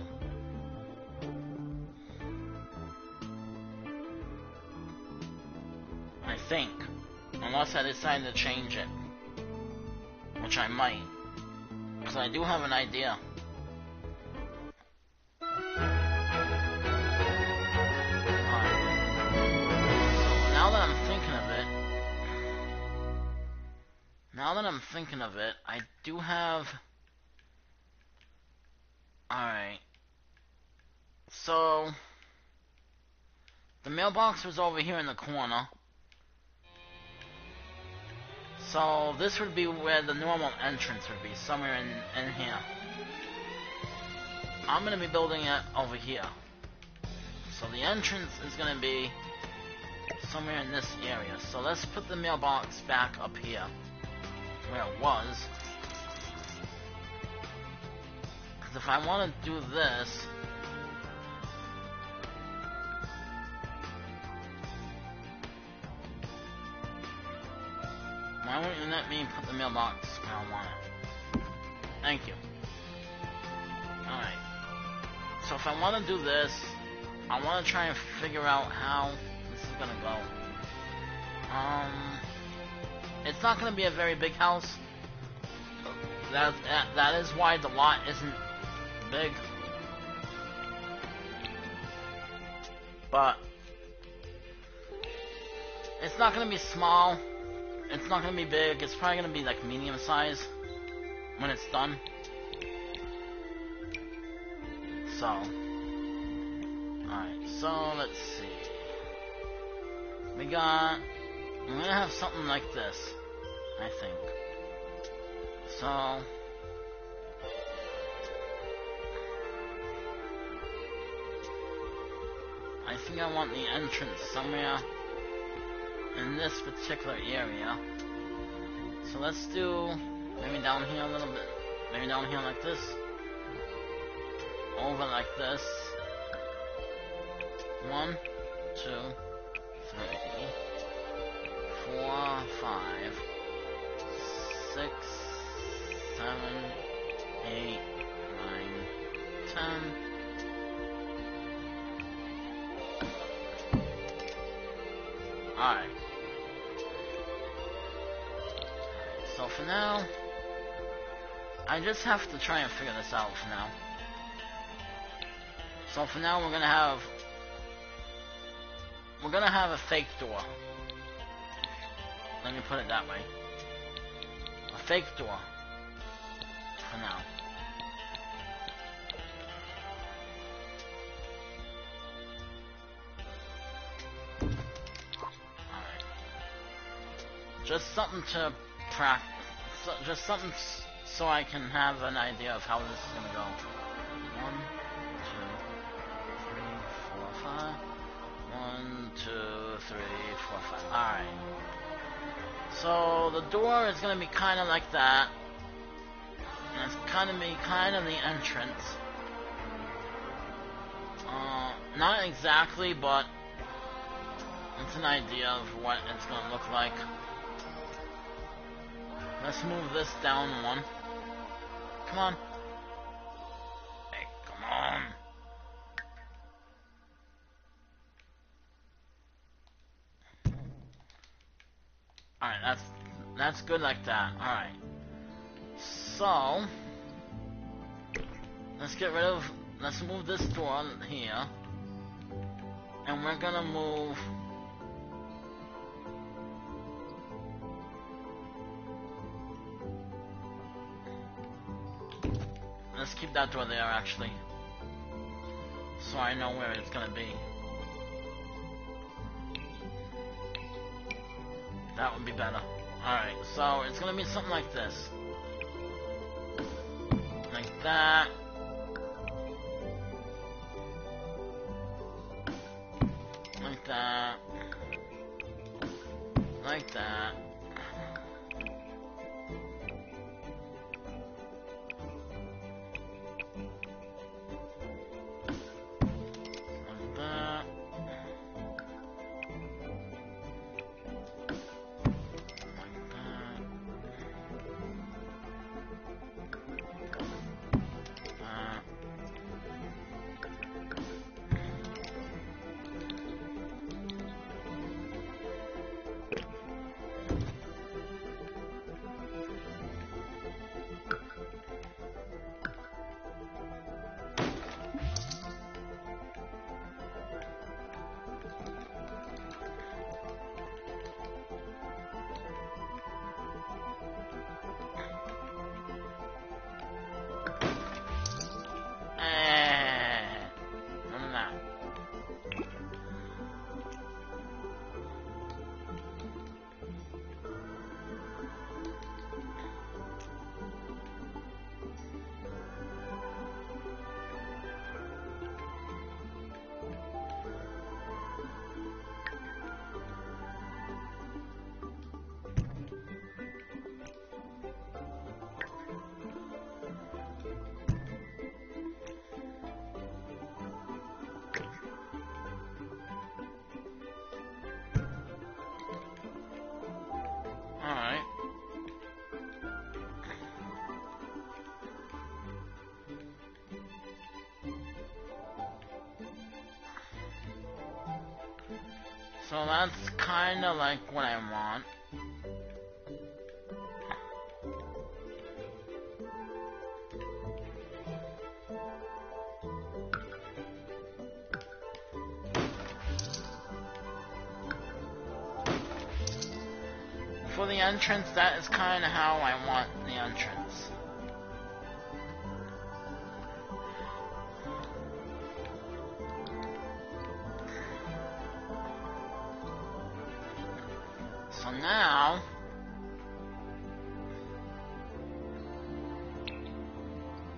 I think. Unless I decide to change it. Which I might. Because I do have an idea. Now that I'm thinking of it, I do have... Alright. So... the mailbox was over here in the corner. So this would be where the normal entrance would be, somewhere in here. I'm going to be building it over here. So the entrance is going to be somewhere in this area. So let's put the mailbox back up here, where it was. Because if I want to do this, why won't you let me put the mailbox where I want it? Thank you. Alright. So if I want to do this, I want to try and figure out how this is going to go. It's not going to be a very big house. That is why the lot isn't big. But it's not going to be small. It's not going to be big. It's probably going to be like medium size when it's done. So, alright, so let's see. We're going to have something like this, I think. So, I think I want the entrance somewhere in this particular area. So let's do maybe down here a little bit. Maybe down here like this. Over like this. 1, 2, 3, 4, 5, 6, 7, 8, 9, 10. Alright. So for now, I just have to try and figure this out for now. So for now we're gonna have a fake door. Let me put it that way. A fake door. For now. Alright. Just something to practice. Just something so I can have an idea of how this is gonna go. 1, 2, 3, 4, 5. 1, 2, 3, 4, 5. Alright. So the door is gonna be kinda like that. And it's gonna be kind of the entrance. Not exactly, but it's an idea of what it's gonna look like. Let's move this down 1. Come on. Hey, come on. Alright, that's good like that. Alright. So let's move this door here. And we're gonna move let's keep that door there actually. So I know where it's gonna be. That would be better. Alright, so it's gonna be something like this. Like that. Like that. Like that. Like that. Alright. So that's kinda like what I want. For the entrance, that is kinda how I want the entrance. So now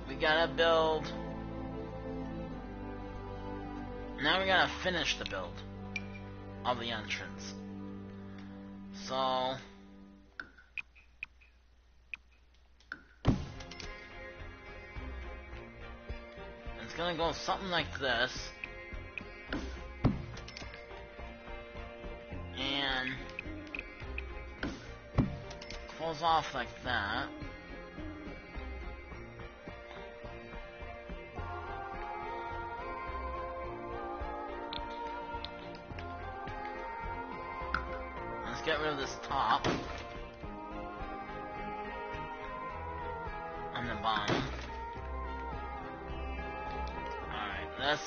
we gotta build. Now we gotta finish the build of the entrance. So it's gonna go something like this. And falls off like that. Let's get rid of this top and the bottom. Alright, this.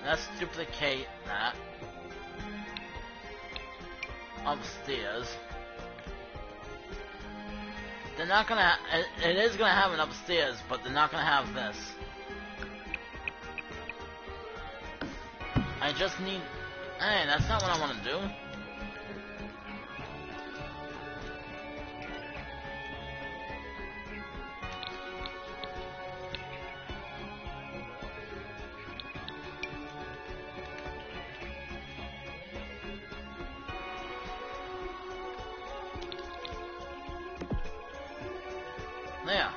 Let's duplicate that upstairs. They're not gonna. It is gonna have an upstairs, but they're not gonna have this. I just need. Hey, that's not what I want to do. There.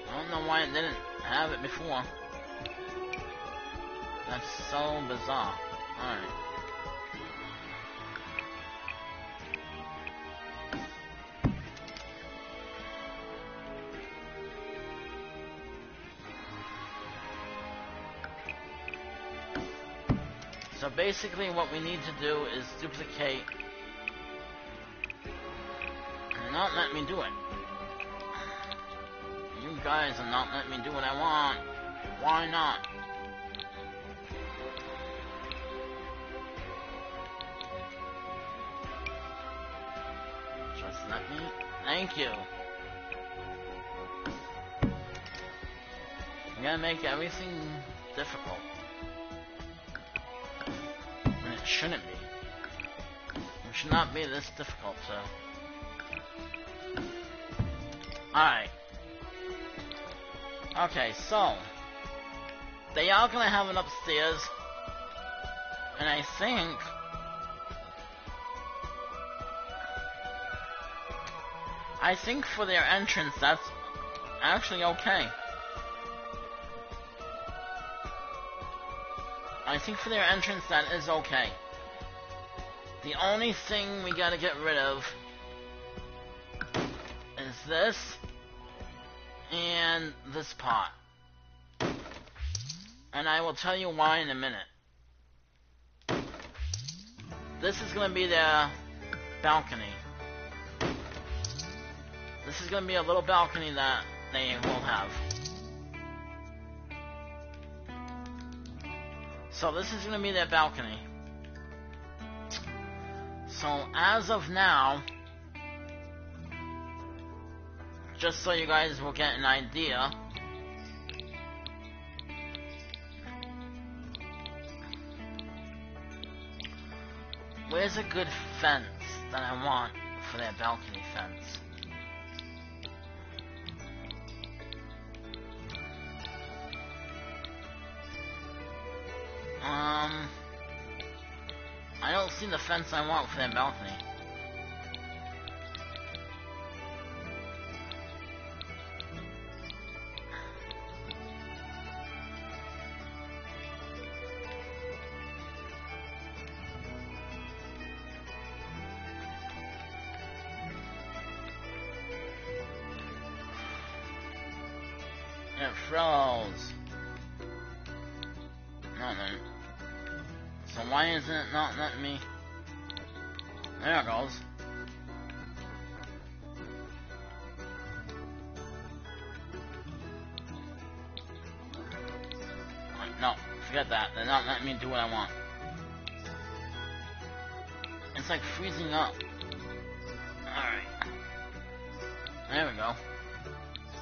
I don't know why it didn't have it before. That's so bizarre. Alright. So basically what we need to do is duplicate and not let me do it. You guys are not letting me do what I want. Why not? Just let me. Thank you. You're gonna make everything difficult. And it shouldn't be. It should not be this difficult, so. Alright. Okay, so. They are gonna have it upstairs. And I think for their entrance, that's actually okay. I think for their entrance, that is okay. The only thing we gotta get rid of is this and this pot. And I will tell you why in a minute. This is gonna be their balcony. This is gonna be a little balcony that they will have. So this is gonna be their balcony. So as of now, just so you guys will get an idea, where's a good fence that I want for their balcony fence? I don't see the fence I want for that balcony. It froze. Nothing. So why isn't it not letting me? There it goes. No, forget that. They're not letting me do what I want. It's like freezing up. Alright. There we go.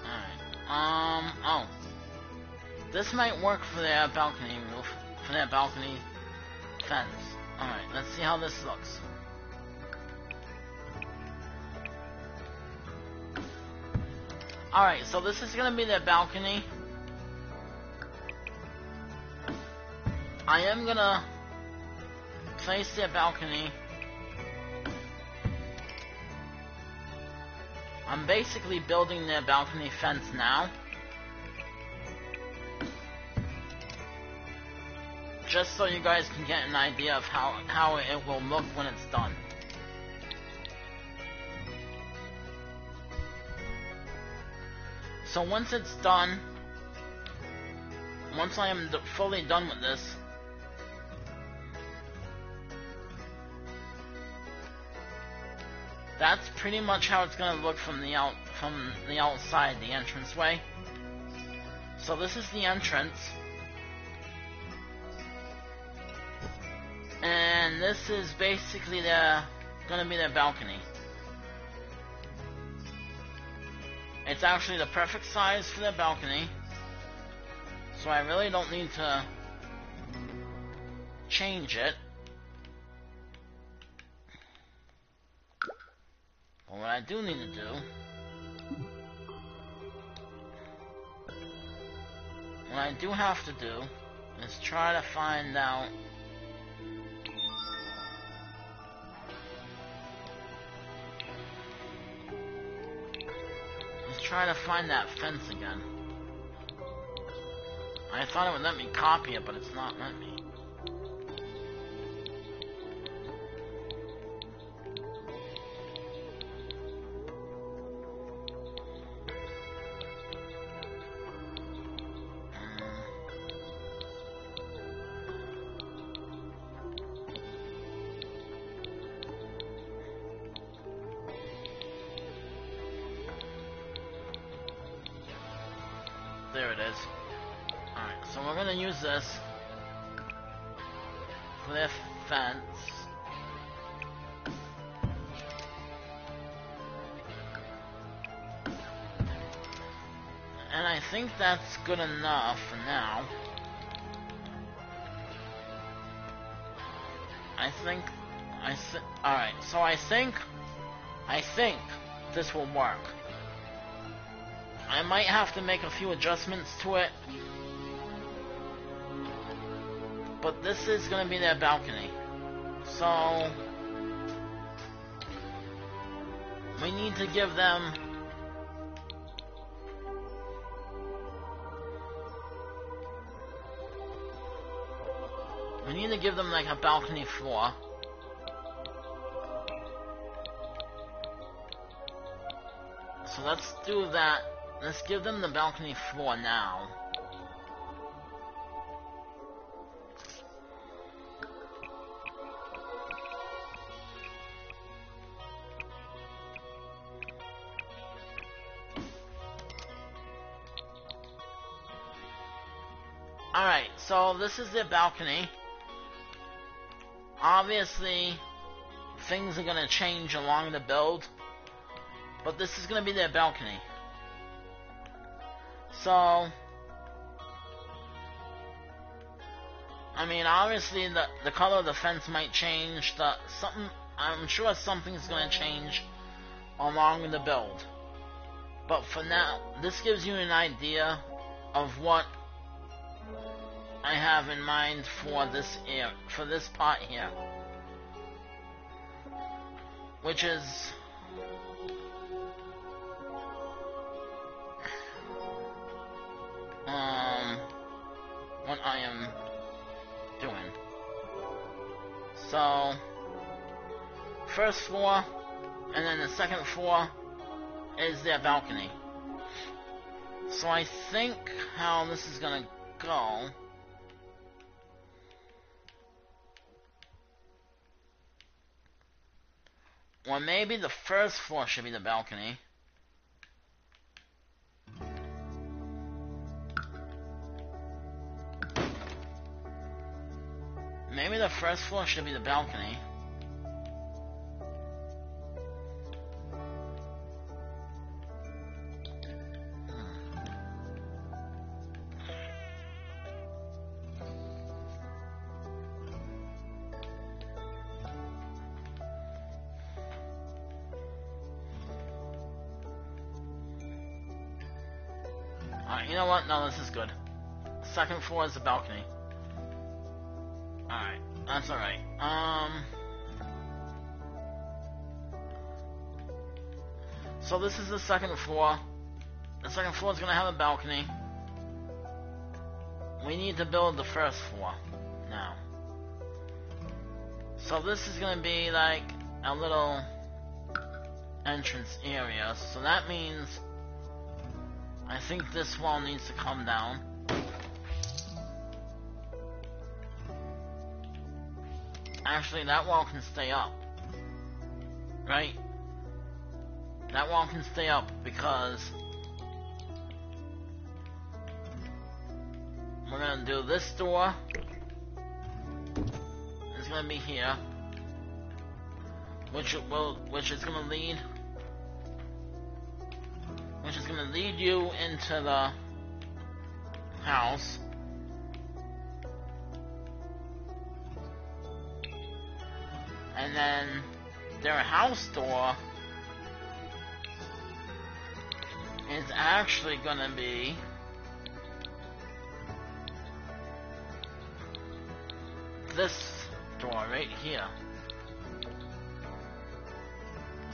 Alright. Oh. This might work for their balcony roof. For their balcony fence. Alright, let's see how this looks. Alright, so this is gonna be their balcony. I am gonna place their balcony. I'm basically building their balcony fence now. Just so you guys can get an idea of how it will look when it's done. So once it's done, once I am fully done with this, that's pretty much how it's gonna look from the outside, the entranceway. So this is the entrance. And this is basically gonna be their balcony. It's actually the perfect size for their balcony. So I really don't need to change it. But what I do need to do, what I do have to do, is try to find out that fence again. I thought it would let me copy it, but it's not letting me. There it is. Alright, so we're gonna use this for their fence. And I think that's good enough for now. Alright, so I think this will work. I might have to make a few adjustments to it, but this is gonna be their balcony. So we need to give them like a balcony floor. So let's do that. Let's give them the balcony floor now. Alright, so this is their balcony. Obviously, things are gonna change along the build, but this is gonna be their balcony. So, I mean, obviously the color of the fence might change. I'm sure something's gonna change along the build. But for now, this gives you an idea of what I have in mind for this part here, which is what I am doing. So first floor, and then the second floor is their balcony. So I think how this is gonna go, well, maybe the first floor should be the balcony. Maybe the first floor should be the balcony. Alright, you know what? No, this is good. Second floor is the balcony. Alright, that's alright. So this is the second floor. The second floor is gonna have a balcony. We need to build the first floor now. So this is gonna be like a little entrance area. So that means I think this wall needs to come down. Actually, that wall can stay up. Right? That wall can stay up because we're gonna do this door. It's gonna be here, which is gonna lead you into the house. And then their house door is actually gonna be this door right here.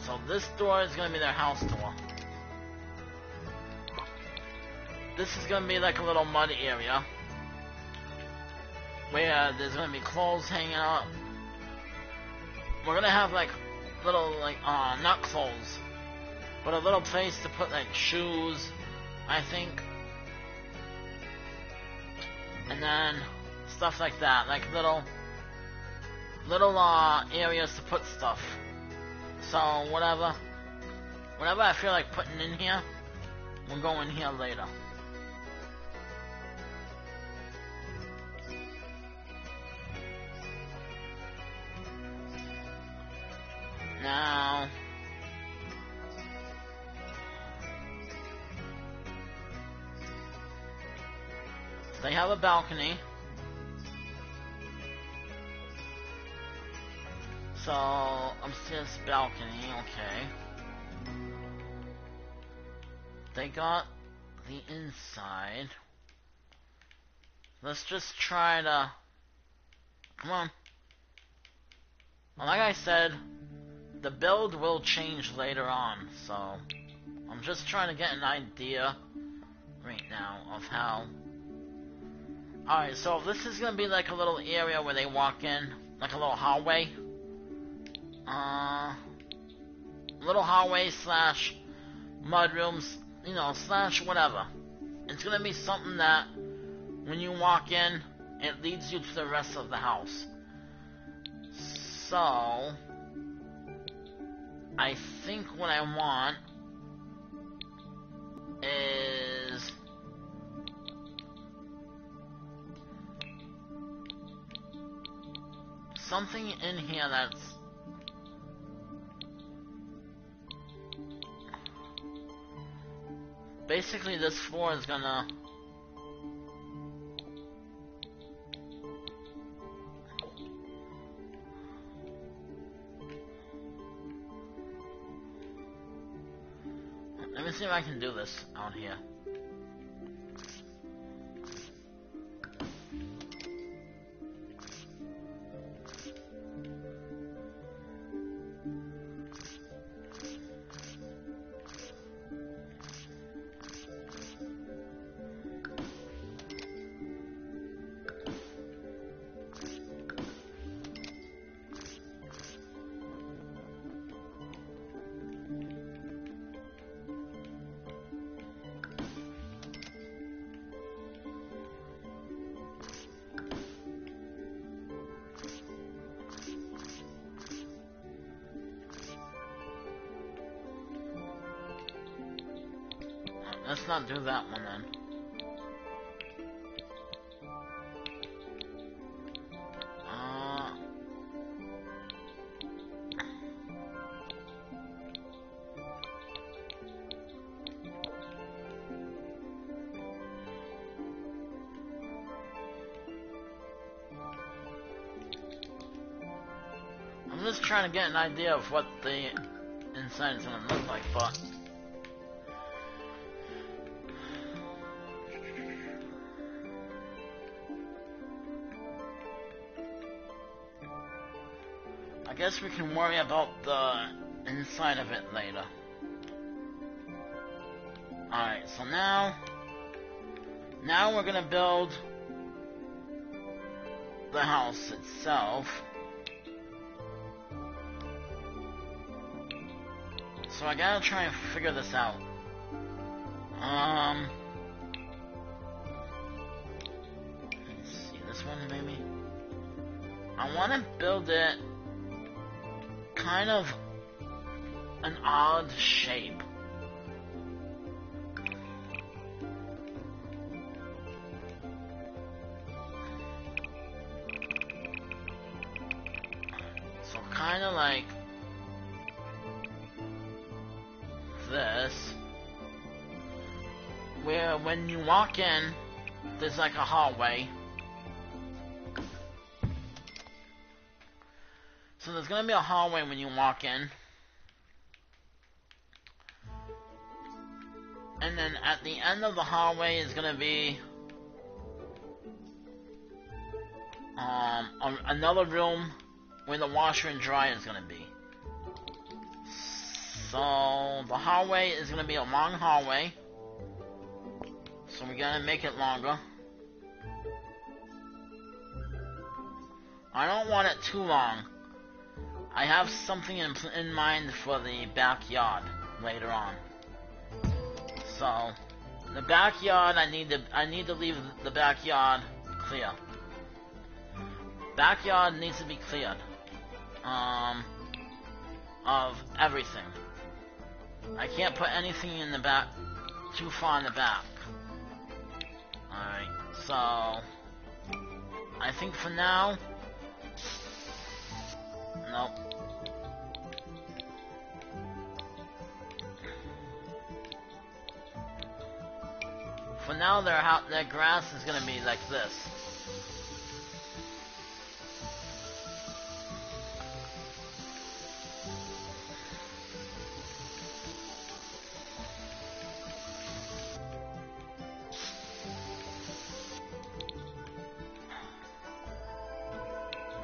So this door is gonna be their house door. This is gonna be like a little mud area where there's gonna be clothes hanging up. We're gonna have like little, like, not clothes, but a little place to put like shoes, I think. And then stuff like that, like little areas to put stuff. So whatever I feel like putting in here, we'll go in here later. They have a balcony. So, upstairs balcony, okay. They got the inside. Let's just try to... Come on. Well, like I said, the build will change later on, so... I'm just trying to get an idea right now of how... Alright, so if this is gonna be like a little area where they walk in, like a little hallway. Little hallway slash mudrooms, you know, slash whatever. It's gonna be something that when you walk in, it leads you to the rest of the house. So, I think what I want is something in here that's basically this floor is gonna let me see if I can do this out here. Let's not do that one then. I'm just trying to get an idea of what the inside is going to look like, but I guess we can worry about the inside of it later. Alright, so now we're gonna build the house itself. So I gotta try and figure this out. Let's see, this one maybe? I wanna build it kind of an odd shape. So kind of like this, where when you walk in, there's like a hallway. So there's going to be a hallway when you walk in. And then at the end of the hallway is going to be another room where the washer and dryer is going to be. So the hallway is going to be a long hallway. So we're going to make it longer. I don't want it too long. I have something in mind for the backyard later on. So the backyard, I need to leave the backyard clear. Backyard needs to be cleared of everything. I can't put anything in the back too far in the back. Alright, so I think for now, nope. for now, their grass is gonna be like this.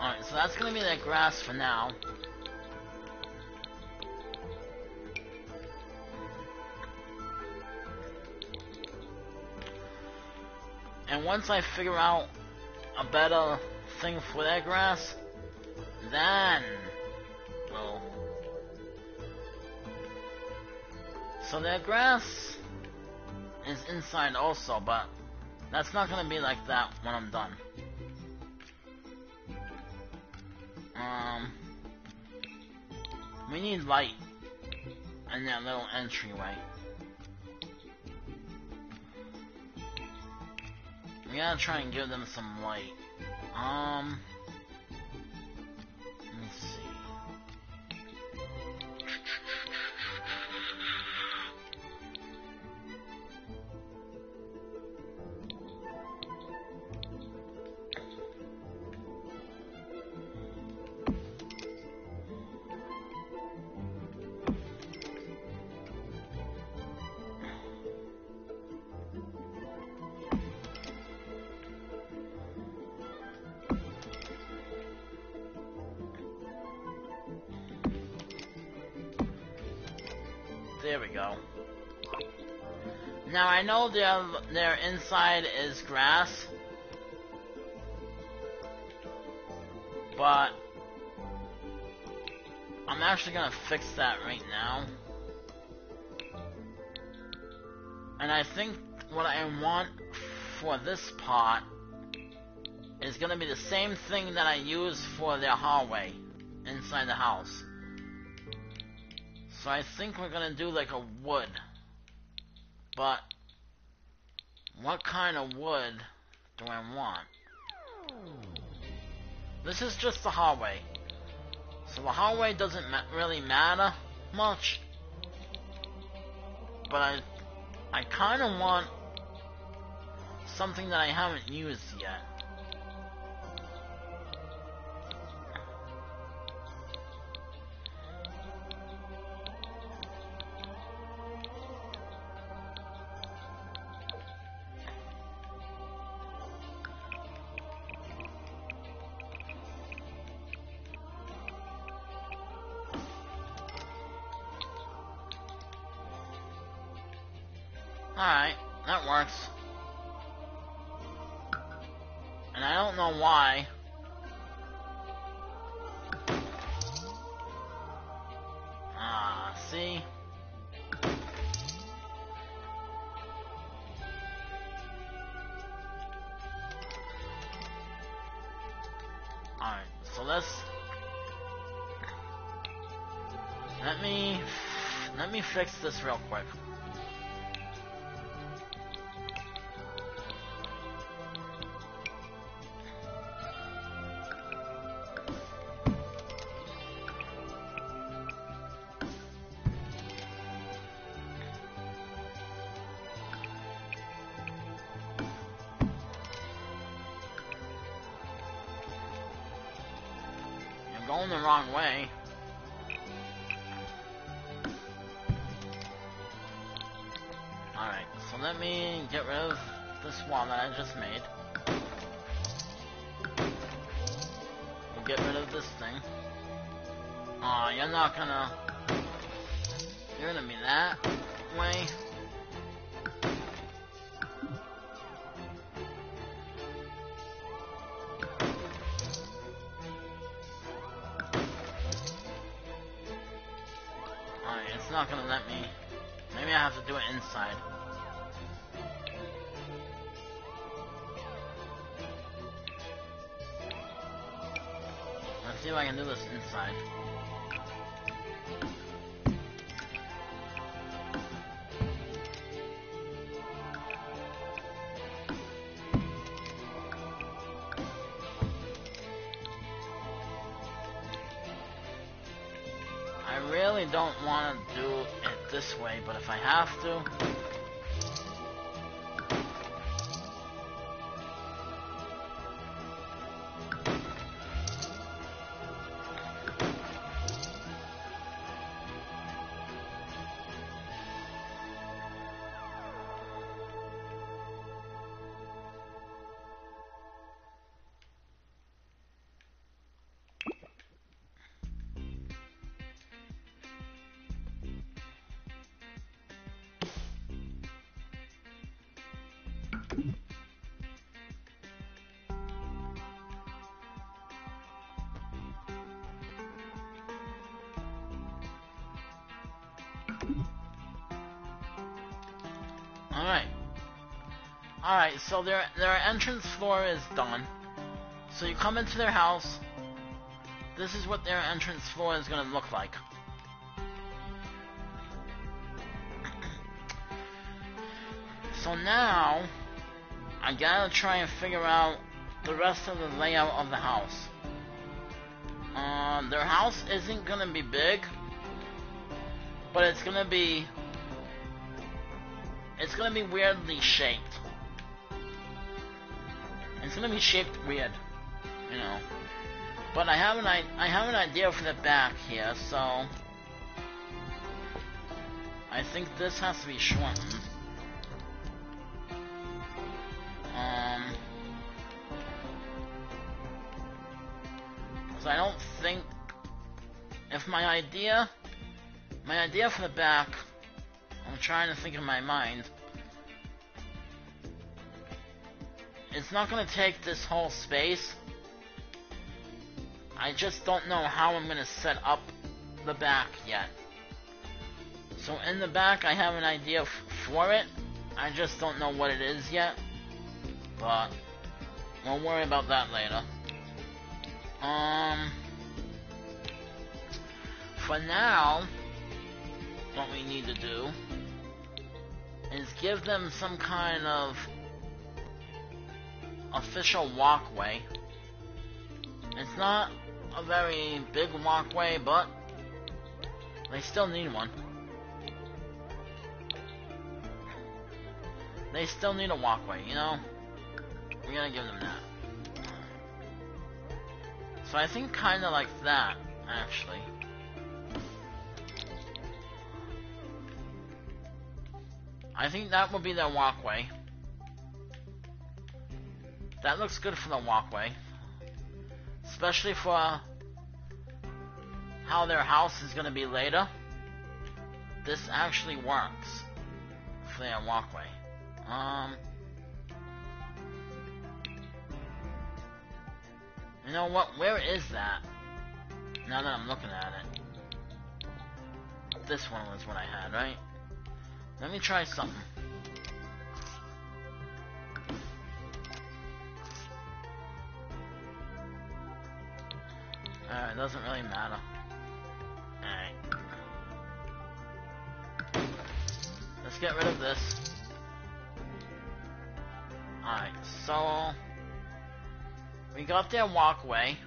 Alright, so that's gonna be their grass for now. And once I figure out a better thing for their grass, then we'll... So their grass is inside also, but that's not gonna be like that when I'm done. We need light in that little entryway. We gotta try and give them some light. Let me see. There we go. Now I know their inside is grass, but I'm actually gonna fix that right now. And I think what I want for this part is gonna be the same thing that I use for their hallway inside the house. So I think we're gonna do like a wood. But what kind of wood do I want? This is just the hallway. So the hallway doesn't really matter much. But I kind of want something that I haven't used yet. Alright, that works. And I don't know why. See? Alright, so let me fix this real quick. Going the wrong way. Alright, so let me get rid of this wall that I just made. We'll get rid of this thing. Aw, you're not gonna... You're gonna be that way. It's not gonna let me. Maybe I have to do it inside. Let's see if I can do this inside. I really don't want to do it this way, but if I have to... Alright, so their entrance floor is done. So you come into their house. This is what their entrance floor is gonna look like. So now, I gotta try and figure out the rest of the layout of the house. Their house isn't gonna be big, but it's gonna be weirdly shaped. It's gonna be shaped weird, you know. But I have an idea for the back here, so I think this has to be shortened. Because I don't think if my idea for the back, I'm trying to think in my mind. It's not going to take this whole space. I just don't know how I'm going to set up the back yet. So in the back I have an idea for it. I just don't know what it is yet. But we'll worry about that later. For now, what we need to do is give them some kind of official walkway. It's not a very big walkway, but they still need one. They still need a walkway, you know? We're gonna give them that. So I think kinda like that, actually. I think that will be their walkway. That looks good for the walkway. Especially for how their house is gonna be later. This actually works for their walkway. You know what? Where is that? Now that I'm looking at it. This one was what I had, right? Let me try something. Alright, doesn't really matter. Alright. Let's get rid of this. Alright, so we got their walkway.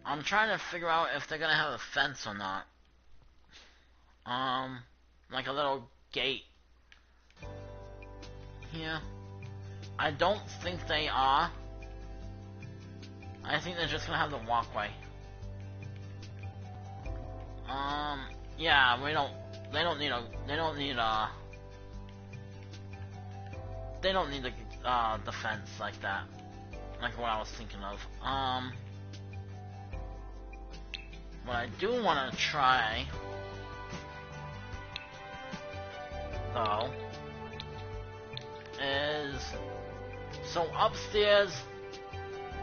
I'm trying to figure out if they're gonna have a fence or not. Like a little gate here. I don't think they are. I think they're just gonna have the walkway. Yeah, they don't need the fence like that. Like what I was thinking of. What I do want to try, though, is, so upstairs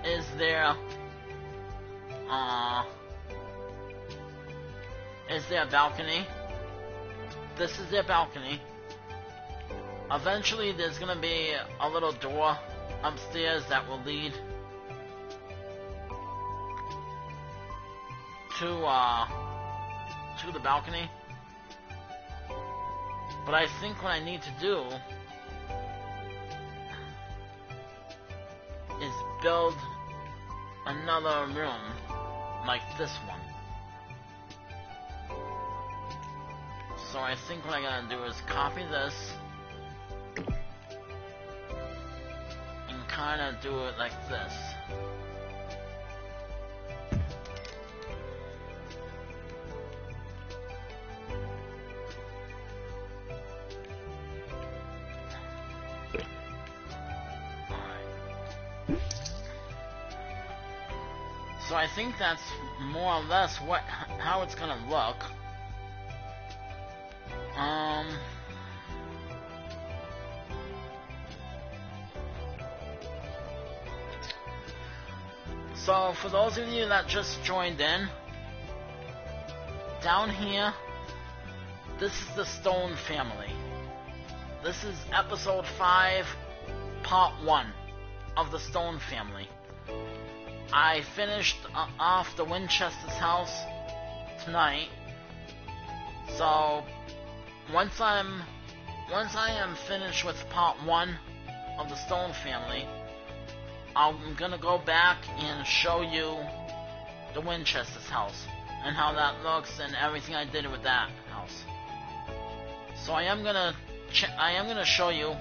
is their balcony. This is their balcony. Eventually there's gonna be a little door upstairs that will lead to the balcony. But I think what I need to do is build another room like this one. So I think what I'm gonna do is copy this and kinda do it like this. So I think that's more or less how it's gonna look. So for those of you that just joined in, down here, this is the Stone family. this is episode 5, part 1 of the Stone family. I finished off the Winchester's house tonight, so once I am finished with part 1 of the Stone family, I'm gonna go back and show you the Winchester's house and how that looks and everything I did with that house. So I am gonna show you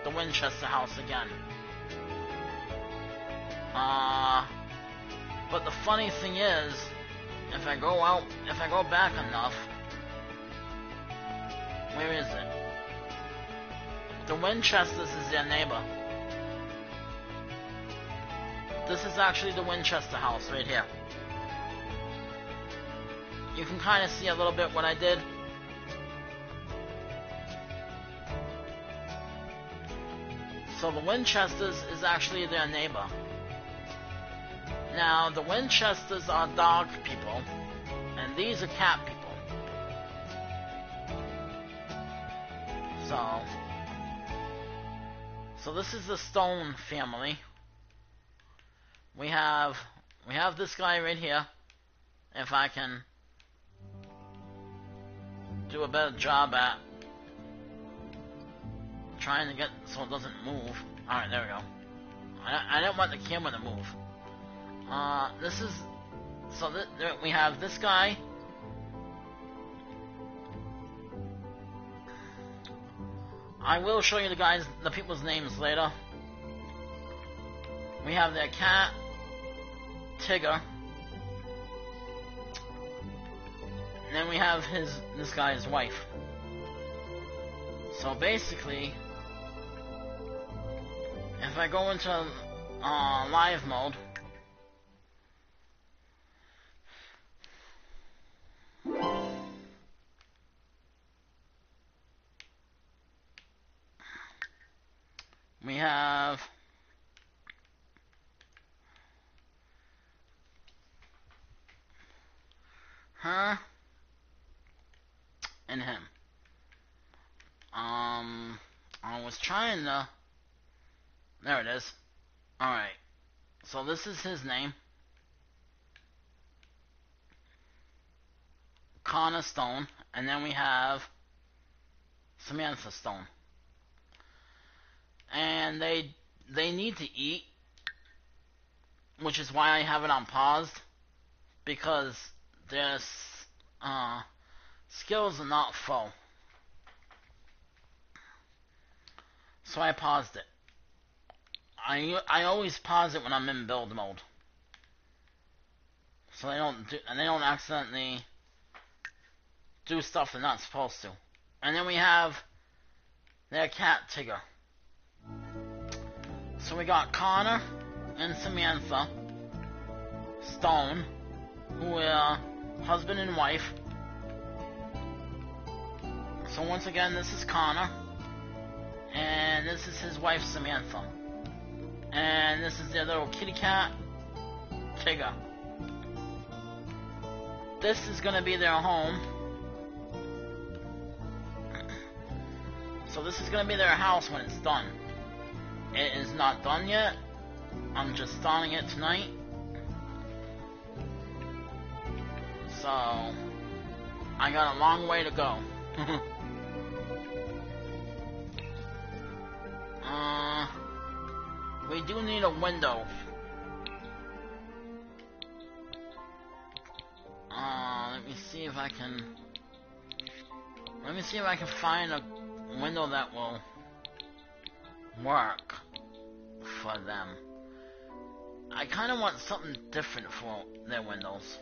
the Winchester house again. But the funny thing is, if I go back enough, where is it? The Winchesters is their neighbor. This is actually the Winchester house right here. You can kind of see a little bit what I did. So the Winchesters is actually their neighbor. Now, the Winchesters are dog people, and these are cat people. So this is the Stone family. We have this guy right here. If I can do a better job at trying to get so it doesn't move. Alright, there we go. I don't want the camera to move. We have this guy. I will show you the people's names later. We have their cat, Tigger. And then we have this guy's wife. So basically, if I go into live mode, we have her and him. I was trying to... There it is. Alright. So this is his name. Connor Stone. And then we have Samantha Stone. And they need to eat, which is why I have it on paused, because their skills are not full. So I paused it. I always pause it when I'm in build mode, so they don't accidentally do stuff they're not supposed to. And then we have their cat Tigger. So we got Connor and Samantha Stone, who are husband and wife. So once again, this is Connor, and this is his wife Samantha, and this is their little kitty cat Tigger. This is gonna be their home. So this is gonna be their house when it's done. It is not done yet. I'm just starting it tonight. So I got a long way to go. We do need a window. Let me see if I can find a window that will work for them. I kind of want something different for their windows.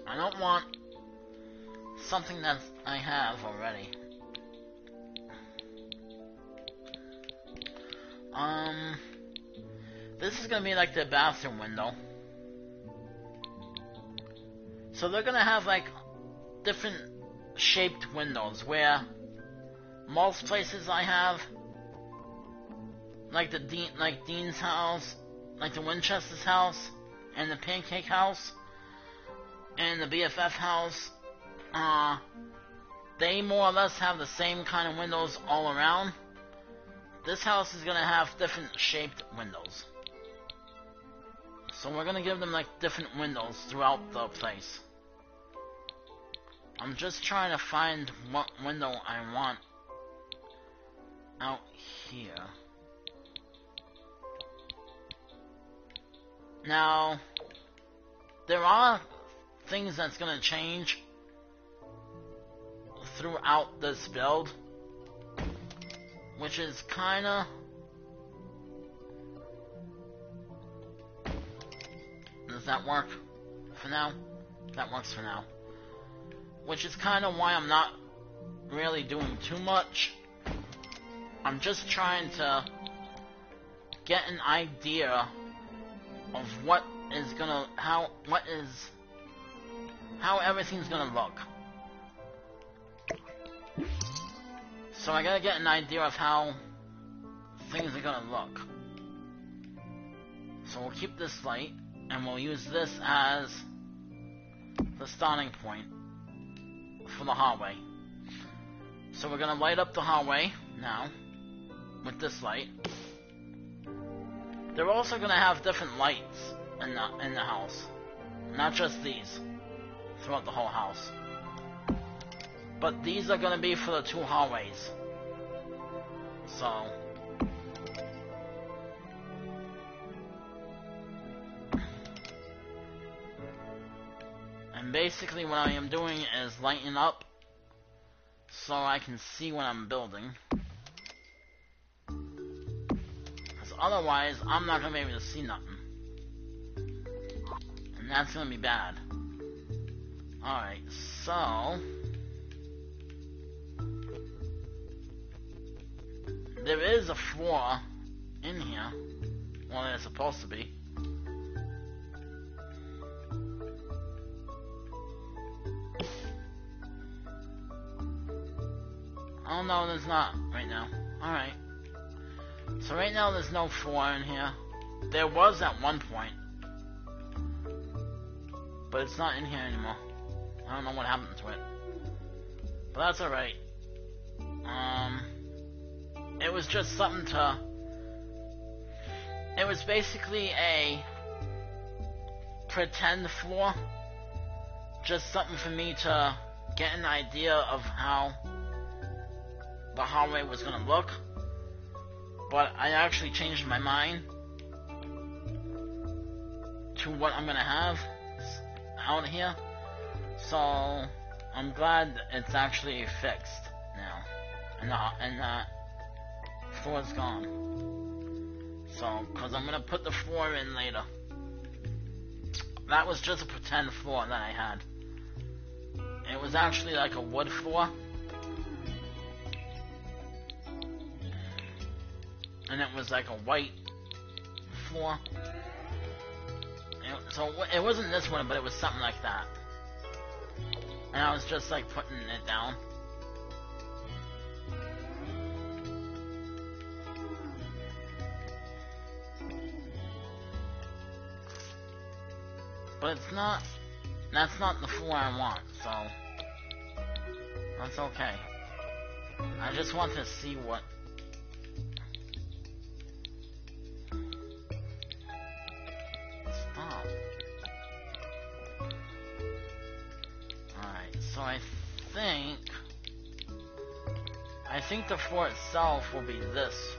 I don't want something that I have already. This is gonna be like the bathroom window. So they're gonna have like different shaped windows, where most places I have, like Dean's house, like the Winchester's house, and the Pancake house, and the BFF house, they more or less have the same kind of windows all around. This house is gonna have different shaped windows. So we're gonna give them like different windows throughout the place. I'm just trying to find what window I want out here. Now, there are things that's gonna change throughout this build, which is kinda... Does that work for now? That works for now. Which is kinda why I'm not really doing too much. I'm just trying to get an idea of what is gonna, how everything's gonna look. So I gotta get an idea of how things are gonna look. So we'll keep this light, and we'll use this as the starting point for the hallway. So we're gonna light up the hallway now with this light. They're also gonna have different lights in the house, not just these, throughout the whole house. But these are gonna be for the two hallways. So and basically what I am doing is lighting up so I can see what I'm building. Because otherwise I'm not gonna be able to see nothing. And that's gonna be bad. Alright, so there is a floor in here. Well, there's supposed to be. Oh no, there's not right now. Alright. So right now there's no floor in here. There was at one point. But it's not in here anymore. I don't know what happened to it. But that's alright. It was just something to... It was basically a pretend floor. Just something for me to get an idea of how the hallway was gonna look. But I actually changed my mind to what I'm gonna have out here. So I'm glad it's actually fixed now. And that floor's gone. So, cause I'm gonna put the floor in later. That was just a pretend floor that I had. It was actually like a wood floor. And it was like a white floor. So it wasn't this one, but it was something like that. And I was just like putting it down. But it's not, that's not the floor I want, so that's okay. I just want to see what... Stop. Alright, so I think the floor itself will be this.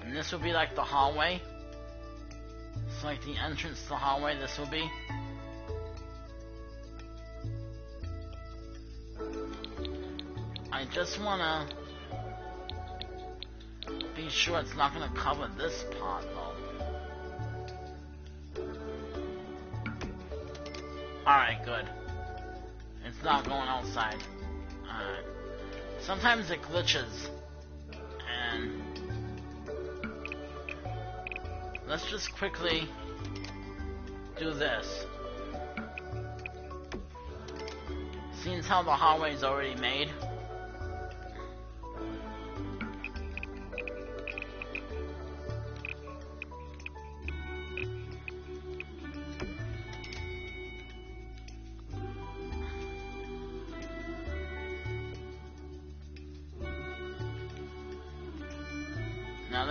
And this will be like the hallway. It's like the entrance to the hallway, this will be. I just wanna be sure it's not gonna cover this part though. Alright, good. It's not going outside. Alright. Sometimes it glitches. And let's just quickly do this. Seeing as how the hallway is already made.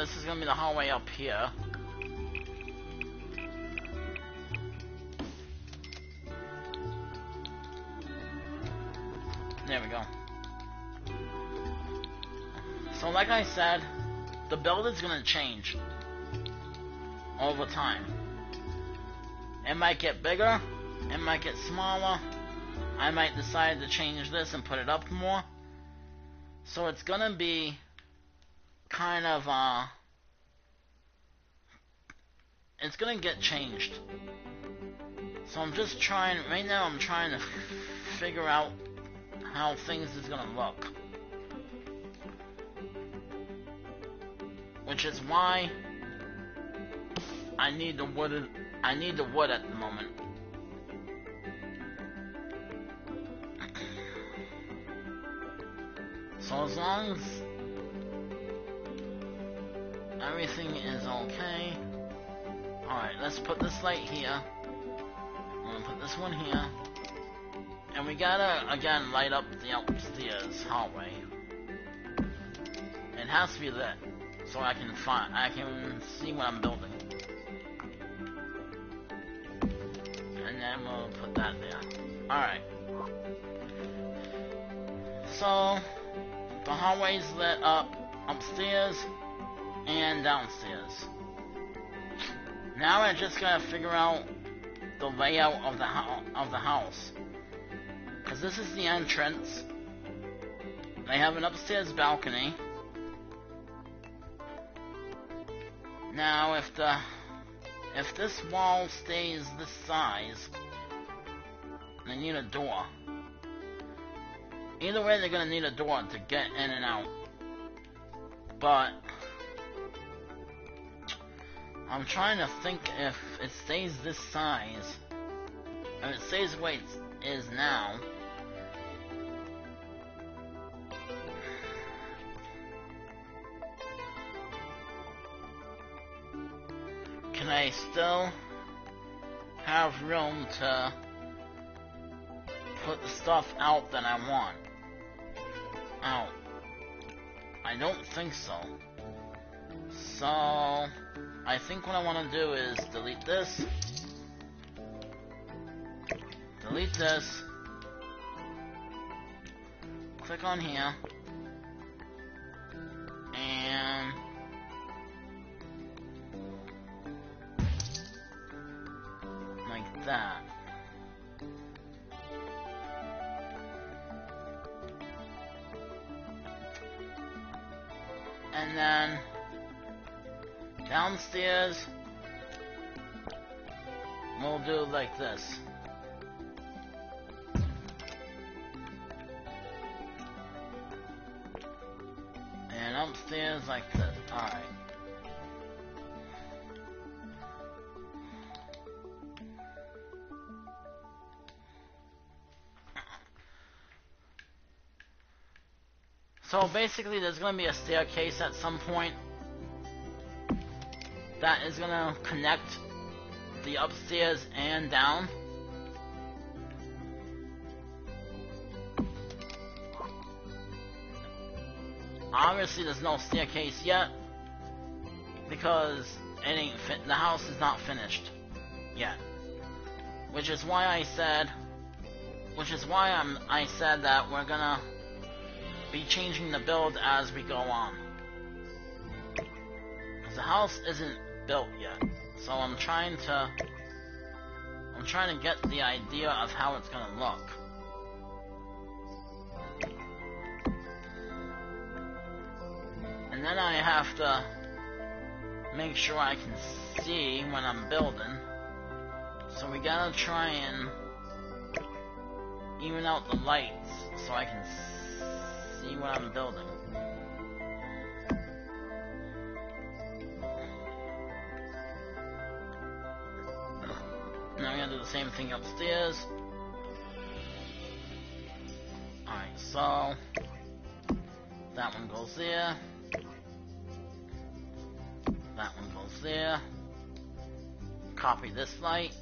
this is gonna be the hallway up here. There we go. So like I said, the build is gonna change over time. It might get bigger, it might get smaller. I might decide to change this and put it up more. So it's gonna be kind of it's gonna get changed. So I'm just trying, right now I'm trying to figure out how things is gonna look. Which is why I need the wood at the moment. So as long as everything is okay. Alright, let's put this light here. I'm gonna put this one here. And we gotta, again, light up the upstairs hallway. It has to be lit, so I can see what I'm building. And then we'll put that there. Alright. So, the hallway's lit up upstairs and downstairs. Now I just gotta figure out the layout of the house. Cause this is the entrance. They have an upstairs balcony. Now if this wall stays this size, they need a door. Either way, they're gonna need a door to get in and out. But I'm trying to think if it stays this size, and it stays the way it is now. Can I still have room to put the stuff out that I want out? I don't think so. So I think what I want to do is delete this, click on here, and like that. And then downstairs, we'll do like this. And upstairs like this. Alright. So basically there's going to be a staircase at some point that is going to connect the upstairs and down. Obviously there's no staircase yet because it ain't the house is not finished yet. Which is why I said that we're gonna be changing the build as we go on. Because the house isn't built yet. So I'm trying to get the idea of how it's gonna look. And then I have to make sure I can see when I'm building. So we gotta try and even out the lights so I can see what I'm building. Now we're gonna do the same thing upstairs. Alright, so that one goes there. That one goes there. Copy this light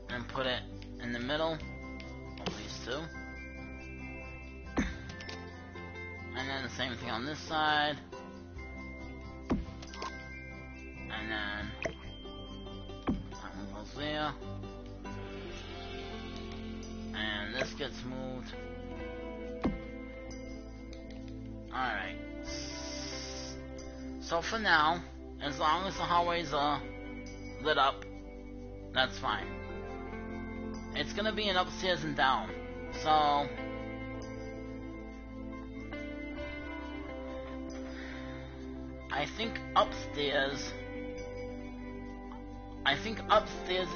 and put it in the middle of these two. And then the same thing on this side. And then that one goes there. And this gets moved. Alright. So for now, as long as the hallways are lit up, that's fine. It's gonna be an upstairs and down. So I think upstairs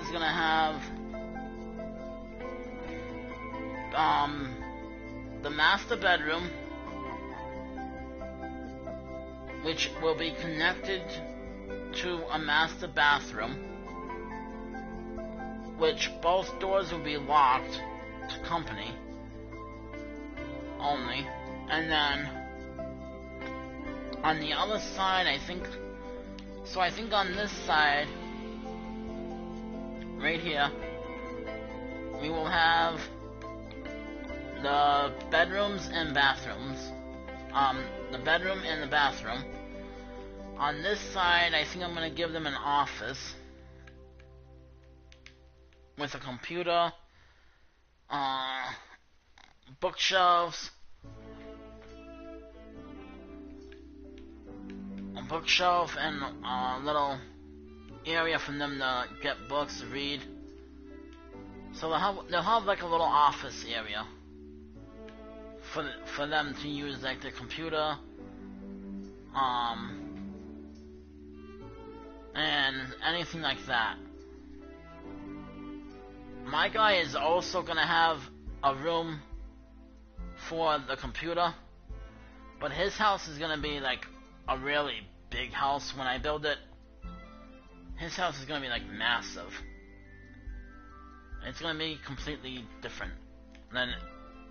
is gonna have the master bedroom, which will be connected to a master bathroom, which both doors will be locked to company only. And then on the other side, I think on this side right here, we will have the bedrooms and bathrooms. The bedroom and the bathroom. On this side, I think I'm going to give them an office with a computer, bookshelves, a bookshelf, and a little area for them to get books to read. So they'll have like a little office area for them to use, like their computer, and anything like that. My guy is also gonna have a room for the computer, but his house is gonna be like a really big house when I build it. His house is gonna be like massive. It's gonna be completely different.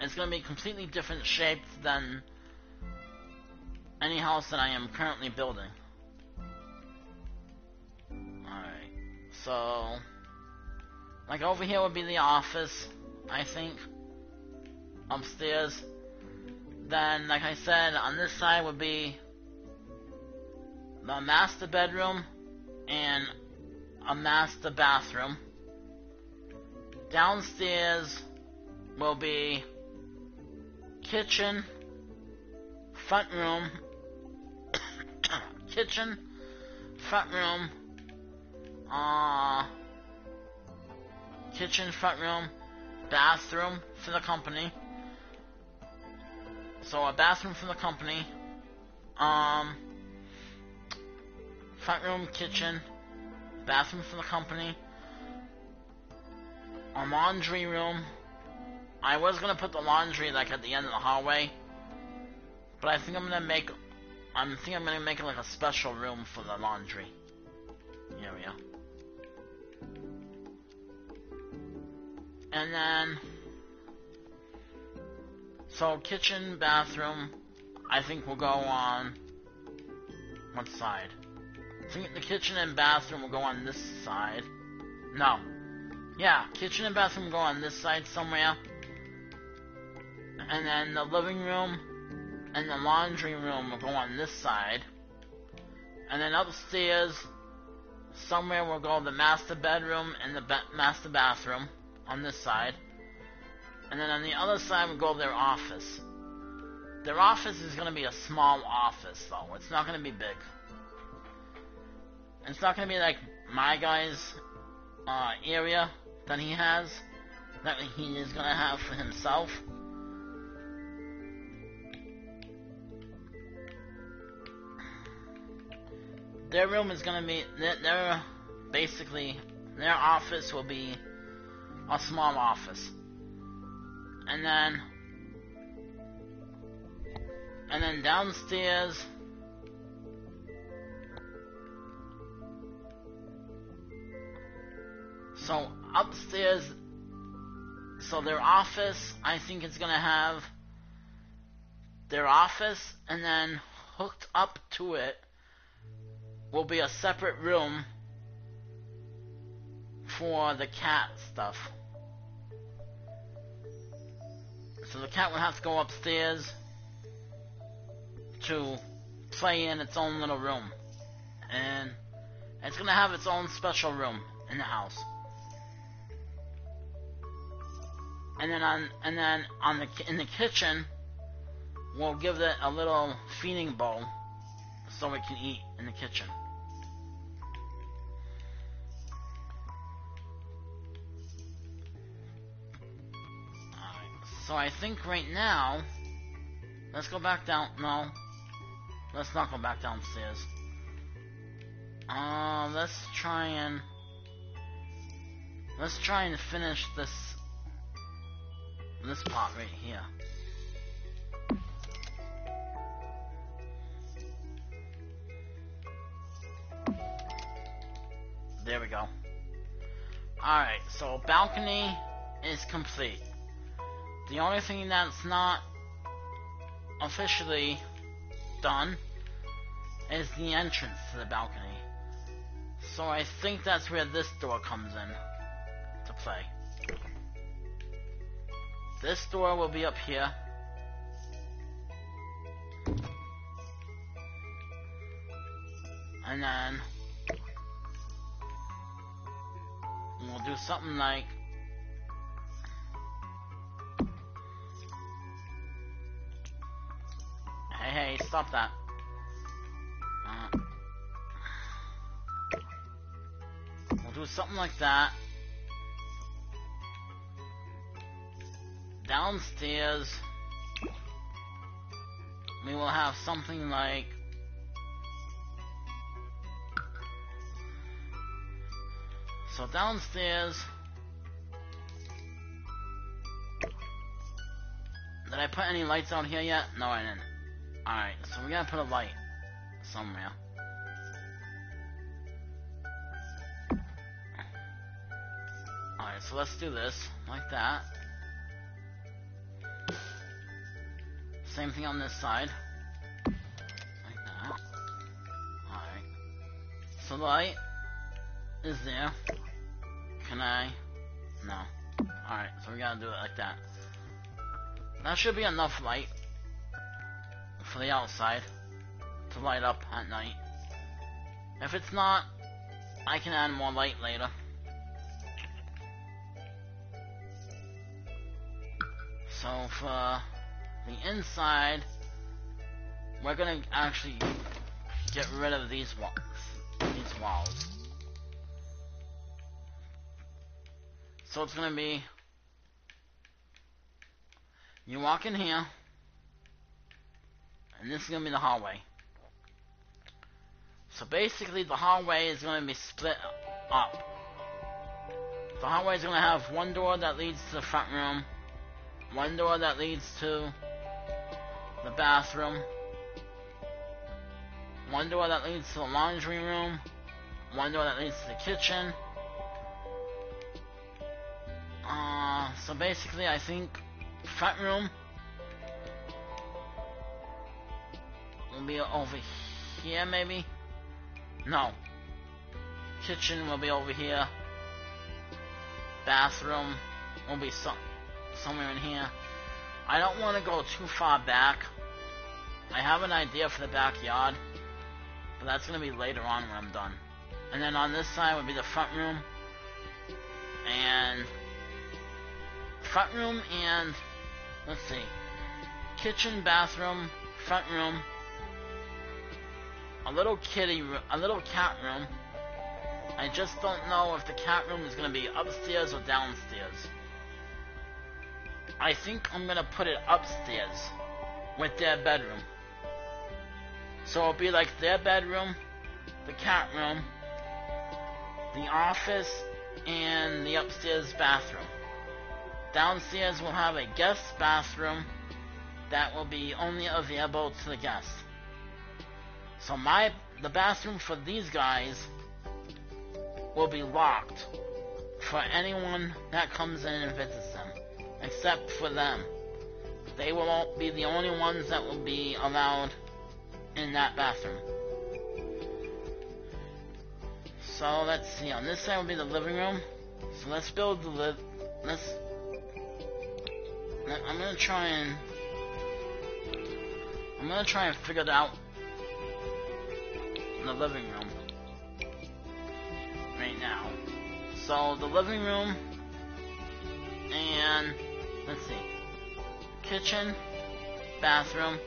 It's gonna be completely different shaped than any house that I am currently building. Alright, so like over here would be the office, I think, upstairs. Then, like I said, on this side would be the master bedroom and a master bathroom. Downstairs will be kitchen, front room, kitchen, front room, kitchen, front room, bathroom for the company. So a bathroom for the company, front room, kitchen, bathroom for the company, a laundry room. I was gonna put the laundry like at the end of the hallway, but I think I'm gonna make it like a special room for the laundry area. And then, so kitchen, bathroom, I think will go on, what side? I think the kitchen and bathroom will go on this side. No. Yeah, kitchen and bathroom will go on this side somewhere. And then the living room and the laundry room will go on this side. And then upstairs, somewhere will go the master bedroom and the master bathroom on this side. And then on the other side will go their office. Their office is going to be a small office, though. It's not going to be big. It's not going to be like my guy's area that he has, that he is going to have for himself. Their room is going to be, their office will be a small office. And then downstairs, so upstairs, so their office, I think it's going to have their office, and then hooked up to it will be a separate room for the cat stuff. So the cat would have to go upstairs to play in its own little room. And It's gonna have its own special room in the house. And then in the kitchen, we'll give it a little feeding bowl so it can eat in the kitchen. Alright, so I think right now, let's go back down. No, let's not go back downstairs. Let's try and finish this part right here. There we go. Alright, so balcony is complete. The only thing that's not officially done is the entrance to the balcony. So I think that's where this door comes in to play. This door will be up here. And then we'll do something like hey, stop that. We'll do something like that. Downstairs, we will have something like so downstairs. Did I put any lights out here yet? No, I didn't. Alright, so we're gonna put a light somewhere. Alright, so let's do this like that. Same thing on this side. Like that. Alright. So the light is there. Can I? No. Alright, so we gotta do it like that. That should be enough light for the outside to light up at night. If it's not, I can add more light later. So for the inside, we're gonna actually get rid of these walls. So it's gonna be, you walk in here, and this is gonna be the hallway. So basically the hallway is gonna be split up. The hallway is gonna have one door that leads to the front room, one door that leads to the bathroom, one door that leads to the laundry room, one door that leads to the kitchen. So basically I think front room will be over here maybe? No. Kitchen will be over here. Bathroom will be somewhere in here. I don't want to go too far back. I have an idea for the backyard, but that's going to be later on when I'm done. And then on this side would be the front room. And let's see, kitchen, bathroom, front room, a little cat room. I just don't know if the cat room is going to be upstairs or downstairs. I think I'm going to put it upstairs with their bedroom. So it'll be like their bedroom, the cat room, the office, and the upstairs bathroom. Downstairs we'll have a guest bathroom that will be only available to the guests. So the bathroom for these guys will be locked for anyone that comes in and visits them, except for them. They will be the only ones that will be allowed in that bathroom. So let's see, on this side will be the living room. So let's build the I'm gonna try and figure it out in the living room. So the living room and let's see, kitchen, bathroom,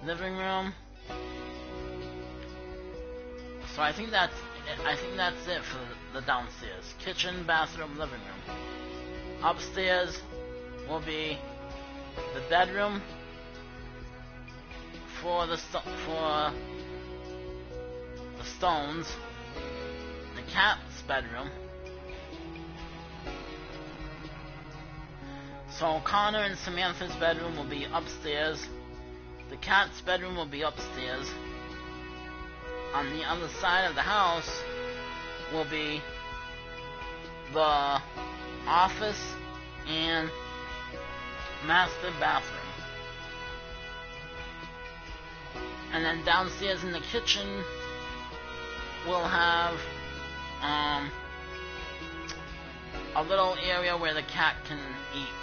living room. So I think that's it for the downstairs. Kitchen, bathroom, living room. Upstairs will be the bedroom for the Stones, the cat's bedroom. So Connor and Samantha's bedroom will be upstairs. The cat's bedroom will be upstairs. On the other side of the house will be the office and master bathroom. And then downstairs in the kitchen we'll have a little area where the cat can eat.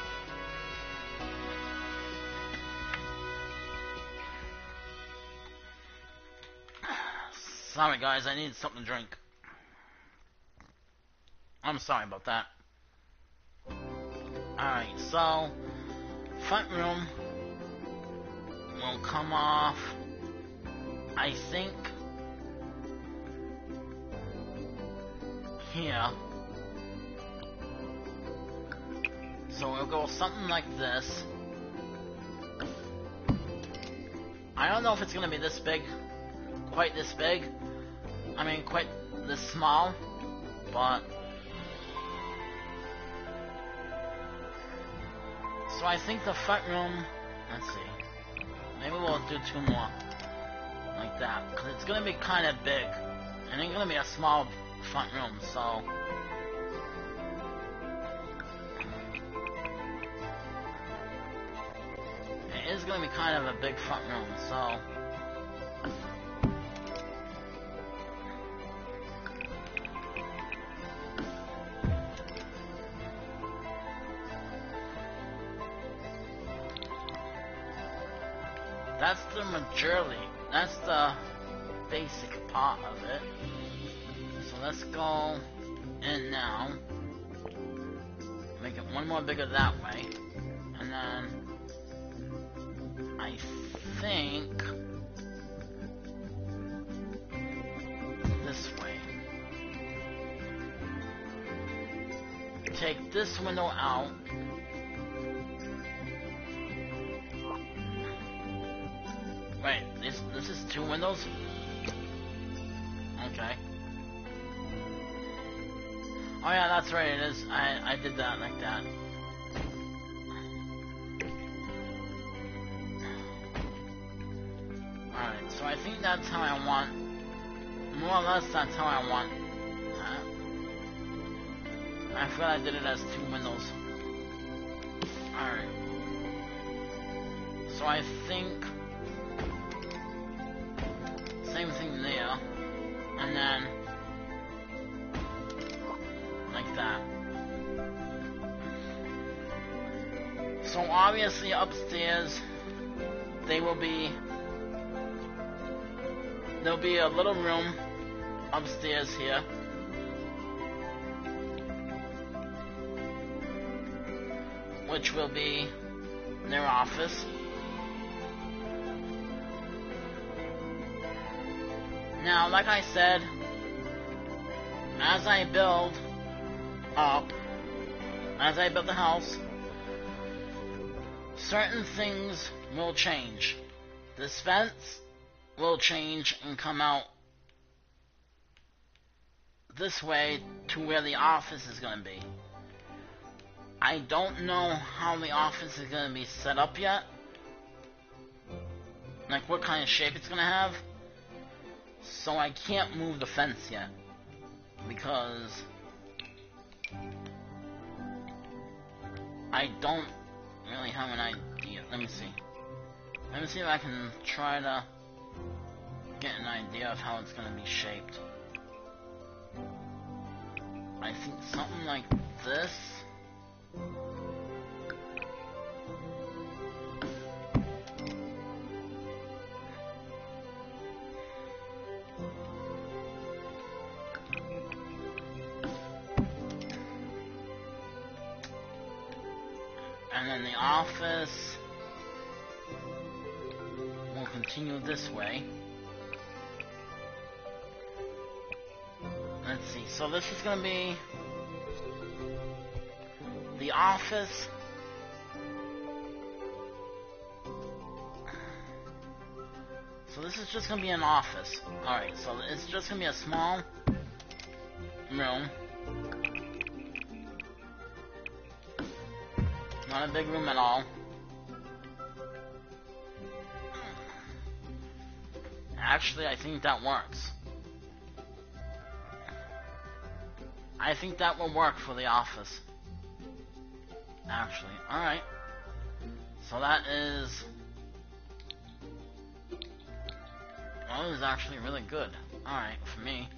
Sorry guys, I need something to drink. I'm sorry about that. Alright, so front room will come off, I think, here. So we'll go something like this. I don't know if it's gonna be this big, quite this big. I mean, quite this small, but so I think the front room, let's see, maybe we'll do 2 more like that, because it's gonna be kind of big, and it's gonna be a small front room, so it is gonna be kind of a big front room, so that's the majority, that's the basic part of it. So let's go in now, make it 1 more bigger that way, and then I think this way. Take this window out. Wait, this is 2 windows? Okay. Oh yeah, that's right, it is. I did that like that. Alright, so I think that's how I want, more or less that's how I want that. I forgot I did it as 2 windows. Alright. So I think same thing there, and then like that. So obviously upstairs there'll be a little room upstairs here, which will be their office. Now, like I said, as I build the house, certain things will change. This fence will change and come out this way to where the office is going to be. I don't know how the office is going to be set up yet, like what kind of shape it's going to have. So I can't move the fence yet, because I don't really have an idea. Let me see if I can try to get an idea of how it's going to be shaped. I think something like this. And then the office will continue this way. Let's see, so this is gonna be the office. So this is just gonna be an office. Alright, so it's just gonna be a small room. Not a big room at all. Actually, I think that works. I think that will work for the office. Actually, alright. So that is... well, that is actually really good. Alright, for me.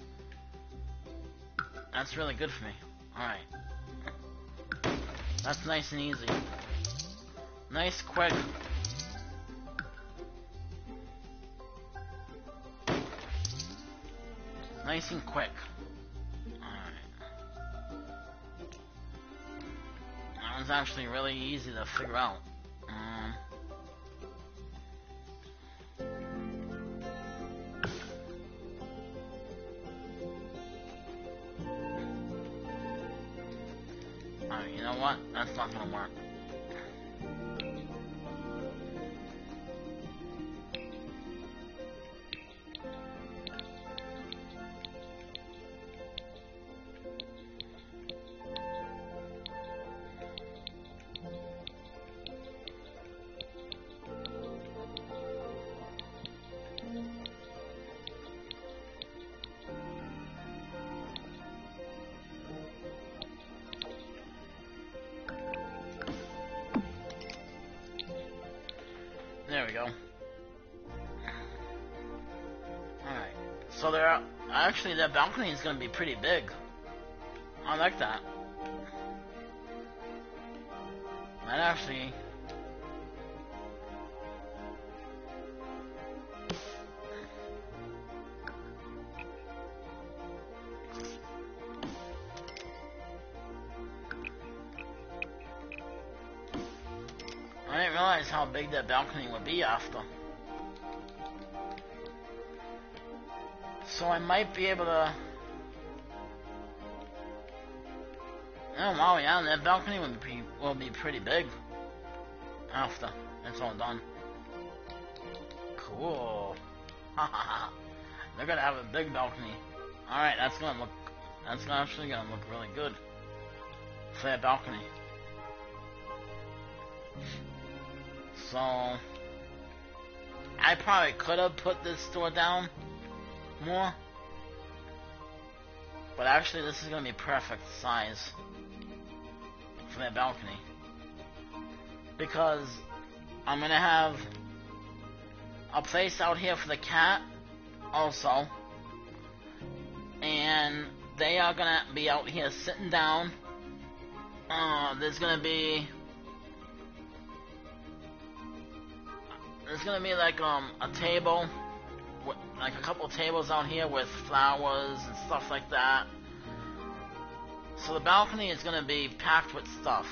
That's really good for me. Alright. That's nice and easy. Nice, quick. Nice and quick. Alright. That was actually really easy to figure out. Alright, you know what? That's not gonna work. There we go. Alright. So actually that balcony is gonna be pretty big. I like that. That actually... I didn't realize how big that balcony would be after. So I might be able to... oh wow, yeah, that balcony will be pretty big after it's all done. Cool. They're gonna have a big balcony. Alright, that's actually gonna look really good for that balcony. So, I probably could have put this door down more, but actually this is going to be perfect size for that balcony, because I'm going to have a place out here for the cat also, and they are going to be out here sitting down. There's going to be like a table, like a couple tables out here with flowers and stuff like that. So the balcony is gonna be packed with stuff.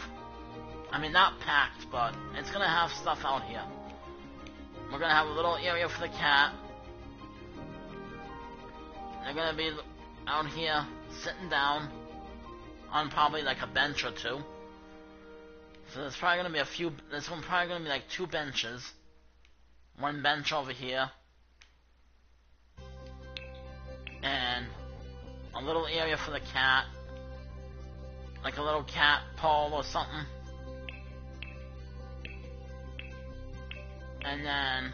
I mean, not packed, but it's gonna have stuff out here. We're gonna have a little area for the cat. They're gonna be out here sitting down on probably like a bench or two. So there's probably gonna be there's probably gonna be like 2 benches. One bench over here, and a little area for the cat, like a little cat pole or something, and then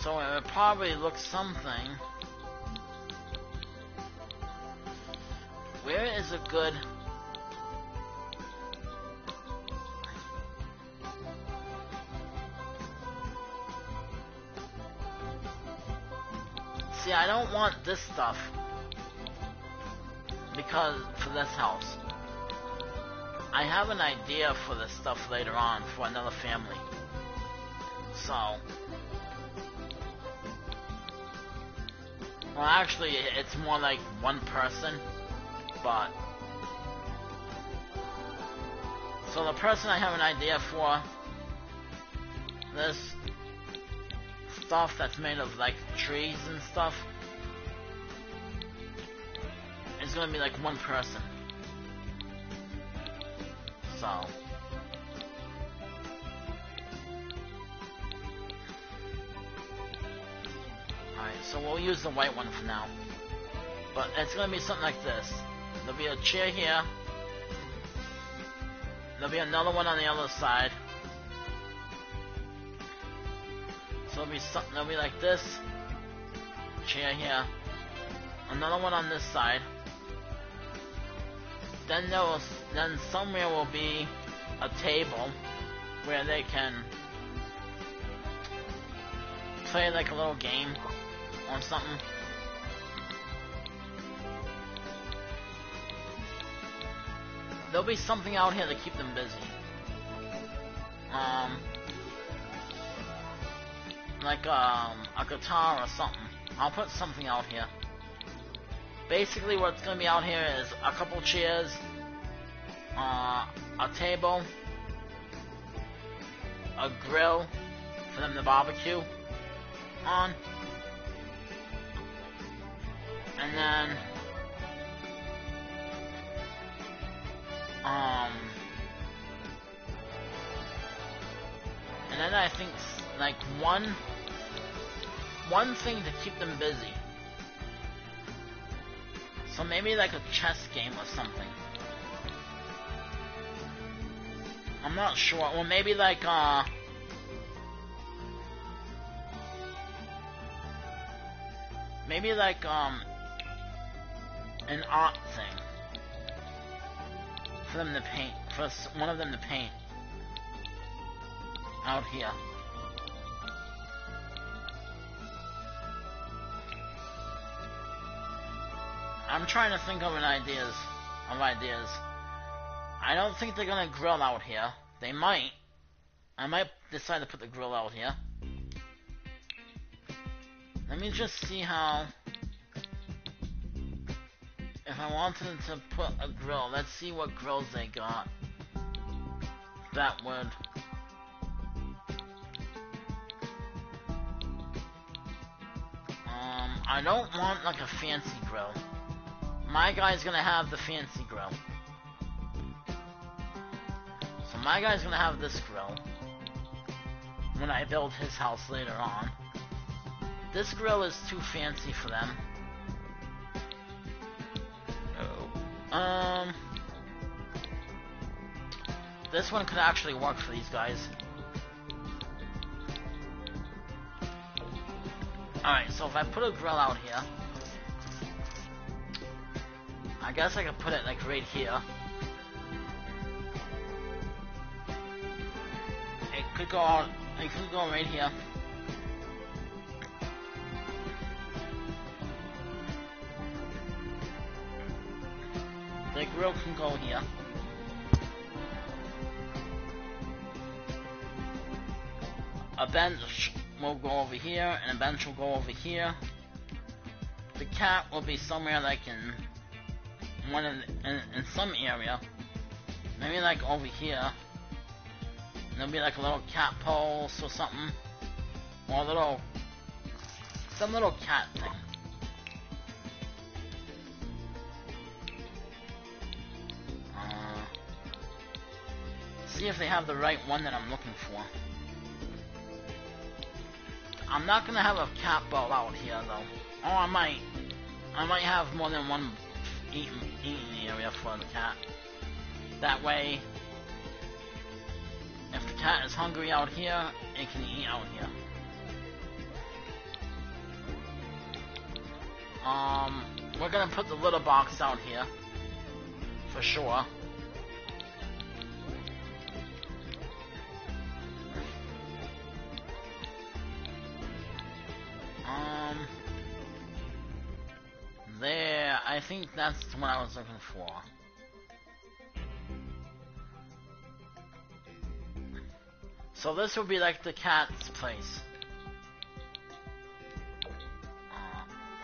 so it would probably look something. Where is a good... see, I don't want this stuff because for this house. I have an idea for this stuff later on for another family. So, well, actually, it's more like one person but so the person I have an idea for this stuff that's made of like trees and stuff is gonna be like one person. So alright, so we'll use the white one for now. But it's gonna be something like this. There'll be a chair here. There'll be another one on the other side. So there'll be like this. Chair here. Another one on this side. Then somewhere will be a table where they can play like a little game or something. There'll be something out here to keep them busy. Like a guitar or something. I'll put something out here. Basically what's gonna be out here is a couple chairs, a table, a grill for them to barbecue on, and then I think like one thing to keep them busy. So maybe like a chess game or something. I'm not sure. Or maybe like an art thing for them to paint. For one of them to paint out here. I'm trying to think of ideas. I don't think they're gonna grill out here. They might. I might decide to put the grill out here. Let me just see how. If I wanted to put a grill, let's see what grills they got. That would. I don't want like a fancy grill. My guy's gonna have the fancy grill. So my guy's gonna have this grill when I build his house later on. This grill is too fancy for them. This one could actually work for these guys. Alright, so if I put a grill out here, I guess I could put it like right here. It could go right here. The grill can go here. A bench will go over here, and a bench will go over here. The cat will be somewhere like in some area, maybe like over here. There'll be like a little cat pulse or something, or some little cat thing. See if they have the right one that I'm looking for. I'm not gonna have a cat ball out here though. Or I might have more than one eating area for the cat. That way, if the cat is hungry out here, it can eat out here. We're gonna put the litter box out here for sure. There, I think that's what I was looking for. So this will be like the cat's place.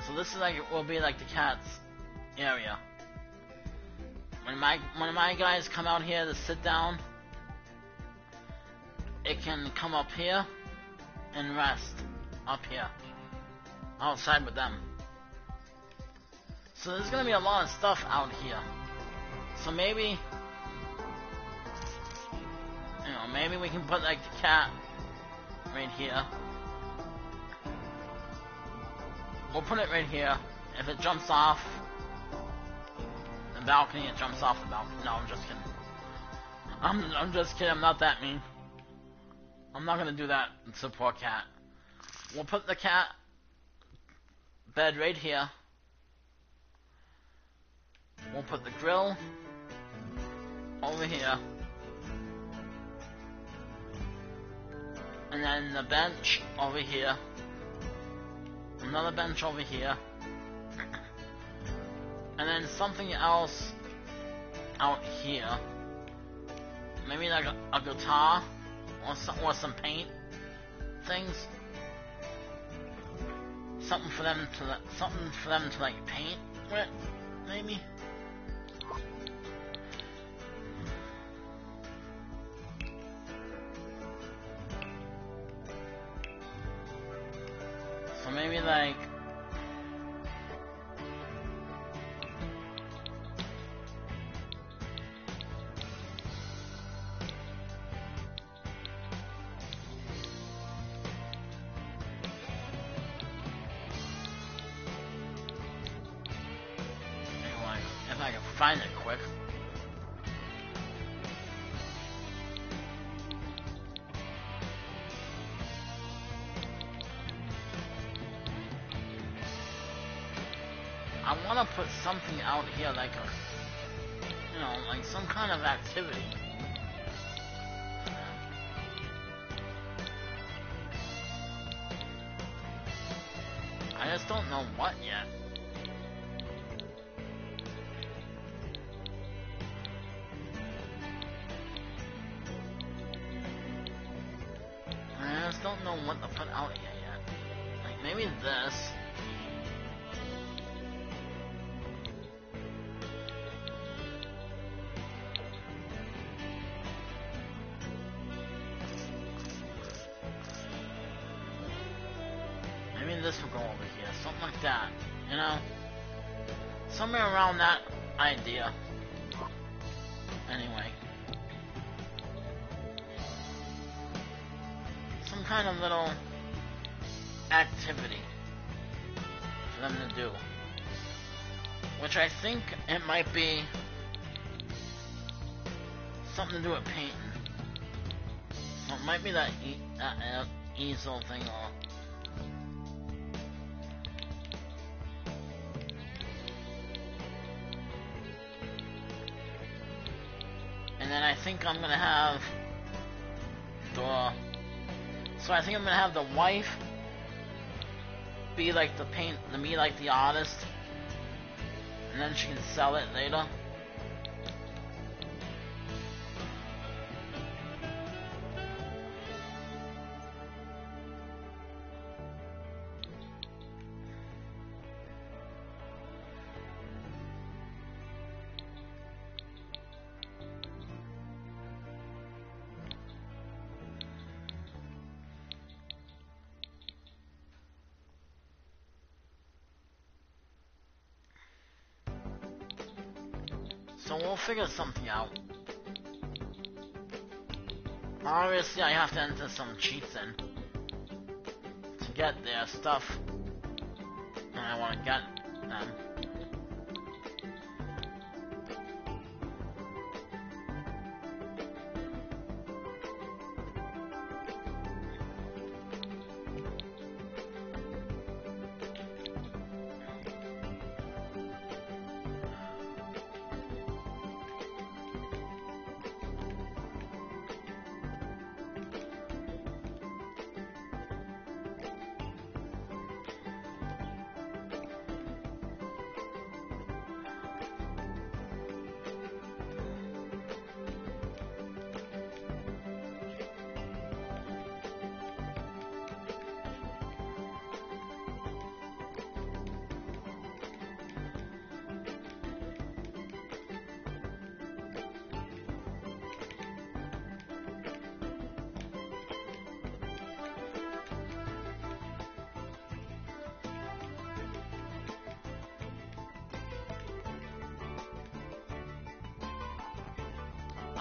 So this is like, will be like the cat's area. when my guys come out here to sit down, it can come up here and rest up here outside with them. So there's gonna be a lot of stuff out here. So maybe, you know, maybe we can put like the cat right here. We'll put it right here. If it jumps off the balcony, it jumps off the balcony. No, I'm just kidding. I'm just kidding. I'm not that mean. I'm not gonna do that to poor cat. We'll put the cat bed right here. We'll put the grill over here. And then the bench over here. Another bench over here. And then something else out here. Maybe like a guitar or some paint things. Something for them to like paint with, maybe. So maybe like if I can find it quick. I want to put something out here like a, you know, like some kind of activity. I just don't know what yet. I just don't know what to put out here yet. Like maybe this. Maybe this will go over here, something like that, you know? Somewhere around that idea. Anyway. Some kind of little activity for them to do. Which I think it might be something to do with painting. So it might be that easel thing or... And then I think I'm gonna have the... So I think I'm gonna have the wife be like the me like the artist, and then she can sell it later. So we'll figure something out. Obviously I have to enter some cheats in to get their stuff, and I want to get them.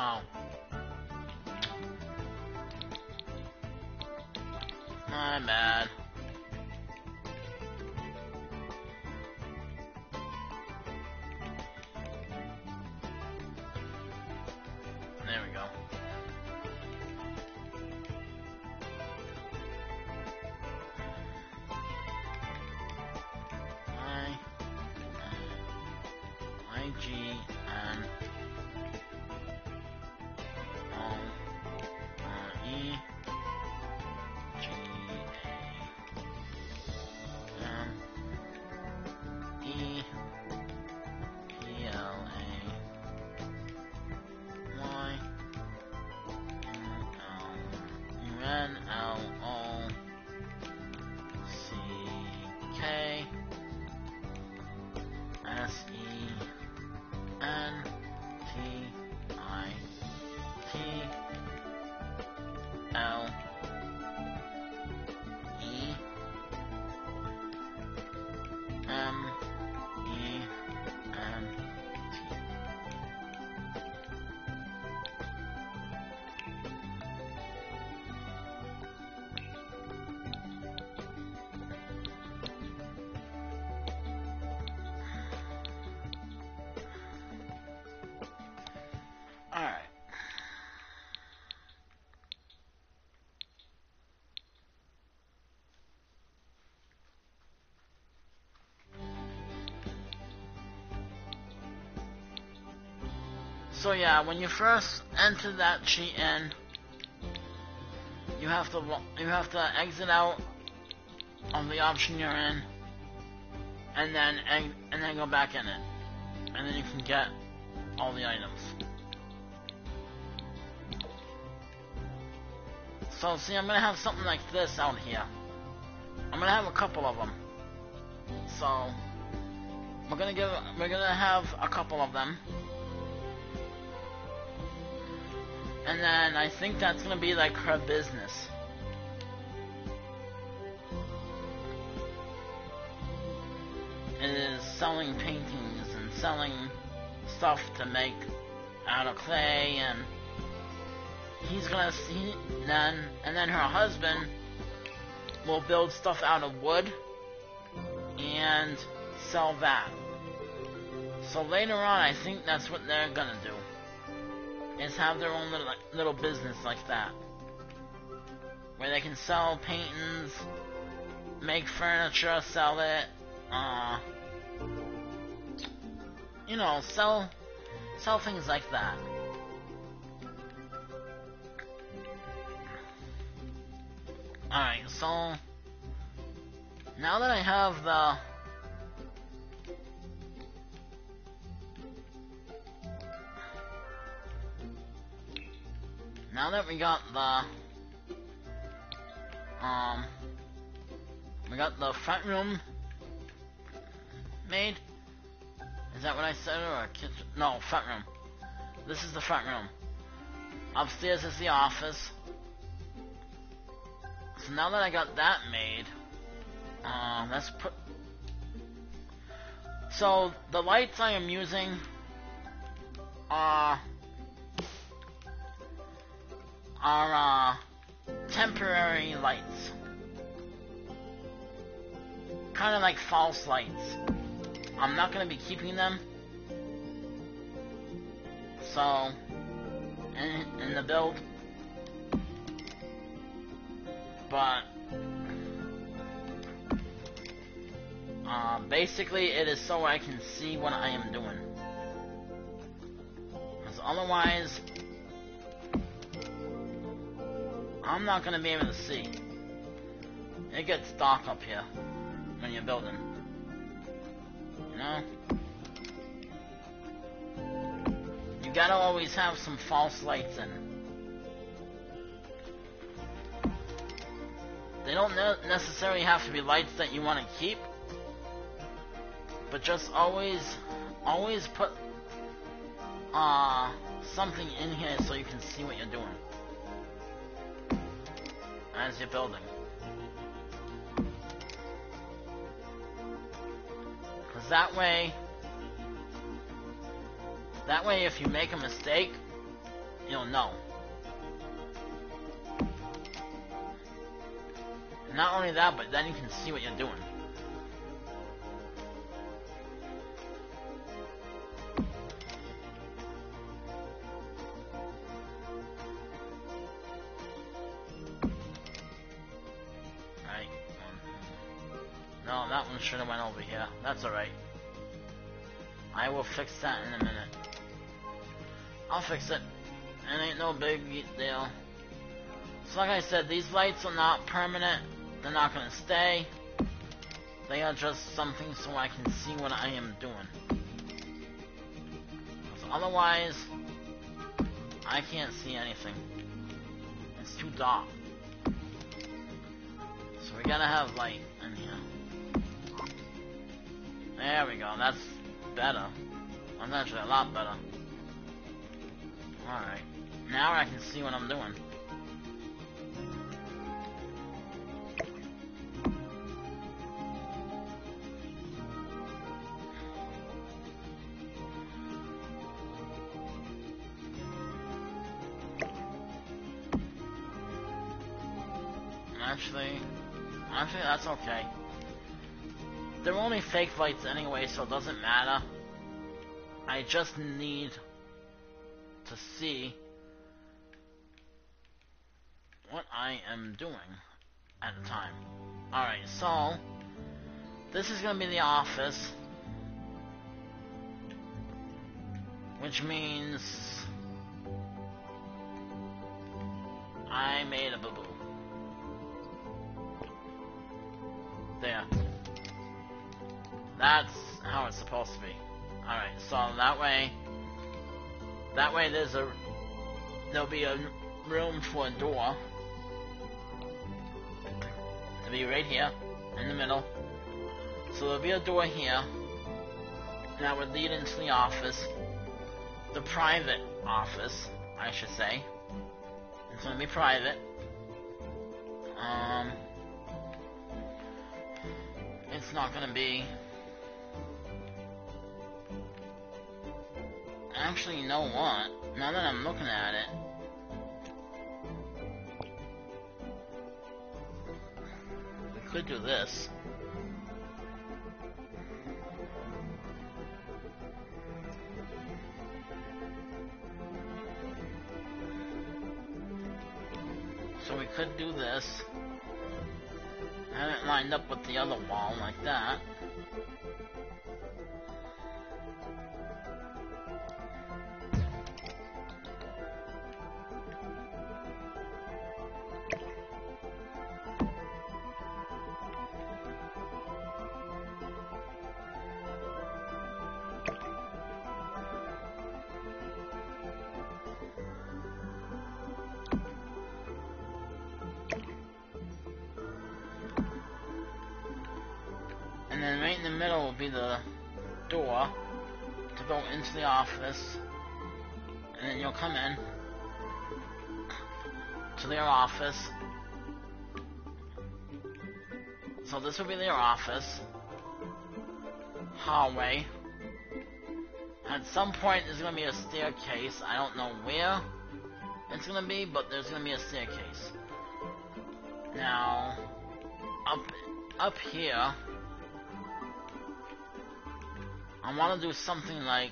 Oh. My bad. There we go. IGN E G A M E P L A Y U N L O C K S E N T I T L E M E N T. Alright. So yeah, when you first enter that cheat in, you have to exit out of the option you're in, and then go back in it, and then you can get all the items. So see, I'm gonna have something like this out here. I'm gonna have a couple of them. So we're gonna have a couple of them. And then I think that's gonna be like her business. It is selling paintings and selling stuff to make out of clay, and he's gonna see and then her husband will build stuff out of wood and sell that. So later on, I think that's what they're gonna do. Is have their own little business like that, where they can sell paintings, make furniture, sell it, you know, sell things like that. Alright, so now that I have the now that we got the front room made. Is that what I said, or a kitchen? No, front room. This is the front room. Upstairs is the office. So now that I got that made, let's put. So the lights I am using are temporary lights. Kind of like false lights. I'm not going to be keeping them. So, in the build. But, basically it is so I can see what I am doing. Because otherwise, I'm not going to be able to see. It gets dark up here when you're building. You know? You gotta always have some false lights in. They don't necessarily have to be lights that you want to keep, but just always put something in here so you can see what you're doing as you're building. Because that way if you make a mistake, you'll know. Not only that, but then you can see what you're doing. Right. No, that one should have went over here. That's alright. I will fix that in a minute. I'll fix it. It ain't no big deal. So like I said, these lights are not permanent. They're not gonna stay. They are just something so I can see what I am doing. Because otherwise, I can't see anything. It's too dark. So we gotta have light in here. There we go, that's better. That's actually a lot better. Alright. Now I can see what I'm doing. Actually, that's okay. They're only fake lights anyway, so it doesn't matter. I just need to see what I am doing at the time. Alright, so this is gonna be the office, which means I made a boo-boo. There. That's how it's supposed to be. Alright, so that way there'll be a room for a door to be right here in the middle. So there'll be a door here that would lead into the office, the private office, I should say. It's gonna be private. It's not gonna be. Actually, you know what? Now that I'm looking at it, we could do this. So we could do this. Have it lined up with the other wall like that. And then right in the middle will be the door to go into the office. And then you'll come in to their office. So this will be their office. Hallway. At some point there's going to be a staircase. I don't know where it's going to be, but there's going to be a staircase. Now, up here, I want to do something like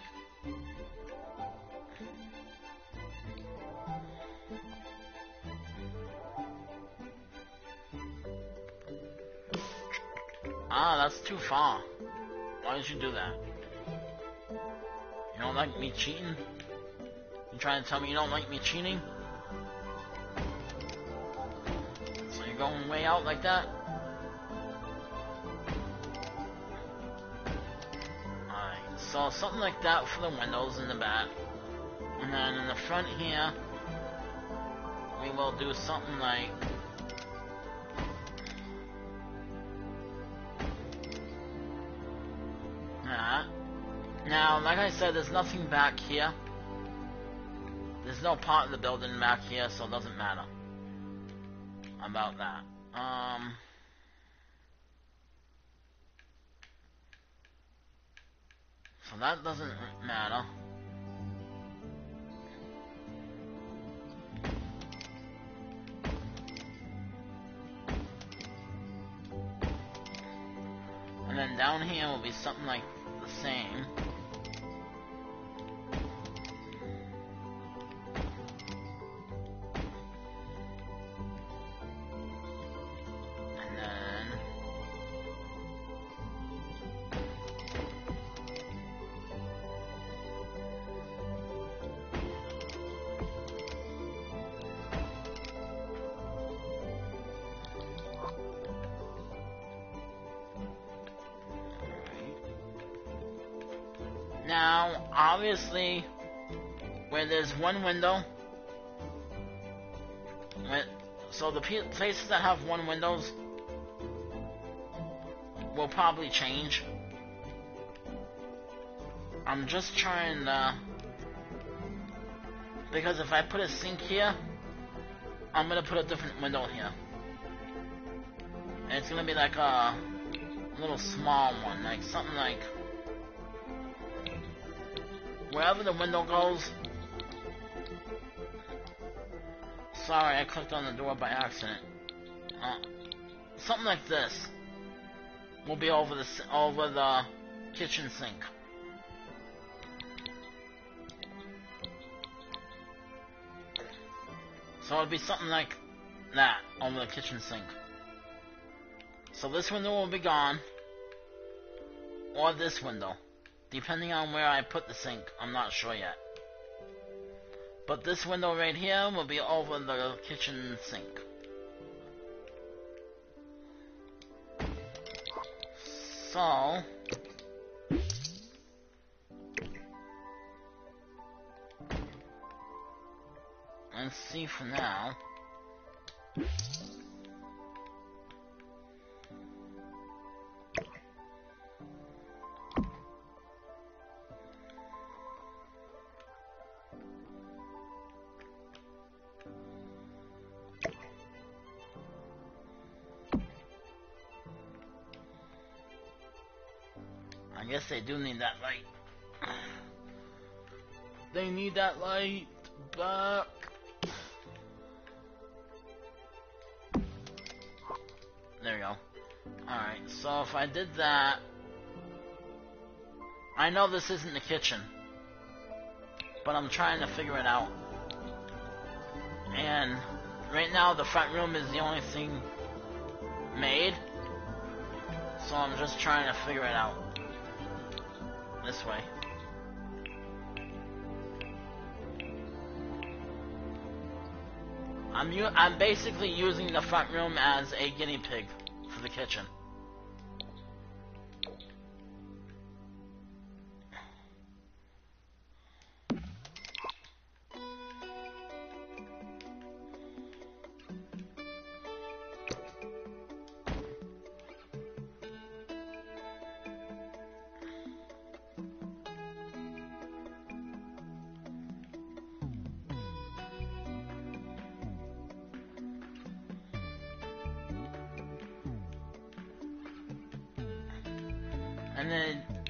that's too far. Why did you do that? You don't like me cheating? You trying to tell me you don't like me cheating? So you're going way out like that? Alright, so something like that for the windows in the back. And then in the front here, we will do something like that. Now, like I said, there's nothing back here. There's no part of the building back here, so it doesn't matter about that. So that doesn't matter. here will be something like the same. And then now, obviously, where there's one window, so the places that have one windows will probably change. I'm just trying to, because if I put a sink here, I'm gonna put a different window here, and it's gonna be like a little small one, like something like wherever the window goes. Sorry, I clicked on the door by accident. Something like this will be over the kitchen sink. So it'll be something like that over the kitchen sink. So this window will be gone, or this window, depending on where I put the sink. I'm not sure yet. But this window right here will be over the kitchen sink. So let's see for now. I guess they do need that light. They need that light back. There we go. Alright, so if I did that, I know this isn't the kitchen, but I'm trying to figure it out. And right now the front room is the only thing made, so I'm just trying to figure it out. This way. I'm basically using the front room as a guinea pig for the kitchen.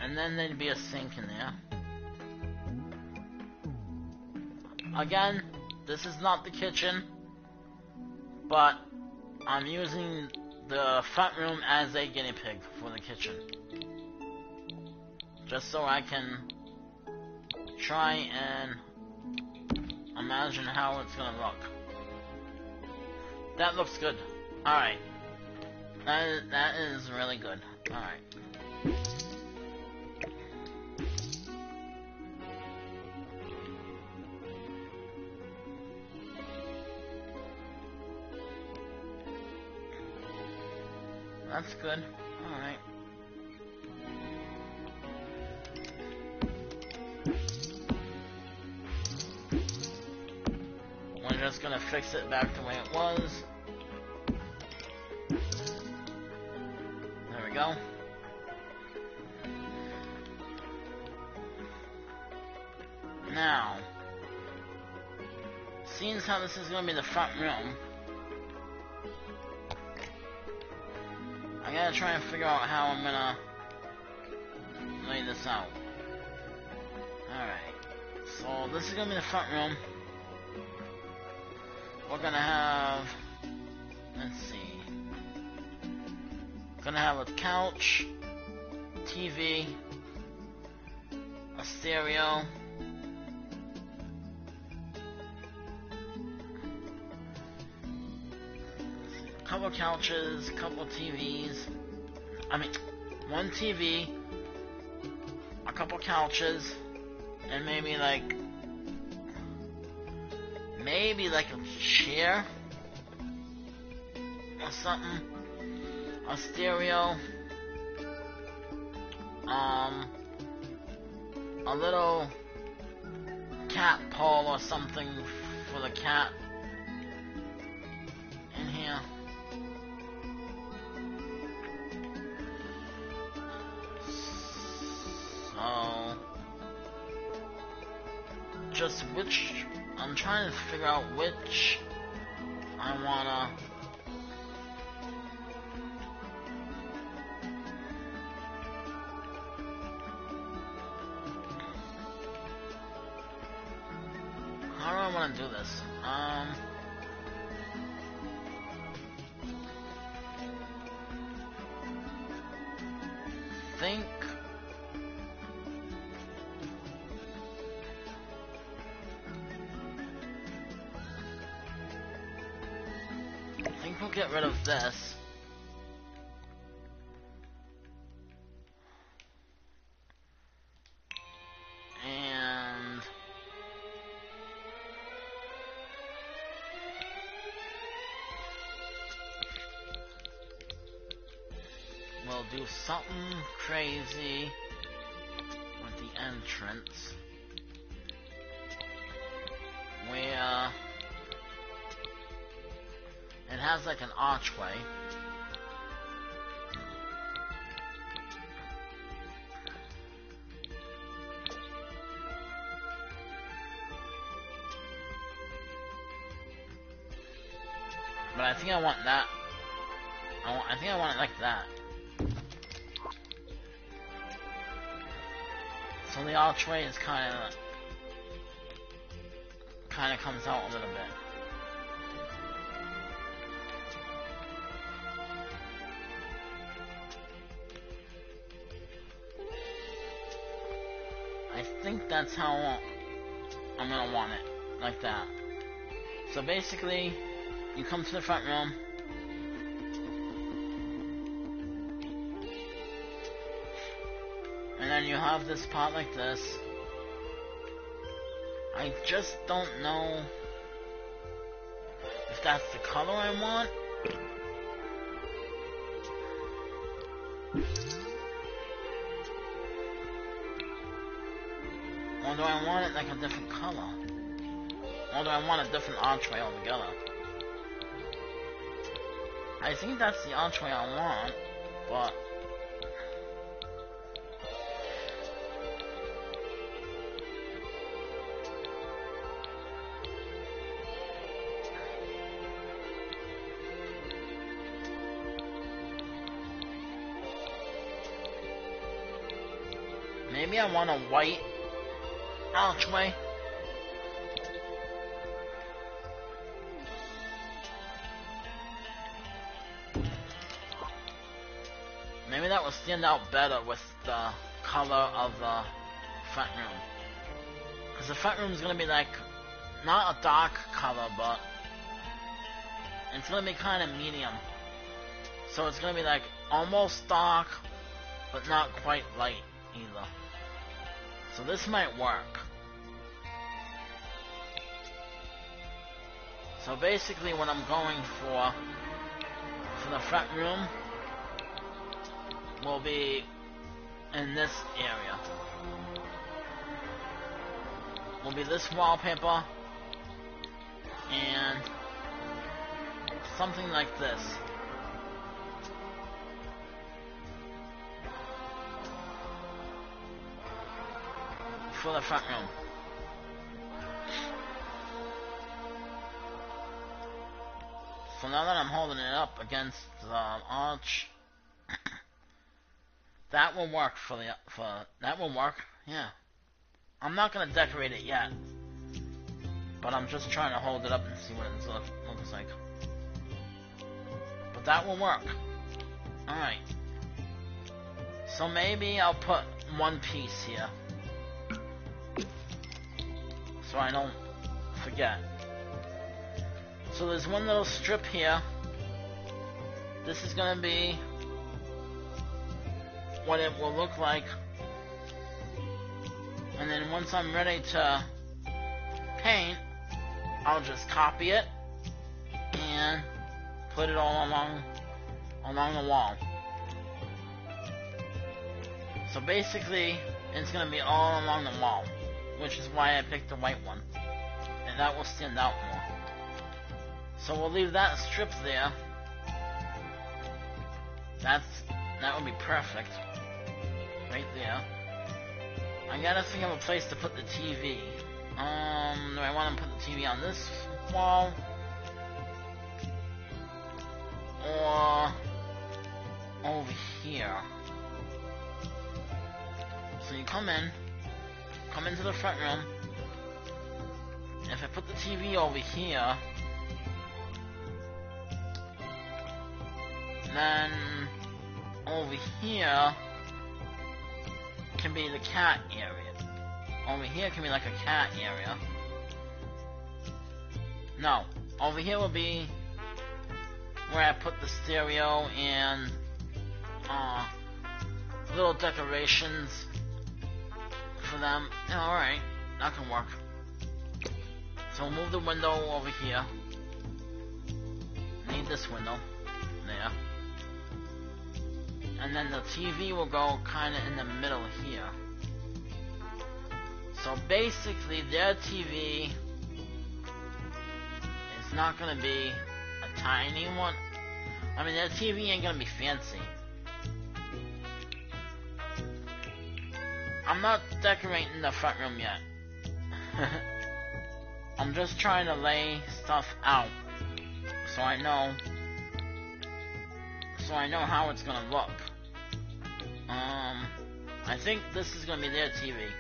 And then there'd be a sink in there. Again, this is not the kitchen, but I'm using the front room as a guinea pig for the kitchen. Just so I can try and imagine how it's gonna look. That looks good. Alright. That is really good. Alright. That's good. Alright. We're just gonna fix it back the way it was. There we go. Now, seeing as how this is gonna be the front room, I gotta try and figure out how I'm gonna lay this out. Alright, so this is gonna be the front room. We're gonna have, let's see, gonna have a couch, TV, a stereo, a couple couches, a couple TVs. I mean, one TV, a couple couches, and maybe like a chair or something. A stereo, a little cat pole or something for the cat in here. So, just which, I'm trying to figure out which I wanna do this. I think we'll get rid of this. And we'll do something crazy with the entrance where it has like an archway. But I think I want that. I think I want it like that. So the archway is kind of comes out a little bit. I think that's how I'm gonna want it, like that. So basically, you come to the front room. And then you have this part like this. I just don't know if that's the color I want. Or do I want it like a different color? Or do I want a different archway altogether? I think that's the archway I want, but maybe I want a white archway. Maybe that will stand out better with the color of the front room. Because the front room is going to be like, not a dark color, but it's going to be kind of medium. So it's going to be like almost dark, but not quite light either. So this might work. So basically what I'm going for the front room will be in this area. Will be this wallpaper and something like this. For the front room. So now that I'm holding it up against the arch, that will work that will work, yeah. I'm not gonna decorate it yet, but I'm just trying to hold it up and see what it looks like. But that will work. Alright. So maybe I'll put one piece here, so I don't forget. So there's one little strip here. This is gonna be what it will look like. And then once I'm ready to paint, I'll just copy it and put it all along the wall. So basically, it's gonna be all along the wall, which is why I picked the white one, and that will stand out more. So we'll leave that strip there. That would be perfect, right there. I gotta think of a place to put the TV. Do I want to put the TV on this wall? Or over here? So you come into the front room. If I put the TV over here, then over here can be the cat area. Over here can be like a cat area. No, over here will be where I put the stereo and little decorations for them. Alright, that can work. So we'll move the window over here. Need this window. There. And then the TV will go kinda in the middle here. So basically their TV is not gonna be a tiny one. I mean, their TV ain't gonna be fancy. I'm not decorating the front room yet. I'm just trying to lay stuff out so I know how it's gonna look. I think this is gonna be their TV.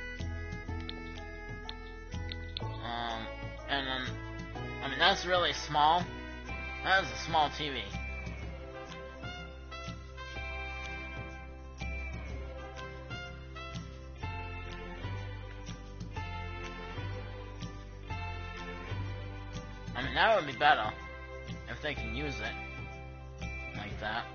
And then, I mean, that's really small. That is a small TV. I mean, that would be better if they can use it like that.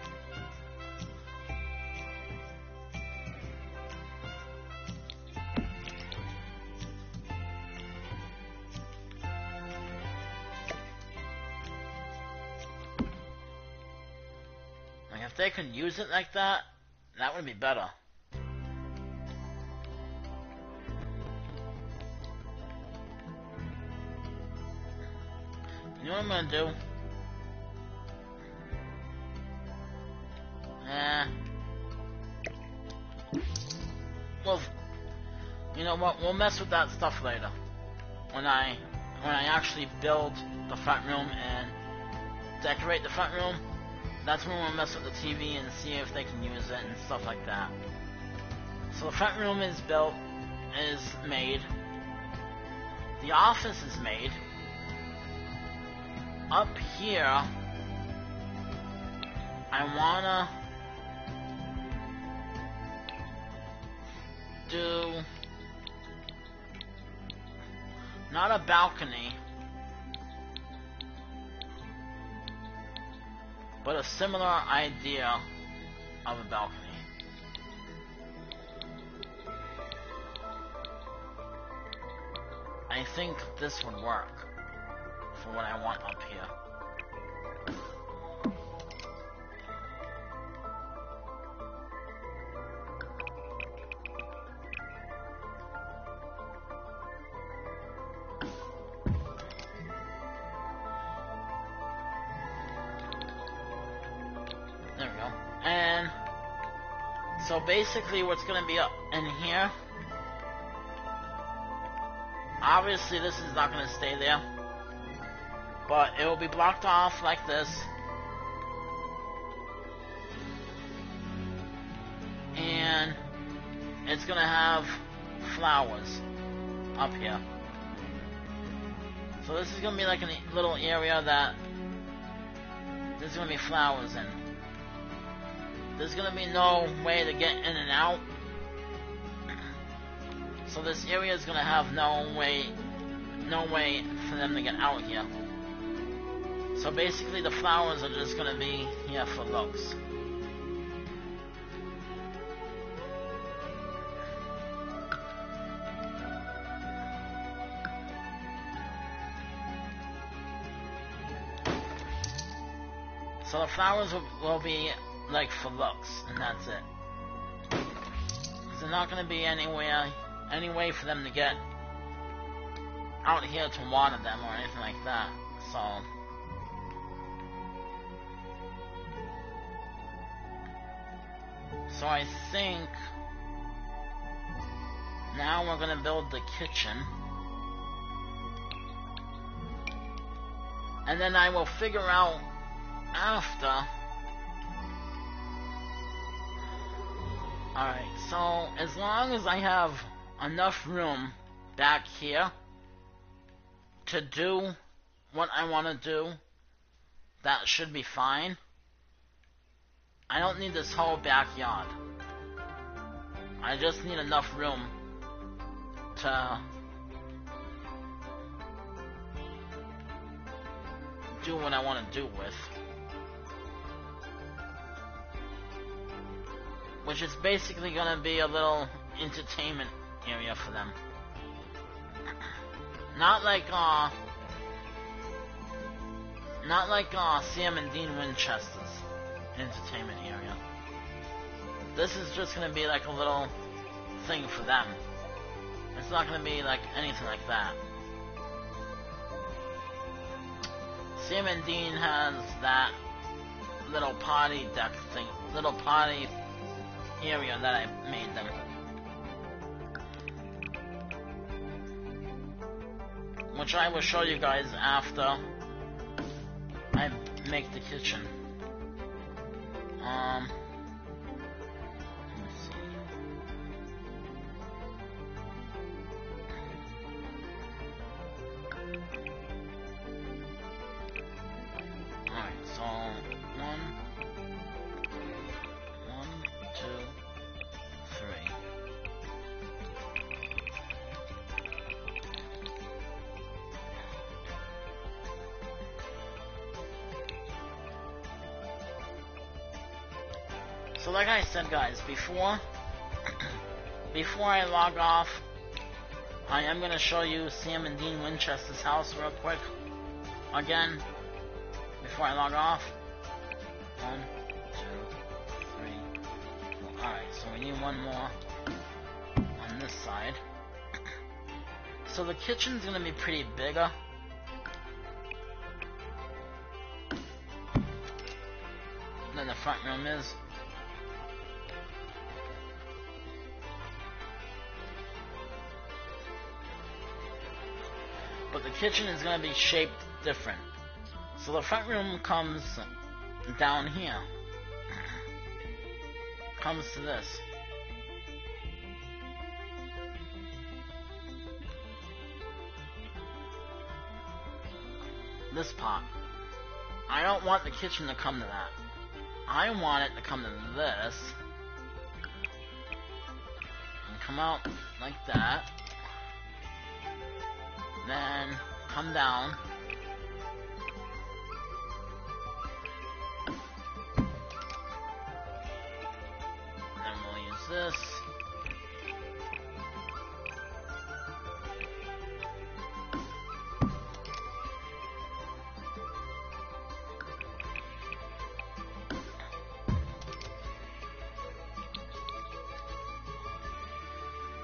Like, if they could use it like that, that would be better. You know what I'm gonna do? Well, you know what? We'll mess with that stuff later. When I actually build the front room and decorate the front room, that's when we'll mess with the TV and see if they can use it and stuff like that. So the front room is built, is made. The office is made. Up here, I wanna do not a balcony, but a similar idea of a balcony. I think this would work for what I want up here. There we go. And so basically what's going to be up in here, obviously this is not going to stay there, but it will be blocked off like this, and it's going to have flowers up here. So this is going to be like a little area that there's going to be flowers in. there's gonna be no way to get in and out. So this area is gonna have no way for them to get out here. So basically the flowers are just gonna be here for looks. So the flowers will be like for looks, and that's it. There's not gonna be any way for them to get out here to water them or anything like that. So I think now we're gonna build the kitchen, and then I will figure out after. Alright, so as long as I have enough room back here to do what I want to do, that should be fine. I don't need this whole backyard. I just need enough room to do what I want to do with. Which is basically gonna be a little entertainment area for them. Not like Sam and Dean Winchester's entertainment area. This is just gonna be like a little thing for them. It's not gonna be like anything like that. Sam and Dean has that little party deck thing, little party area that I made them. Which I will show you guys after I make the kitchen. Let's see. Alright, so 1, 2, 3. So like I said, guys, before I log off, I am going to show you Sam and Dean Winchester's house real quick again before I log off. 1, 2, 3, 4. Alright, so we need one more on this side. So the kitchen's going to be pretty bigger than the front room is. But the kitchen is going to be shaped different. So the front room comes down here. Comes to this. This part. I don't want the kitchen to come to that. I want it to come to this. And come out like that. Then come down. Then we'll use this.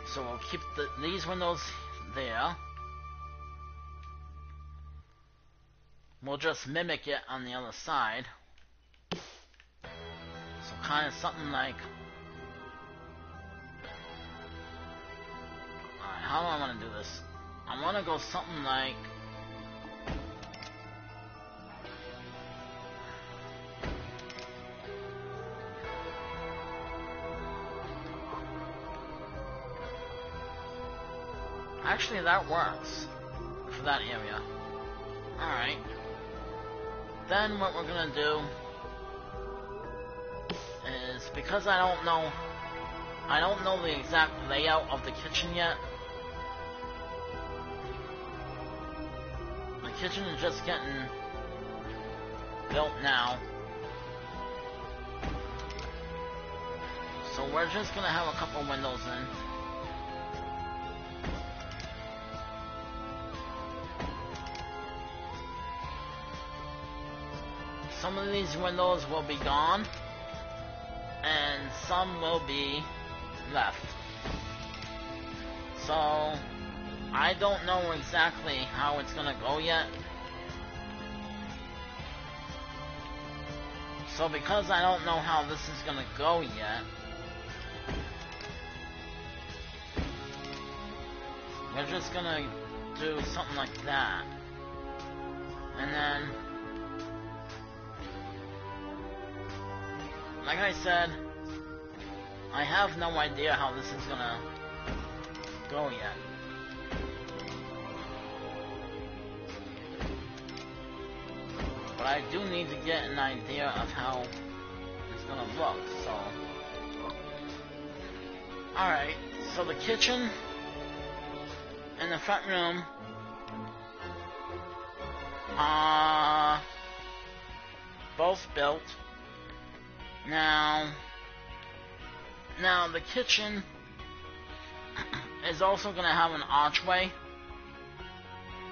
So we'll keep these windows there. We'll just mimic it on the other side. So kind of something like... Alright, how do I want to do this? I want to go something like... Actually, that works for that area. Alright. Then what we're gonna do is is because I don't know the exact layout of the kitchen yet. The kitchen is just getting built now. So we're just gonna have a couple windows in. Some of these windows will be gone, and some will be left. So, I don't know exactly how it's gonna go yet. So because I don't know how this is gonna go yet, we're just gonna do something like that. And then, like I said, I have no idea how this is gonna go yet. But I do need to get an idea of how it's gonna look, so. Alright, so the kitchen and the front room are both built. Now the kitchen is also gonna have an archway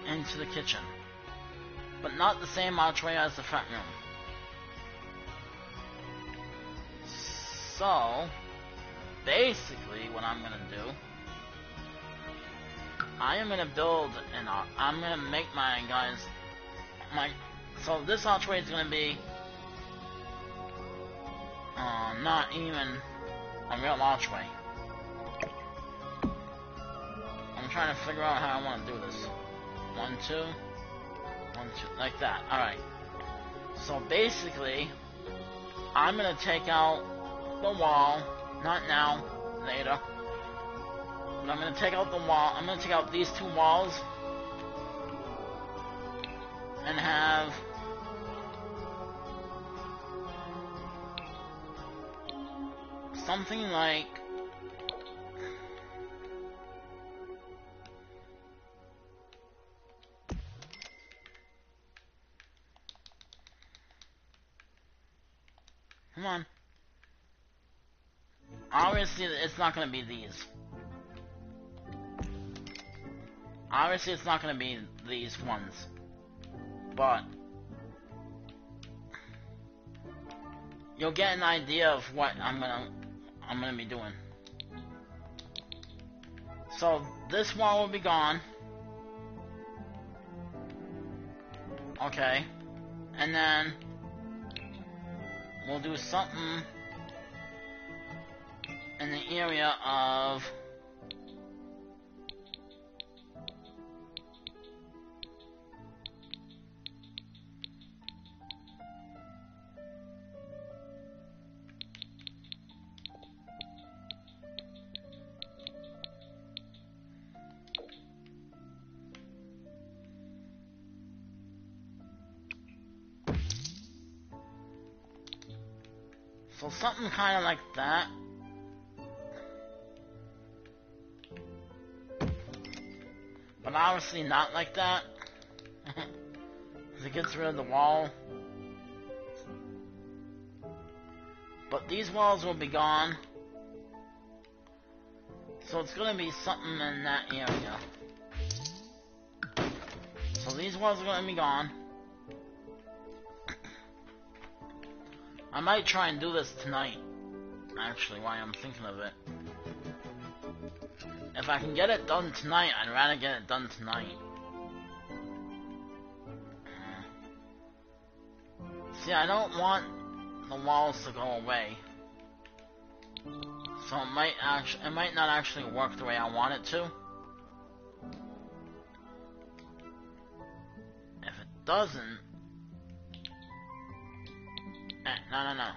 into the kitchen, but not the same archway as the front room. So, basically what I'm gonna do, I am gonna build I'm gonna make so this archway is gonna be, not even a real archway. I'm trying to figure out how I want to do this. 1, 2, 1, 2, like that. Alright. So basically, I'm gonna take out the wall, not now, later. But I'm gonna take out the wall, I'm gonna take out these two walls, and have something like, come on. Obviously, it's not gonna be these. Obviously, it's not gonna be these ones. But you'll get an idea of what I'm gonna be doing. So this wall will be gone. Okay. And then we'll do something in the area of so something kind of like that. But obviously not like that. Because it gets rid of the wall. But these walls will be gone. So it's going to be something in that area. So these walls are going to be gone. I might try and do this tonight. Actually, while I'm thinking of it. If I can get it done tonight, I'd rather get it done tonight. See, I don't want the walls to go away. So it might not actually work the way I want it to. If it doesn't... No.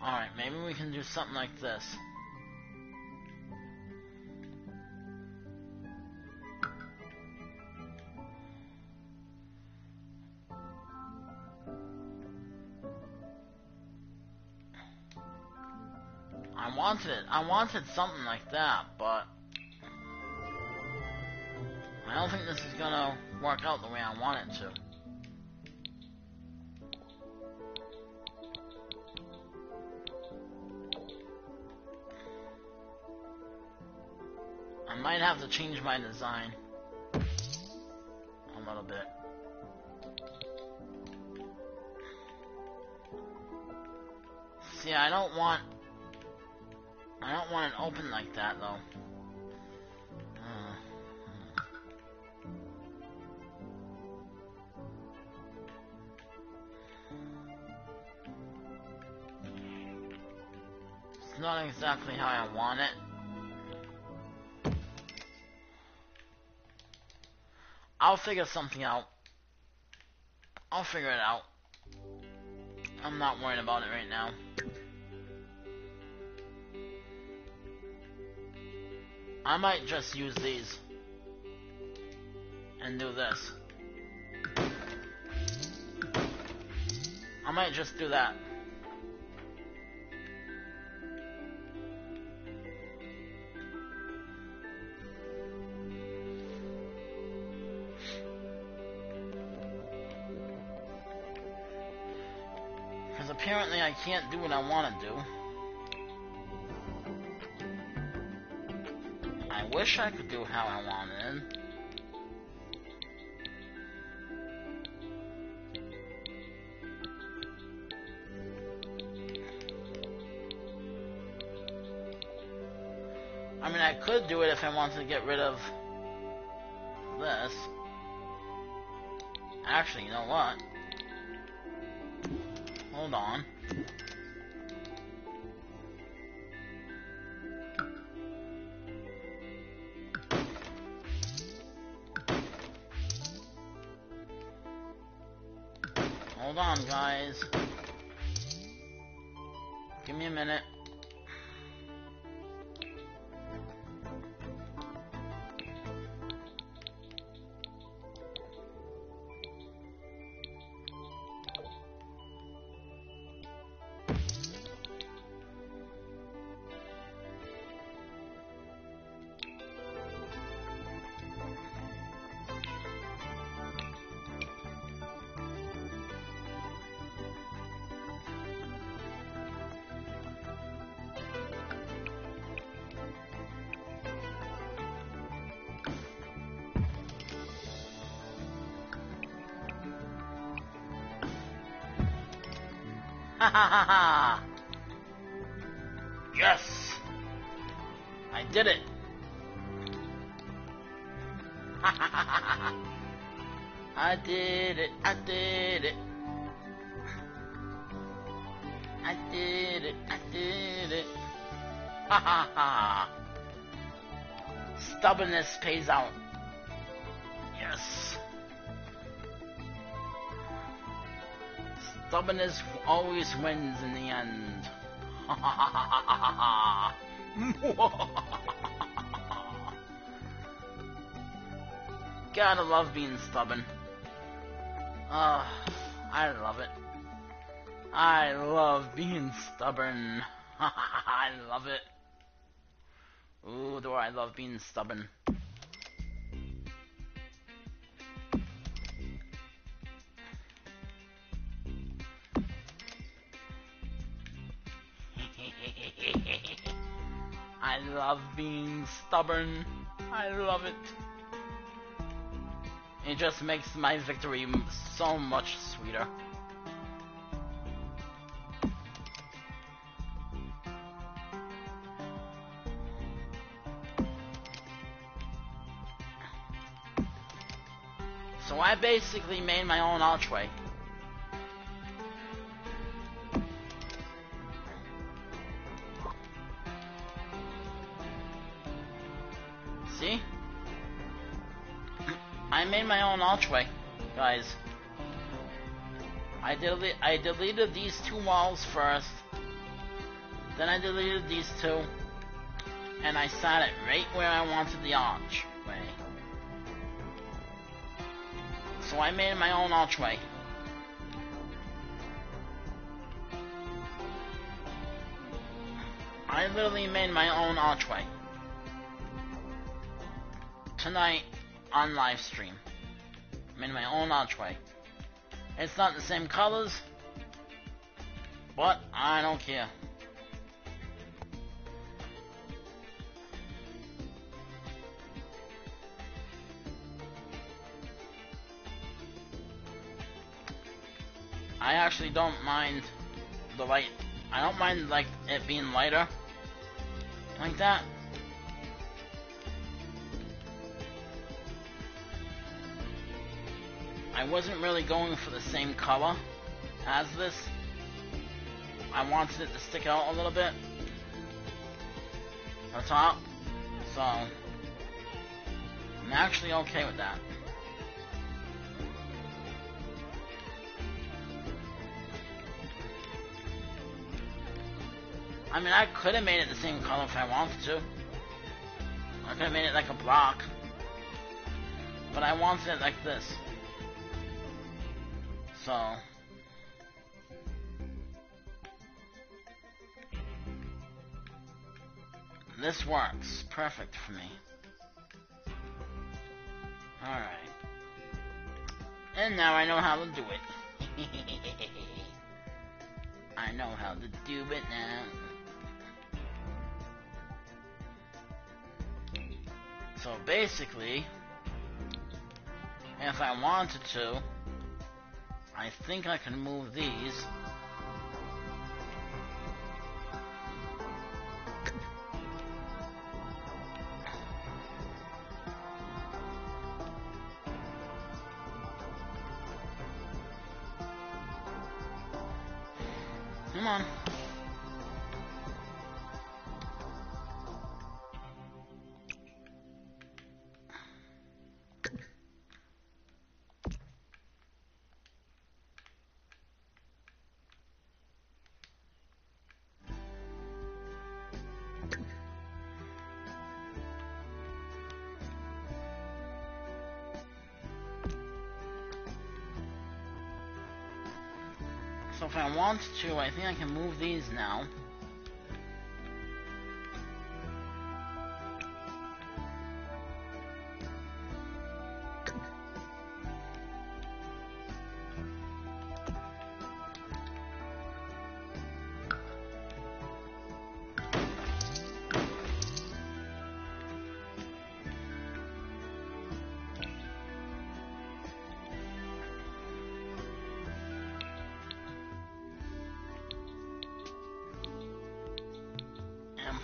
Alright, maybe we can do something like this. I wanted it. I wanted something like that, but I don't think this is gonna work out the way I want it to. I might have to change my design a little bit. See, I don't want it open like that though. It's not exactly how I want it. I'll figure something out. I'll figure it out. I'm not worried about it right now. I might just use these and do this. I might just do that. Because apparently I can't do what I want to do. I wish I could do how I wanted. I mean, I could do it if I wanted to get rid of this. Actually, you know what? Hold on. Hold on, guys. Give me a minute. Ha ha ha ha! Yes! I did it! Ha ha ha ha ha! I did it! I did it! I did it! I did it! Ha ha ha! Stubbornness pays out. Yes! Stubbornness always wins in the end. Ha ha ha ha ha ha ha. Gotta love being stubborn. I love it. I love being stubborn. I love it. Ooh, do I love being stubborn. I love being stubborn. I love it. It just makes my victory so much sweeter. So I basically made my own archway. See? I made my own archway, guys. I deleted these two walls first. Then I deleted these two. And I sat it right where I wanted the archway. So I made my own archway. I literally made my own archway. Tonight on live stream. Made my own archway. It's not the same colors, but I don't care. I actually don't mind the light. I don't mind like it being lighter like that. I wasn't really going for the same color as this. I wanted it to stick out a little bit on top, so I'm actually okay with that. I mean, I could have made it the same color if I wanted to. I could have made it like a block. But I wanted it like this. So... this works perfect for me. Alright. And now I know how to do it. I know how to do it now. So basically, if I wanted to, I think I can move these. Come on. So if I want to, I think I can move these now.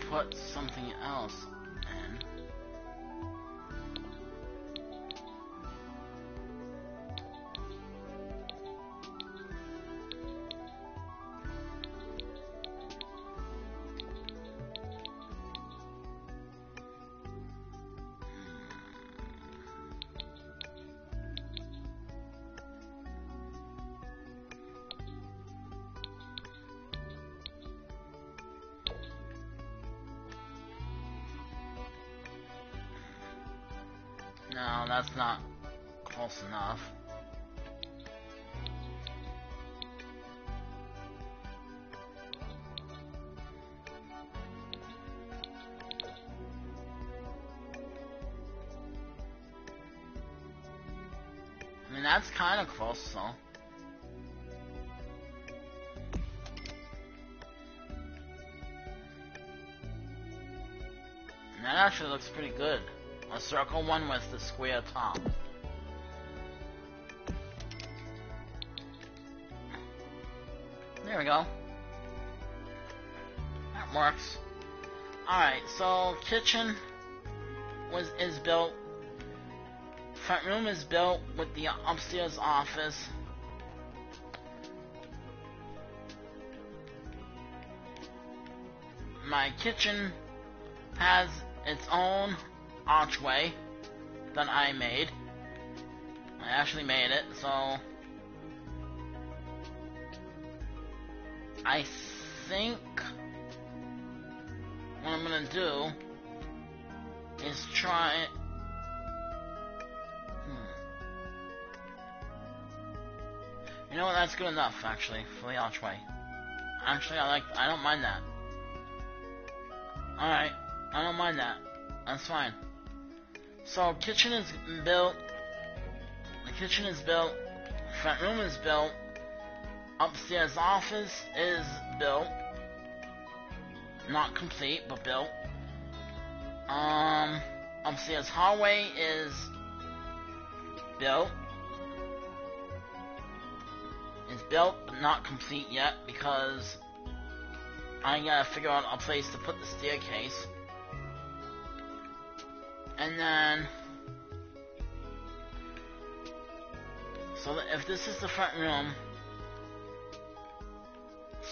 Put something else in. No, that's not close enough. I mean, that's kind of close, so. And that actually looks pretty good. A circle one with the square top. There we go. That works. Alright, so kitchen is built. Front room is built with the upstairs office. My kitchen has its own archway that I made. I actually made it, so I think what I'm gonna do is try it. You know what, that's good enough actually for the archway. Actually I don't mind that. Alright, I don't mind that. That's fine. So, kitchen is built. The kitchen is built. Front room is built. Upstairs office is built. Not complete, but built. Upstairs hallway is built. It's built, but not complete yet because I gotta figure out a place to put the staircase. And then, so if this is the front room,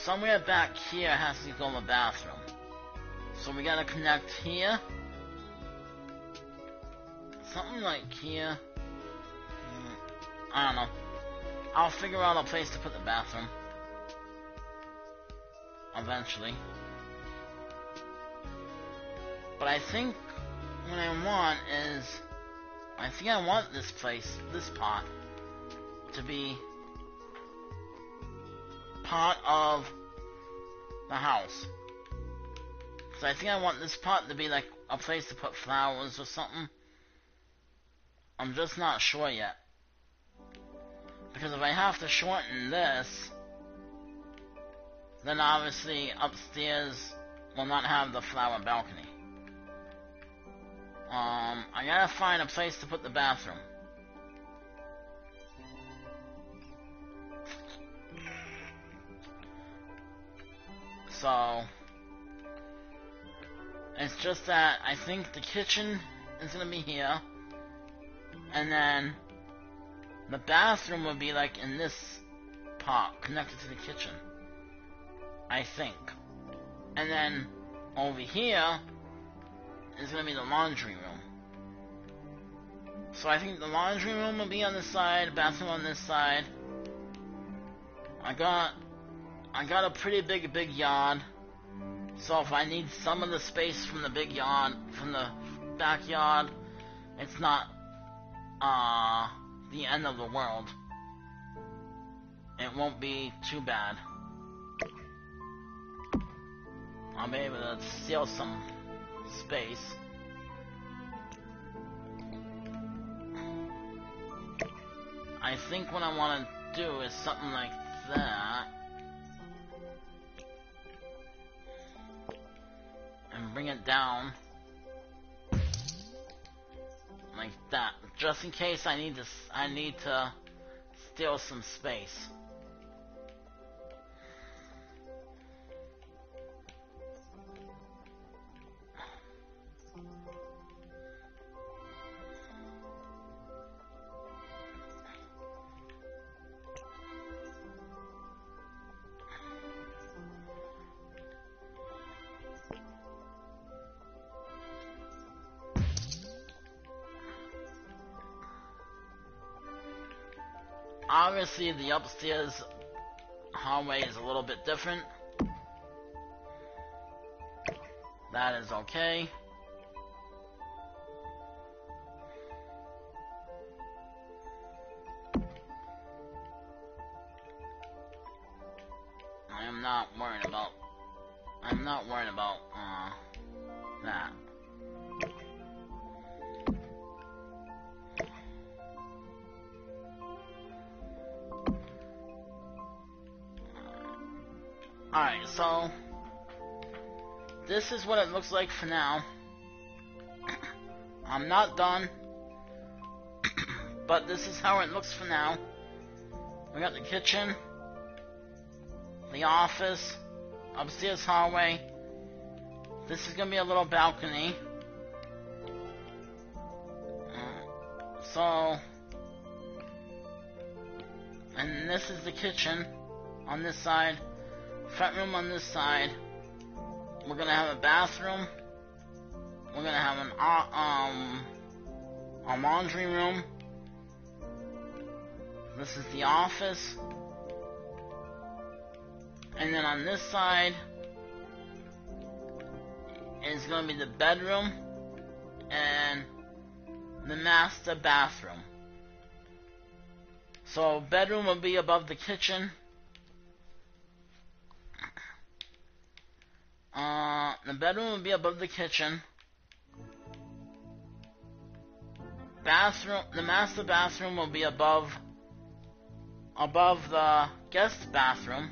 somewhere back here has to go in the bathroom. So we gotta connect here. Something like here. I don't know. I'll figure out a place to put the bathroom. Eventually. But I think what I want is, I think I want this place, this pot, to be part of the house. So I think I want this pot to be like a place to put flowers or something. I'm just not sure yet. Because if I have to shorten this, then obviously upstairs will not have the flower balcony. I gotta find a place to put the bathroom. So, it's just that I think the kitchen is gonna be here, and then the bathroom will be like in this pot, connected to the kitchen. I think. And then over here is gonna be the laundry room. So I think the laundry room will be on this side, bathroom on this side. I got a pretty big yard. So if I need some of the space from the big yard, from the backyard, it's not the end of the world. It won't be too bad. I'll be able to steal some space. I think what I want to do is something like that. And bring it down. Like that. Just in case I need to steal some space. Obviously, the upstairs hallway is a little bit different. That is okay. I'm not worried about that. Alright, so this is what it looks like for now. I'm not done, but this is how it looks for now. We got the kitchen, the office, upstairs hallway. This is gonna be a little balcony. And this is the kitchen on this side. Front room on this side. We're gonna have a bathroom. We're gonna have a laundry room. This is the office. And then on this side is gonna be the bedroom and the master bathroom. So bedroom will be above the kitchen. the bedroom will be above the kitchen. Bathroom, the master bathroom will be above the guest bathroom.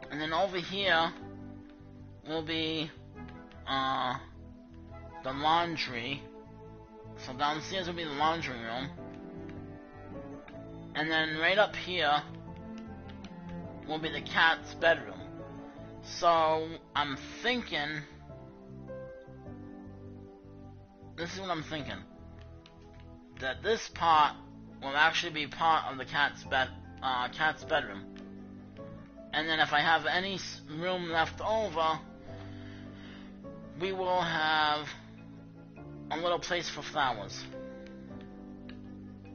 And then over here will be the laundry. So downstairs will be the laundry room. And then right up here will be the cat's bedroom. So I'm thinking, this is what I'm thinking, that this part will actually be part of the cat's bedroom. And then if I have any room left over, we will have a little place for flowers.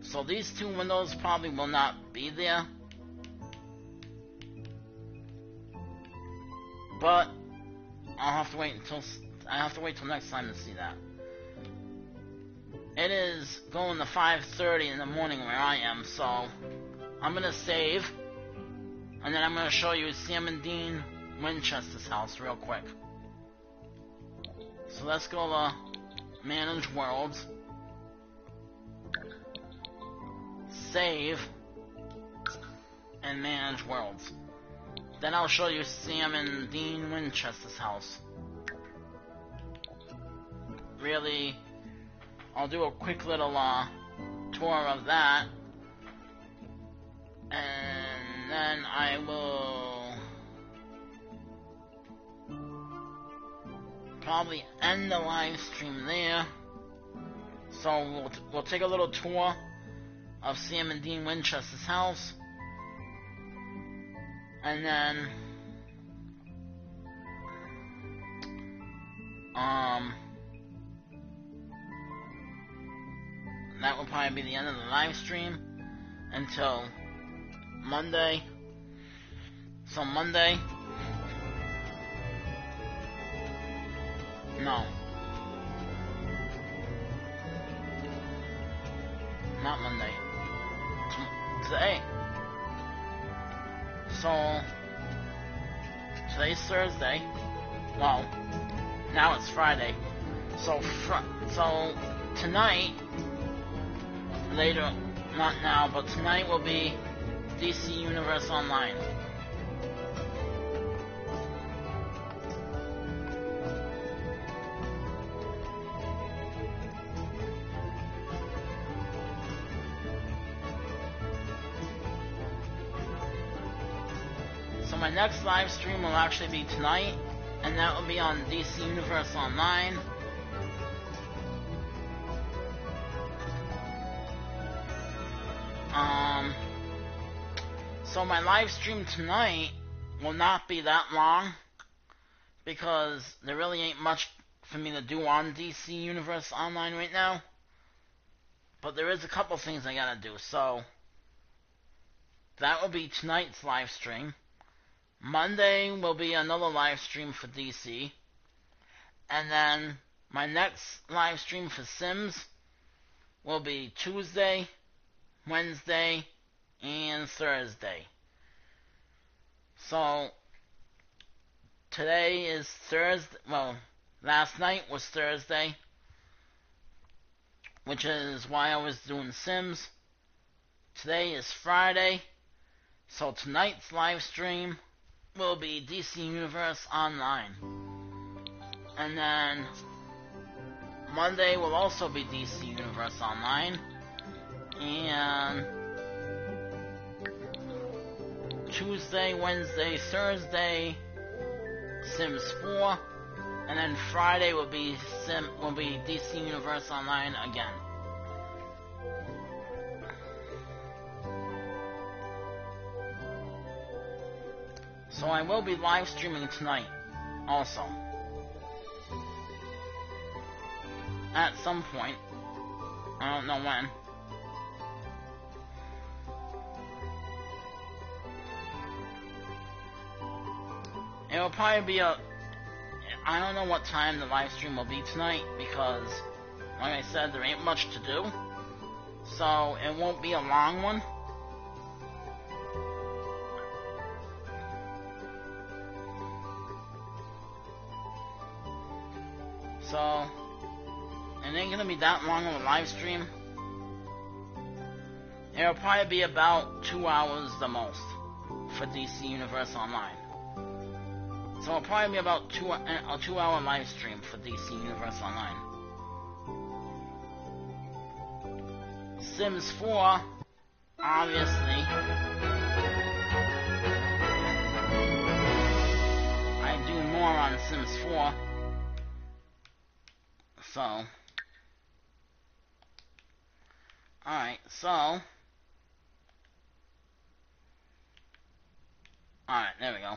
So these two windows probably will not be there. But I have to wait till next time to see that. It is going to 5:30 in the morning where I am, so I'm gonna save, and then I'm gonna show you Sam and Dean Winchester's house real quick. So let's go to Manage Worlds, save, and Manage Worlds. Then I'll show you Sam and Dean Winchester's house. Really, I'll do a quick little tour of that, and then I will probably end the live stream there. So we'll take a little tour of Sam and Dean Winchester's house, and then that will probably be the end of the live stream until Monday. So Monday, no, not Monday, today. So today's Thursday. Well, now it's Friday. So tonight, later, not now, but tonight will be DC Universe Online. So my next live stream will actually be tonight, and that will be on DC Universe Online. So my live stream tonight will not be that long, because there really ain't much for me to do on DC Universe Online right now. But there is a couple things I gotta do, so that will be tonight's live stream. Monday will be another live stream for DC. And then my next live stream for Sims will be Tuesday, Wednesday, and Thursday. So today is Thursday. Well, last night was Thursday, which is why I was doing Sims. Today is Friday, so tonight's live stream will be DC Universe Online. And then Monday will also be DC Universe Online. And Tuesday, Wednesday, Thursday, Sims 4. And then Friday will be DC Universe Online again. So I will be live streaming tonight also. At some point. I don't know when. It will probably be I don't know what time the live stream will be tonight, because, like I said, there ain't much to do. So, it won't be a long one. So, it ain't gonna be that long of a live stream. It'll probably be about 2 hours the most for DC Universe Online. So it'll probably be about a 2-hour live stream for DC Universe Online. Sims 4, obviously. I do more on Sims 4. So. Alright, so. Alright, there we go.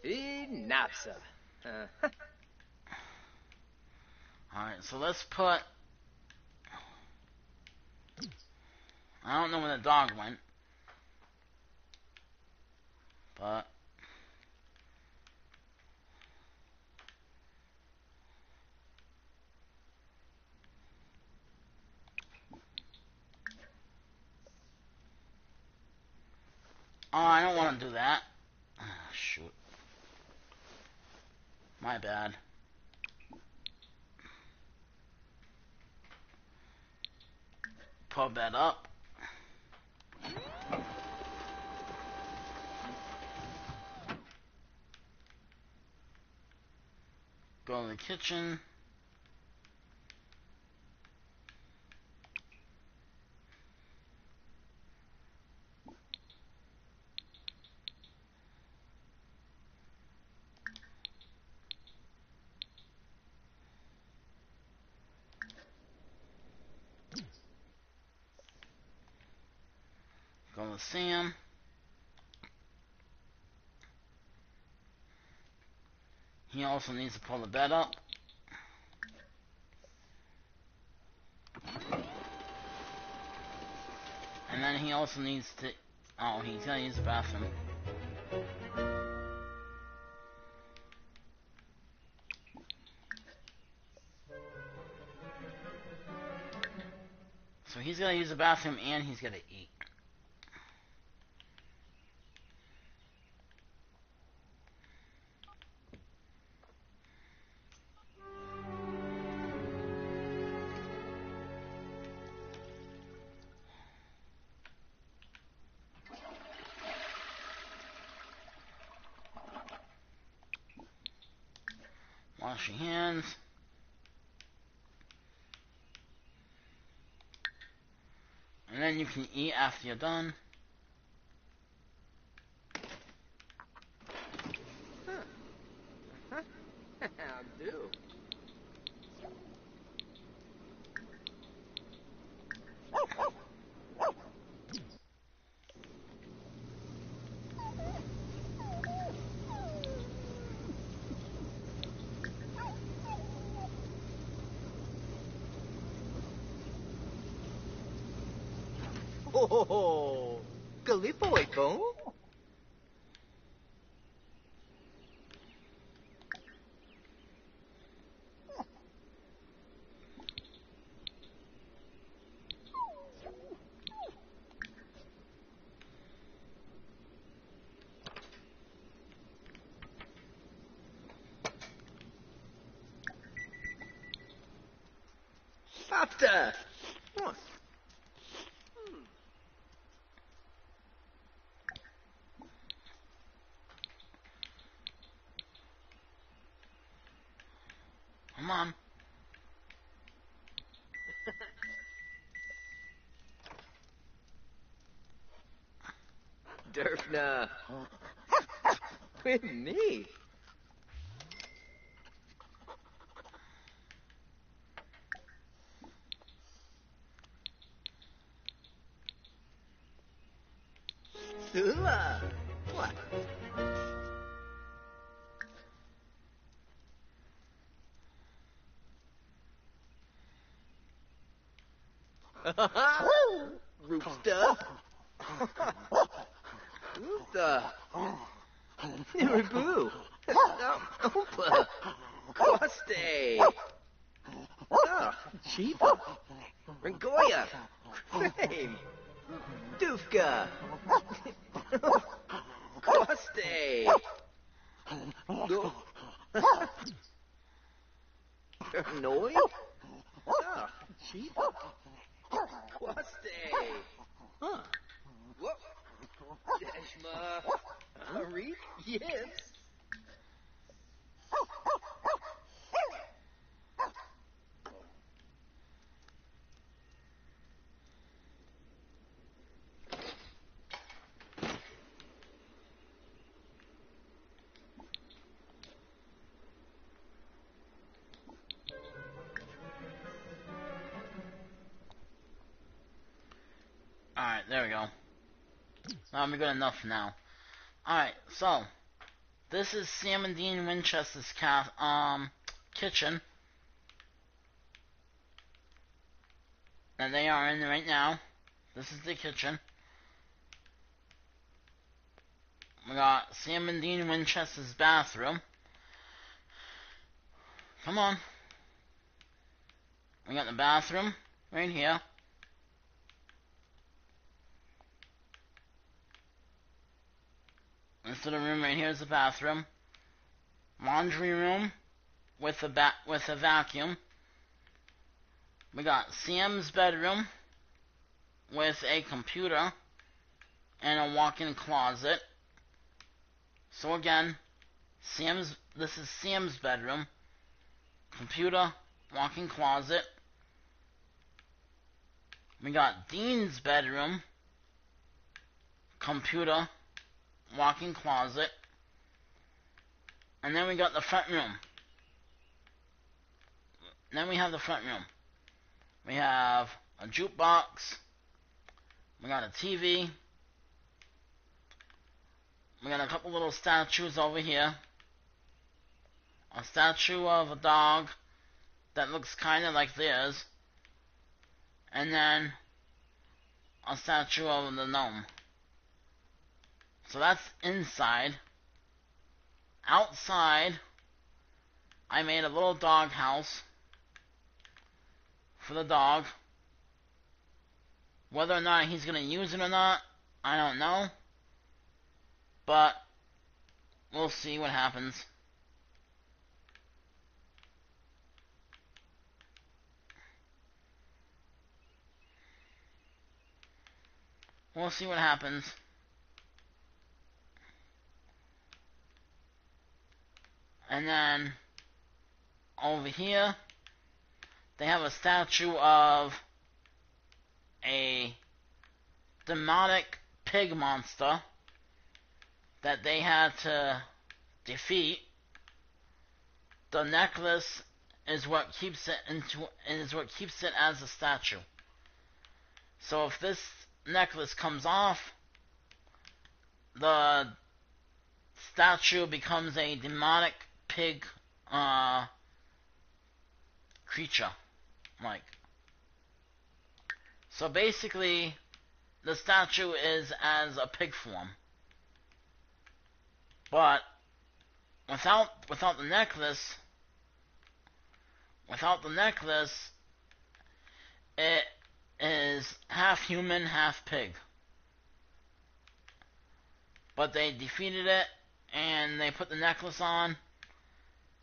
Enough, Alright, so let's put... I don't know where the dog went. But... Oh, I don't want to do that. Oh, shoot. My bad. Put that up. Go to the kitchen. Go to Sam. He also needs to pull the bed up. And then he also needs to... Oh, he's gonna use the bathroom. So he's gonna use the bathroom and he's gonna eat. Wash your hands. And then you can eat after you're done. I'll do. Oh, Galipo ito? Basta! What? Come on. Durfna. With me. Sula. What? Roopsta. Roopsta. Niribu. Opa. Coste. Oh, Chiba. Rangoya. Crane. Dufka. Krusty! Noi? Oh, Chiba. Krusty! Huh. Whoop. Deshma. Arif? Yips. Alright, there we go. That'll be good enough now. Alright, so this is Sam and Dean Winchester's kitchen. And they are in right now. This is the kitchen. We got Sam and Dean Winchester's bathroom. Come on. We got the bathroom right here. This little room right here is the bathroom. Laundry room with a vacuum. We got Sam's bedroom with a computer and a walk-in closet. So again, this is Sam's bedroom. Computer, walk-in closet. We got Dean's bedroom. Computer, walk-in closet. And then we got the front room. Then we have the front room. We have a jukebox. We got a TV. We got a couple little statues over here. A statue of a dog that looks kind of like theirs. And then a statue of the gnome. So that's inside. Outside, I made a little dog house for the dog. Whether or not he's going to use it or not, I don't know. But we'll see what happens. We'll see what happens. And then over here, they have a statue of a demonic pig monster that they had to defeat. The necklace is what keeps it as a statue. So if this necklace comes off, the statue becomes a demonic pig creature. So basically, the statue is as a pig form. But without the necklace, it is half human, half pig. But they defeated it, and they put the necklace on,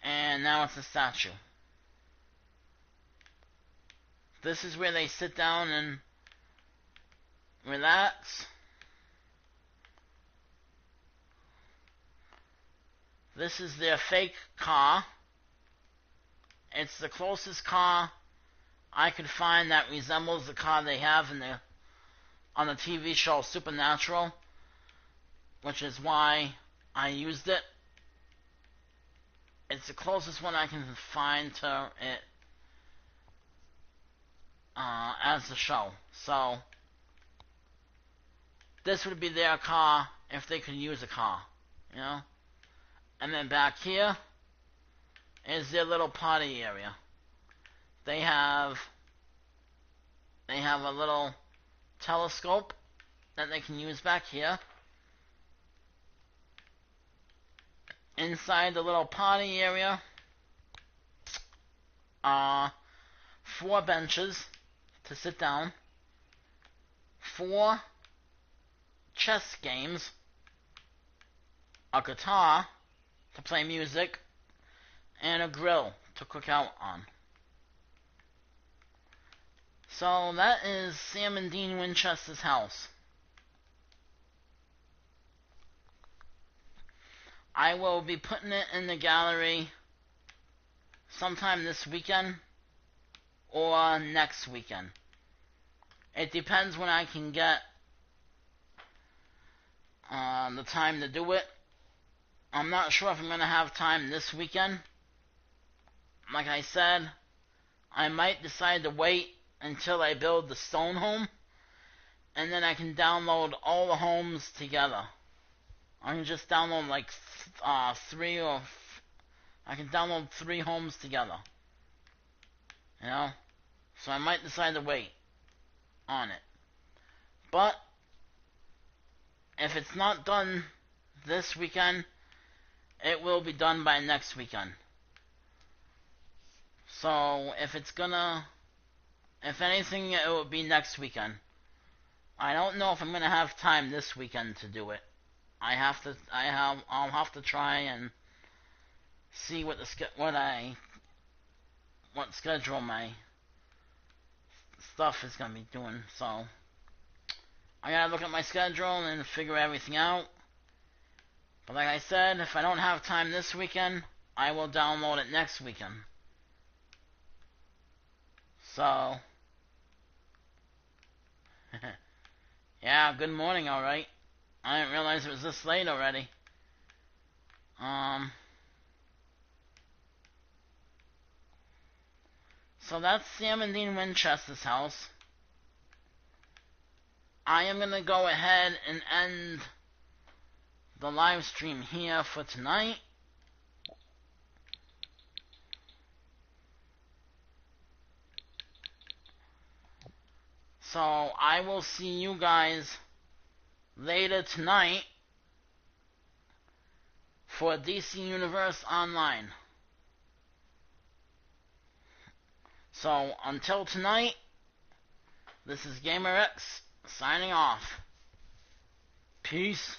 and now it's a statue. This is where they sit down and relax. This is their fake car. It's the closest car I could find that resembles the car they have on the TV show Supernatural, which is why I used it. It's the closest one I can find to it as the show. So this would be their car if they could use a car, you know. And then back here is their little party area. They have a little telescope that they can use back here. Inside the little party area, 4 benches to sit down, 4 chess games a guitar to play music, and a grill to cook out on. So that is Sam and Dean Winchester's house. I will be putting it in the gallery sometime this weekend or next weekend. It depends when I can get the time to do it. I'm not sure if I'm going to have time this weekend. Like I said, I might decide to wait until I build the stone home, and then I can download all the homes together. I can just download like I can download 3 homes together. You know? So I might decide to wait on it. But if it's not done this weekend, it will be done by next weekend. So if anything, it will be next weekend. I don't know if I'm gonna have time this weekend to do it. I'll have to try and see what schedule my stuff is gonna be doing. So I gotta look at my schedule and figure everything out. But like I said, if I don't have time this weekend, I will download it next weekend. So yeah, good morning, alright. I didn't realize it was this late already. So that's Sam and Dean Winchester's house. I am gonna go ahead and end the live stream here for tonight. So I will see you guys later tonight for DC Universe Online. So until tonight, this is GamerX signing off. Peace.